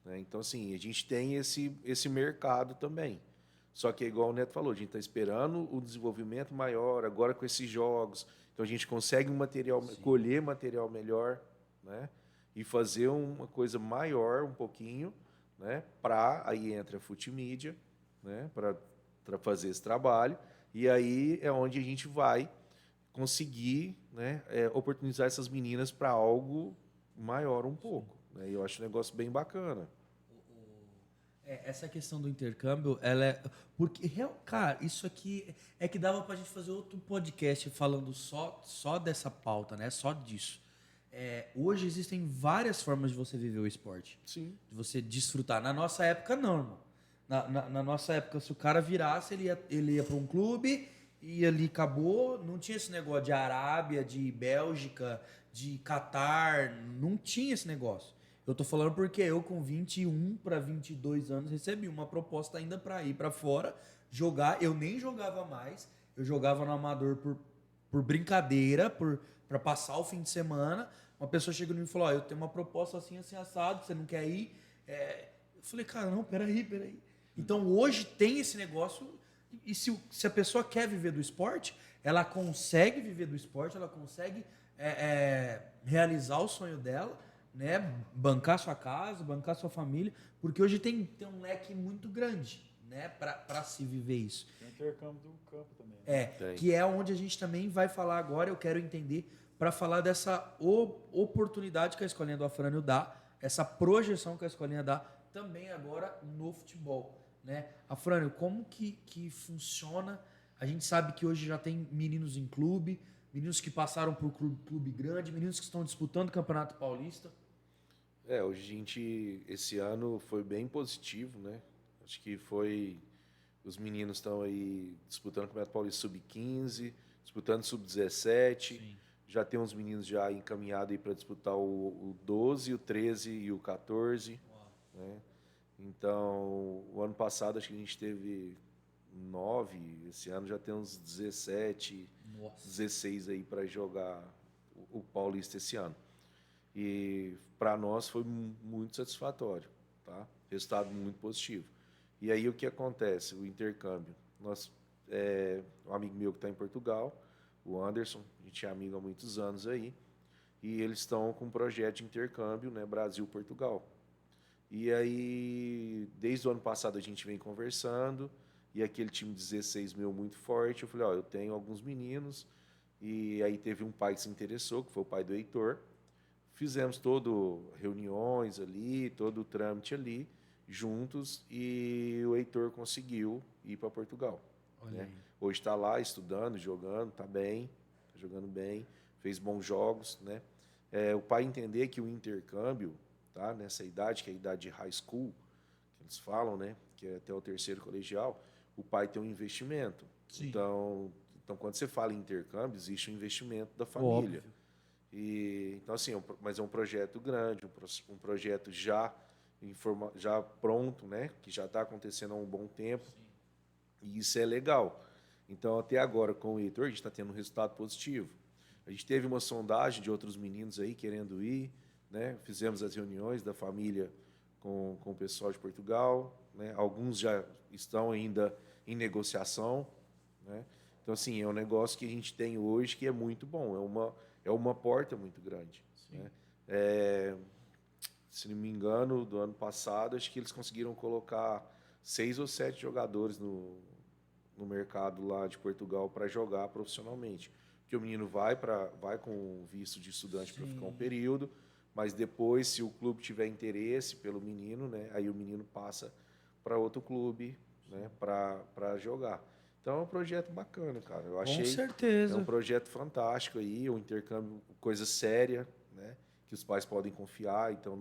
Né? Então, assim, a gente tem esse mercado também. Só que, igual o Neto falou, a gente está esperando o desenvolvimento maior, agora com esses jogos. Então, a gente consegue colher material melhor, né? E fazer uma coisa maior um pouquinho, né? Aí entra a Multimídia, né? Para fazer esse trabalho. E aí é onde a gente vai conseguir, né? Oportunizar essas meninas para algo maior um pouco. Né? E eu acho um negócio bem bacana. Essa questão do intercâmbio, ela é... Porque, cara, isso aqui é que dava pra gente fazer outro podcast falando só dessa pauta, né? Só disso. Hoje existem várias formas de você viver o esporte. Sim. De você desfrutar. Na nossa época, não, irmão. Na nossa época, se o cara virasse, ele ia para um clube e ali acabou. Não tinha esse negócio de Arábia, de Bélgica, de Catar. Não tinha esse negócio. Eu tô falando porque eu, com 21 para 22 anos, recebi uma proposta ainda para ir para fora, jogar. Eu nem jogava mais, eu jogava no amador por brincadeira, para passar o fim de semana. Uma pessoa chegou em mim e falou: eu tenho uma proposta assim, assim, assado, você não quer ir? Eu falei: cara, não, peraí. Então hoje tem esse negócio, e se a pessoa quer viver do esporte, ela consegue viver do esporte, ela consegue realizar o sonho dela, né? Bancar sua casa, bancar sua família, porque hoje tem um leque muito grande, né? Para se viver isso. Tem o intercâmbio do campo também. Né? Que é onde a gente também vai falar agora. Eu quero entender, para falar dessa oportunidade que a Escolinha do Afrânio dá, essa projeção que a Escolinha dá também agora no futebol, né? Afrânio, como que funciona? A gente sabe que hoje já tem meninos em clube, meninos que passaram por clube grande, meninos que estão disputando o Campeonato Paulista. Hoje esse ano foi bem positivo, né? Acho que os meninos estão aí disputando o Campeonato Paulista Sub-15, disputando Sub-17. Já tem uns meninos já encaminhados aí para disputar o 12, o 13 e o 14. Né? Então, o ano passado acho que a gente teve 9, esse ano já tem uns 17, 16 aí para jogar o Paulista esse ano. E para nós foi muito satisfatório, tá? Resultado muito positivo. E aí o que acontece? O intercâmbio. Um amigo meu que está em Portugal, o Anderson, a gente é amigo há muitos anos aí, e eles estão com um projeto de intercâmbio, né, Brasil-Portugal. E aí, desde o ano passado a gente vem conversando, e aquele time 16 meu muito forte, eu falei, eu tenho alguns meninos, e aí teve um pai que se interessou, que foi o pai do Heitor. Fizemos reuniões ali, todo o trâmite ali, juntos, e o Heitor conseguiu ir para Portugal. Né? Hoje está lá estudando, jogando, está bem, tá jogando bem, fez bons jogos. Né? O pai entender que o intercâmbio, tá, nessa idade, que é a idade de high school, que eles falam, né, que é até o terceiro colegial, o pai tem um investimento. Então, quando você fala em intercâmbio, existe um investimento da família. Óbvio. Então, assim, mas é um projeto grande, um projeto já pronto, né? Que já está acontecendo há um bom tempo. E isso é legal. Então, até agora, com o Heitor, a gente está tendo um resultado positivo. A gente teve uma sondagem de outros meninos aí querendo ir, né? Fizemos as reuniões da família com o pessoal de Portugal, né? Alguns já estão ainda em negociação, né? Então, assim, é um negócio que a gente tem hoje que é muito bom, é uma porta muito grande, né? Se não me engano, do ano passado, acho que eles conseguiram colocar 6 ou 7 jogadores no mercado lá de Portugal para jogar profissionalmente. Porque o menino vai com visto de estudante para ficar um período, mas depois, se o clube tiver interesse pelo menino, né, aí o menino passa para outro clube, né, para jogar. Então é um projeto bacana, cara. Eu achei. Com certeza. É um projeto fantástico aí, um intercâmbio, coisa séria, né, que os pais podem confiar, então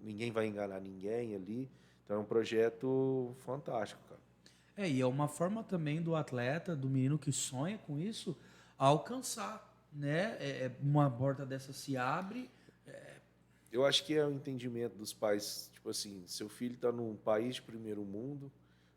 ninguém vai enganar ninguém ali. Então é um projeto fantástico, cara. E é uma forma também do atleta, do menino que sonha com isso, alcançar, né? Uma porta dessa se abre. Eu acho que é o entendimento dos pais, tipo assim, seu filho está num país de primeiro mundo,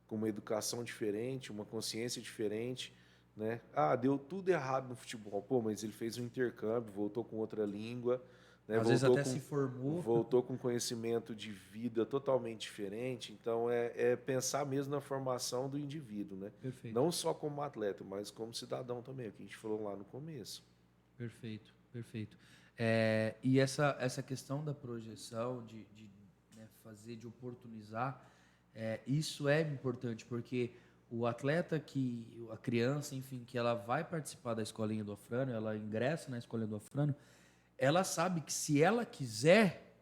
com uma educação diferente, uma consciência diferente, né? Ah, deu tudo errado no futebol. Pô, mas ele fez um intercâmbio, voltou com outra língua, né? Às vezes até se formou. Voltou com conhecimento de vida totalmente diferente. Então, é pensar mesmo na formação do indivíduo, né? Perfeito. Não só como atleta, mas como cidadão também, o que a gente falou lá no começo. Perfeito, perfeito. E essa questão da projeção, de né, fazer, de oportunizar, isso é importante, porque o atleta, a criança, enfim, que ela vai participar da escolinha do Afrânio, ela ingressa na escolinha do Afrânio, ela sabe que se ela quiser,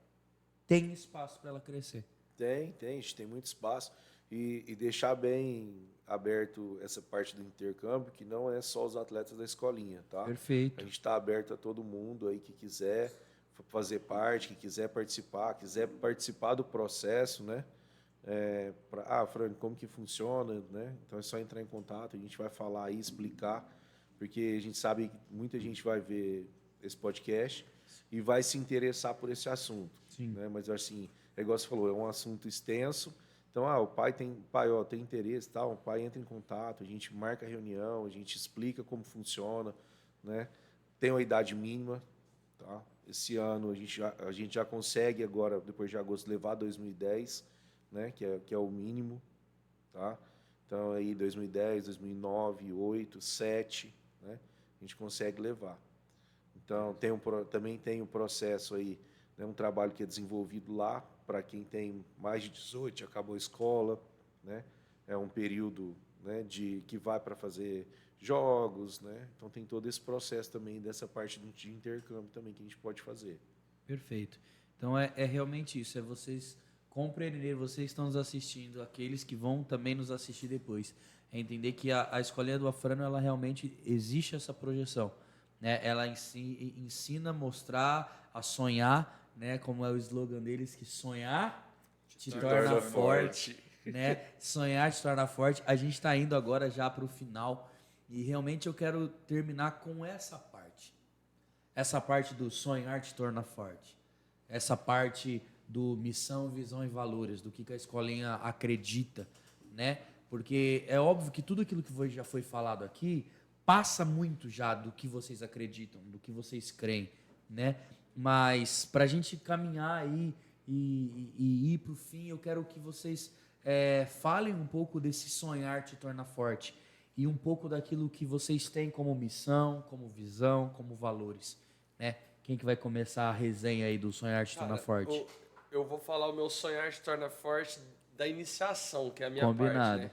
tem espaço para ela crescer. Tem, a gente tem muito espaço. E deixar bem aberto essa parte do intercâmbio, que não é só os atletas da escolinha, tá? Perfeito. A gente está aberto a todo mundo aí que quiser fazer parte, que quiser participar do processo, né? Fran, como que funciona, né? Então é só entrar em contato, a gente vai falar aí, explicar, porque a gente sabe que muita gente vai ver esse podcast e vai se interessar por esse assunto. Sim. Né? Mas assim, é igual você falou, é um assunto extenso. Então, o pai tem interesse, tal, o pai entra em contato, a gente marca a reunião, a gente explica como funciona, né? Tem uma idade mínima, tá? Esse ano a gente já consegue agora, depois de agosto, levar 2010, né? Que é o mínimo, tá? Então, aí 2010, 2009, 2008, 2007, né? A gente consegue levar. Então, também tem um processo aí, né? Um trabalho que é desenvolvido lá, para quem tem mais de 18, acabou a escola, né? É um período, né, que vai para fazer jogos, né? Então tem todo esse processo também dessa parte de intercâmbio também que a gente pode fazer. Perfeito. Então é realmente isso, é vocês compreenderem, vocês estão nos assistindo, aqueles que vão também nos assistir depois, é entender que a escolinha do Afrânio, ela realmente existe essa projeção, né? Ela ensina a mostrar, a sonhar, né, como é o slogan deles, que sonhar te torna forte, né? Sonhar te torna forte. A gente está indo agora já para o final e realmente eu quero terminar com essa parte do sonhar te torna forte, essa parte do missão, visão e valores, do que a escolinha acredita, né? Porque é óbvio que tudo aquilo que já foi falado aqui passa muito já do que vocês acreditam, do que vocês creem, né? Mas para a gente caminhar aí e ir para o fim, eu quero que vocês falem um pouco desse sonhar te torna forte e um pouco daquilo que vocês têm como missão, como visão, como valores, né? Quem que vai começar a resenha aí do sonhar te torna forte? Eu vou falar o meu sonhar te torna forte da iniciação, que é a minha Combinado. parte, né?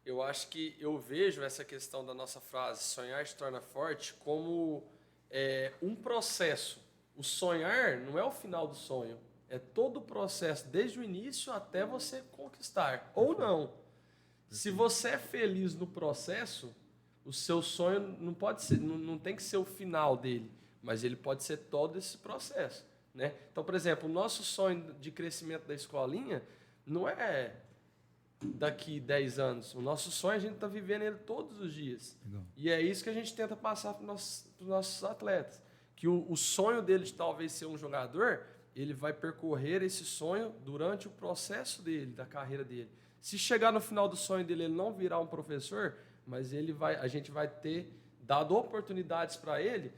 Eu acho que eu vejo essa questão da nossa frase, sonhar te torna forte, como um processo. O sonhar não é o final do sonho, é todo o processo, desde o início até você conquistar, ou não. Se você é feliz no processo, o seu sonho não pode ser, não tem que ser o final dele, mas ele pode ser todo esse processo, né? Então, por exemplo, o nosso sonho de crescimento da escolinha não é daqui 10 anos. O nosso sonho, a gente está vivendo ele todos os dias. Legal. E é isso que a gente tenta passar para os nossos atletas. Que o sonho dele de talvez ser um jogador, ele vai percorrer esse sonho durante o processo dele, da carreira dele. Se chegar no final do sonho dele, ele não virar um professor, mas a gente vai ter dado oportunidades para ele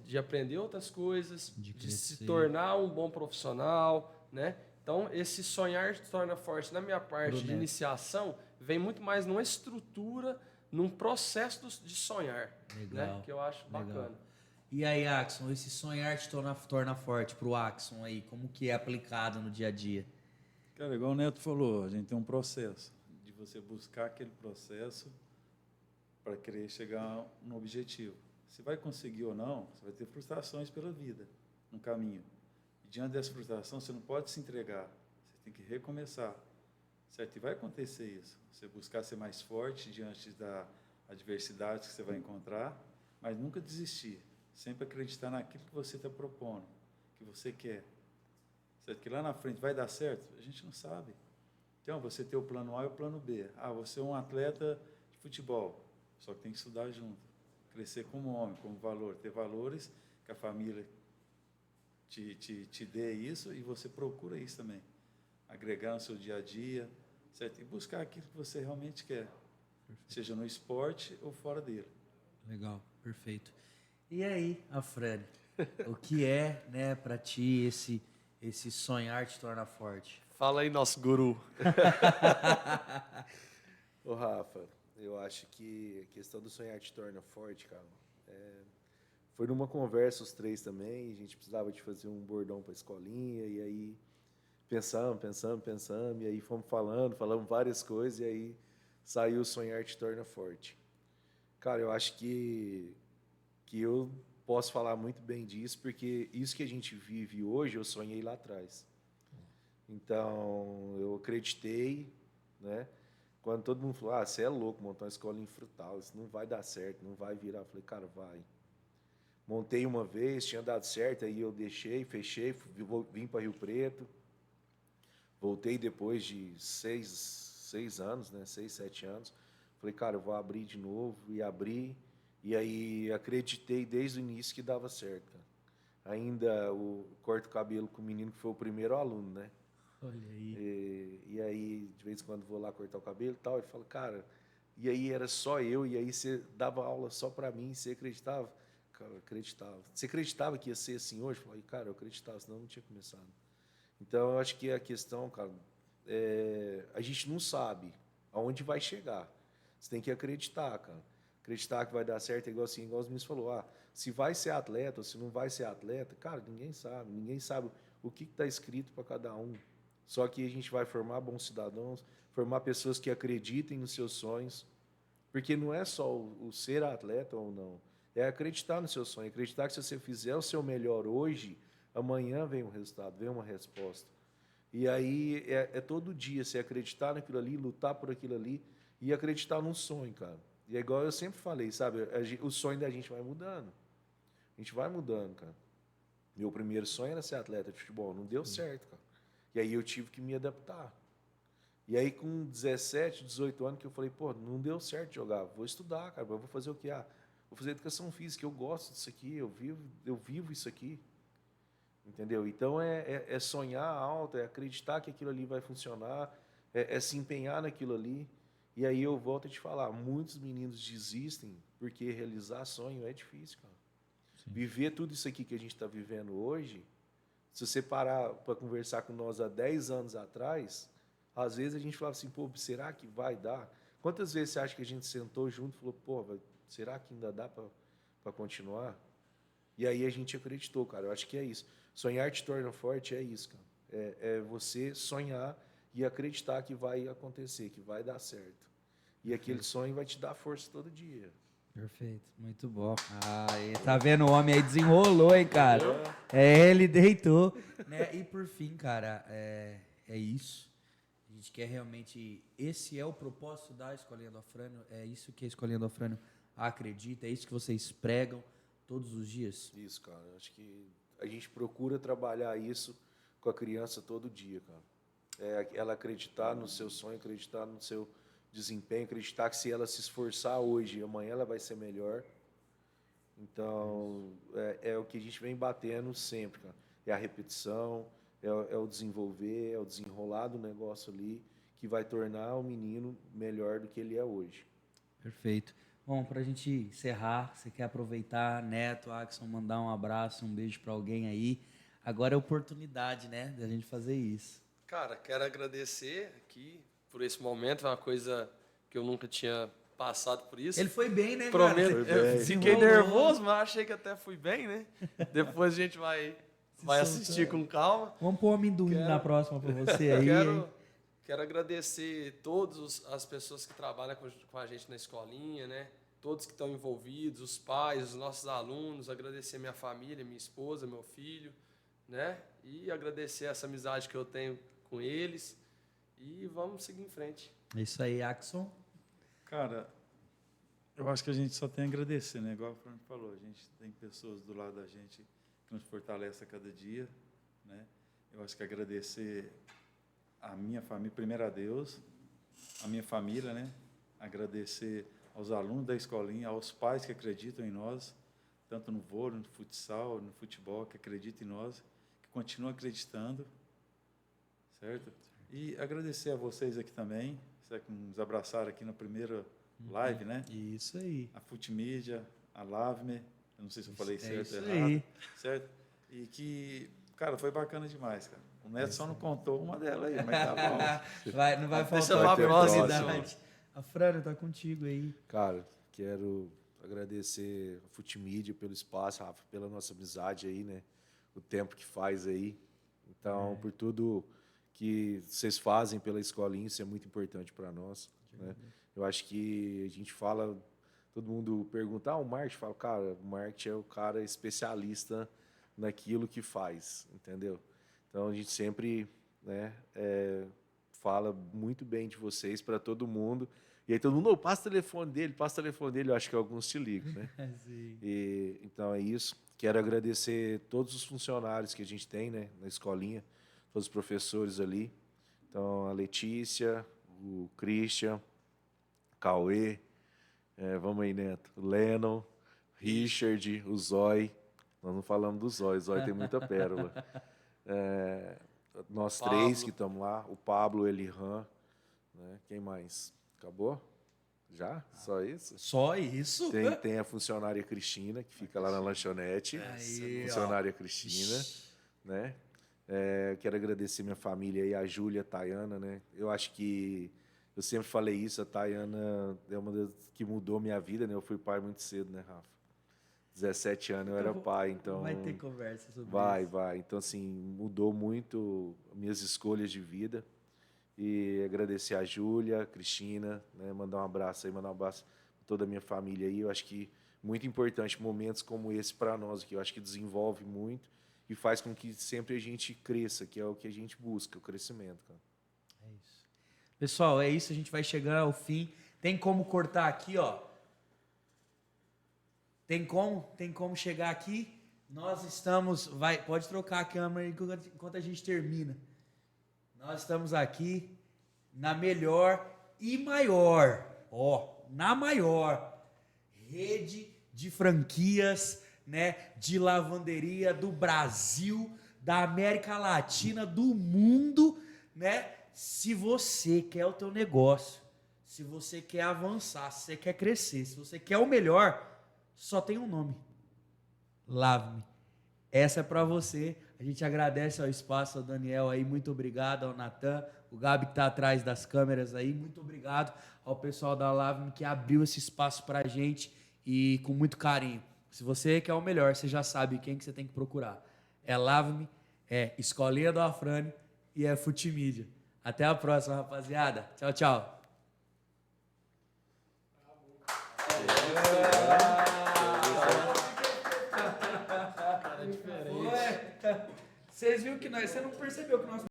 de aprender outras coisas, de se tornar um bom profissional, né? Então, esse sonhar te torna forte, na minha parte Pro de Neto. iniciação, vem muito mais numa estrutura, num processo de sonhar, Legal, né? Que eu acho legal. bacana. E aí, Axon, esse sonhar te torna forte pro Axon aí, como que é aplicado no dia a dia? Cara, igual o Neto falou, a gente tem um processo de você buscar aquele processo para querer chegar no objetivo. Se vai conseguir ou não, você vai ter frustrações pela vida, no caminho. E diante dessa frustração, você não pode se entregar, você tem que recomeçar, certo? E vai acontecer isso, você buscar ser mais forte diante da adversidade que você vai encontrar, mas nunca desistir, sempre acreditar naquilo que você está propondo, que você quer. Certo? Que lá na frente vai dar certo? A gente não sabe. Então, você tem o plano A e o plano B. Ah, você é um atleta de futebol, só que tem que estudar junto. Crescer como homem, como valor. Ter valores que a família te dê isso e você procura isso também. Agregar no seu dia a dia, certo? E buscar aquilo que você realmente quer. Seja no esporte ou fora dele. Legal, perfeito. E aí, Afrânio, o que é, né, para ti esse sonhar te torna forte? Fala aí, nosso guru. Ô, Rafa, eu acho que a questão do sonhar te torna forte, cara. Foi numa conversa os três também, a gente precisava de fazer um bordão para a escolinha, e aí pensamos, e aí fomos falamos várias coisas, e aí saiu o sonhar te torna forte. Cara, eu acho que eu posso falar muito bem disso, porque isso que a gente vive hoje, eu sonhei lá atrás. Então, eu acreditei, né? Quando todo mundo falou, você é louco, montar uma escola em Frutal, isso não vai dar certo, não vai virar. Eu falei, cara, vai. Montei uma vez, tinha dado certo, aí eu deixei, fechei, vim para Rio Preto. Voltei depois de 6 anos, né? 6, 7 anos. Falei, cara, eu vou abrir de novo, e abri. E aí acreditei desde o início que dava certo. Ainda corto o cabelo com o menino que foi o primeiro aluno, né? Olha aí. E aí, de vez em quando, vou lá cortar o cabelo e tal, e falo, cara, e aí era só eu, e aí você dava aula só para mim, você acreditava? Cara, eu acreditava. Você acreditava que ia ser assim hoje? Eu falei, cara, eu acreditava, senão eu não tinha começado. Então, eu acho que a questão, cara, a gente não sabe aonde vai chegar. Você tem que acreditar, cara. Acreditar que vai dar certo, igual os meninos falou, se vai ser atleta ou se não vai ser atleta, cara, ninguém sabe. Ninguém sabe o que está escrito para cada um. Só que a gente vai formar bons cidadãos, formar pessoas que acreditem nos seus sonhos, porque não é só o ser atleta ou não, é acreditar no seu sonho, acreditar que se você fizer o seu melhor hoje, amanhã vem um resultado, vem uma resposta. E aí é todo dia você acreditar naquilo ali, lutar por aquilo ali e acreditar num sonho, cara. E é igual eu sempre falei, sabe? O sonho da gente vai mudando. A gente vai mudando, cara. Meu primeiro sonho era ser atleta de futebol, não deu certo, cara. E aí eu tive que me adaptar. E aí com 17, 18 anos que eu falei, não deu certo jogar, vou estudar, cara, eu vou fazer o quê? Vou fazer educação física, eu gosto disso aqui, eu vivo isso aqui. Entendeu? Então é sonhar alto, é acreditar que aquilo ali vai funcionar, é se empenhar naquilo ali. E aí eu volto a te falar, muitos meninos desistem porque realizar sonho é difícil, cara. Sim. Viver tudo isso aqui que a gente está vivendo hoje, se você parar para conversar com nós há 10 anos atrás, às vezes a gente falava assim, será que vai dar? Quantas vezes você acha que a gente sentou junto e falou, será que ainda dá para continuar? E aí a gente acreditou, cara. Eu acho que é isso. Sonhar te torna forte, é isso, cara. É você sonhar e acreditar que vai acontecer, que vai dar certo. E aquele sonho vai te dar força todo dia. Perfeito, muito bom. Tá vendo o homem aí desenrolou, hein, cara? Ele deitou. Né? E por fim, cara, é isso. A gente quer realmente... Esse é o propósito da Escolinha do Afrânio? É isso que a Escolinha do Afrânio acredita? É isso que vocês pregam todos os dias? Isso, cara. Acho que a gente procura trabalhar isso com a criança todo dia, cara. Ela acreditar no seu sonho, acreditar no seu desempenho, acreditar que se ela se esforçar hoje, amanhã ela vai ser melhor. Então, é o que a gente vem batendo sempre, cara. É a repetição, é o desenvolver, é o desenrolar do negócio ali, que vai tornar o menino melhor do que ele é hoje. Perfeito. Bom, para a gente encerrar, você quer aproveitar, Neto, Axon, mandar um abraço, um beijo para alguém aí. Agora é a oportunidade, né, da gente fazer isso. Cara, quero agradecer aqui por esse momento, é uma coisa que eu nunca tinha passado por isso. Ele foi bem, né, Prometo, Foi eu bem. fiquei Desenrolou. nervoso, mas achei que até fui bem, né? Depois a gente vai soltar. assistir com calma. Vamos pôr o amendoim Quero- na próxima pra você aí. hein? Quero agradecer todas as pessoas que trabalham com a gente na escolinha, né? Todos que estão envolvidos, os pais, os nossos alunos, agradecer minha família, minha esposa, meu filho, né? E agradecer essa amizade que eu tenho com eles. E vamos seguir em frente. É isso aí, Axon. Cara, eu acho que a gente só tem a agradecer, né? Igual o Fernando falou, a gente tem pessoas do lado da gente que nos fortalecem a cada dia, né? Eu acho que agradecer a minha família, primeiro a Deus, a minha família, né? Agradecer aos alunos da escolinha, aos pais que acreditam em nós, tanto no vôlei, no futsal, no futebol, que acreditam em nós, que continuam acreditando, certo? E agradecer a vocês aqui também, que nos abraçaram aqui na primeira live, né? Isso aí. A Multimídia, a Lavme, eu não sei se eu falei certo isso ou errado, aí. certo? E que, cara, foi bacana demais, cara. O Neto só não contou uma delas aí, mas tá bom. Não vai Deixa faltar pra próxima. novidade. A Fran tá contigo aí. Cara, quero agradecer a Multimídia pelo espaço, Rafa, pela nossa amizade aí, né? O tempo que faz aí. Então, por tudo que vocês fazem pela escolinha, isso é muito importante para nós, né? Eu acho que a gente fala, todo mundo pergunta, o marketing, fala, cara, o marketing é o cara especialista naquilo que faz, entendeu? Então, a gente sempre, né, fala muito bem de vocês para todo mundo. E aí todo mundo, passa o telefone dele, eu acho que alguns te ligam, né? E, então é isso. Quero agradecer todos os funcionários que a gente tem, né, na escolinha, todos os professores ali. Então, a Letícia, o Christian, o Cauê, vamos aí, Neto, o Lennon, Richard, o Zói. Nós não falamos do Zói, o Zói tem muita pérola. Nós Pablo. três que estamos lá, o Pablo, o Elihan, né? Quem mais? Acabou? Já? Só isso? Só isso? Tem a funcionária Cristina, que fica lá na lanchonete. Aí, ó. Funcionária Cristina, né? Quero agradecer minha família aí, a Júlia, a Tayana, né? Eu acho que eu sempre falei isso, a Tayana é uma das que mudou minha vida, né? Eu fui pai muito cedo, né, Rafa? 17 anos eu era pai, então... Vai ter conversa sobre isso. Vai. Então, assim, mudou muito minhas escolhas de vida. E agradecer a Júlia, a Cristina, né? Mandar um abraço para toda a minha família aí. Eu acho que muito importante momentos como esse para nós, que eu acho que desenvolve muito e faz com que sempre a gente cresça, que é o que a gente busca, o crescimento, cara. É isso. Pessoal, é isso, a gente vai chegar ao fim. Tem como cortar aqui, ó. Tem como chegar aqui. Nós estamos, pode trocar a câmera enquanto a gente termina. Nós estamos aqui na melhor e maior, na maior rede de franquias, né, de lavanderia do Brasil, da América Latina, do mundo, né? Se você quer o teu negócio, se você quer avançar, se você quer crescer, se você quer o melhor, só tem um nome: Lave-me. Essa é para você. A gente agradece ao espaço, ao Daniel aí, muito obrigado, ao Natan, o Gabi que está atrás das câmeras aí, muito obrigado ao pessoal da Lave-me que abriu esse espaço para a gente e com muito carinho. Se você quer o melhor, você já sabe quem que você tem que procurar. É Lave-me, é Escolinha do Afrânio e é Multimídia. Até a próxima, rapaziada. Tchau, tchau. Vocês viram que você não percebeu que nós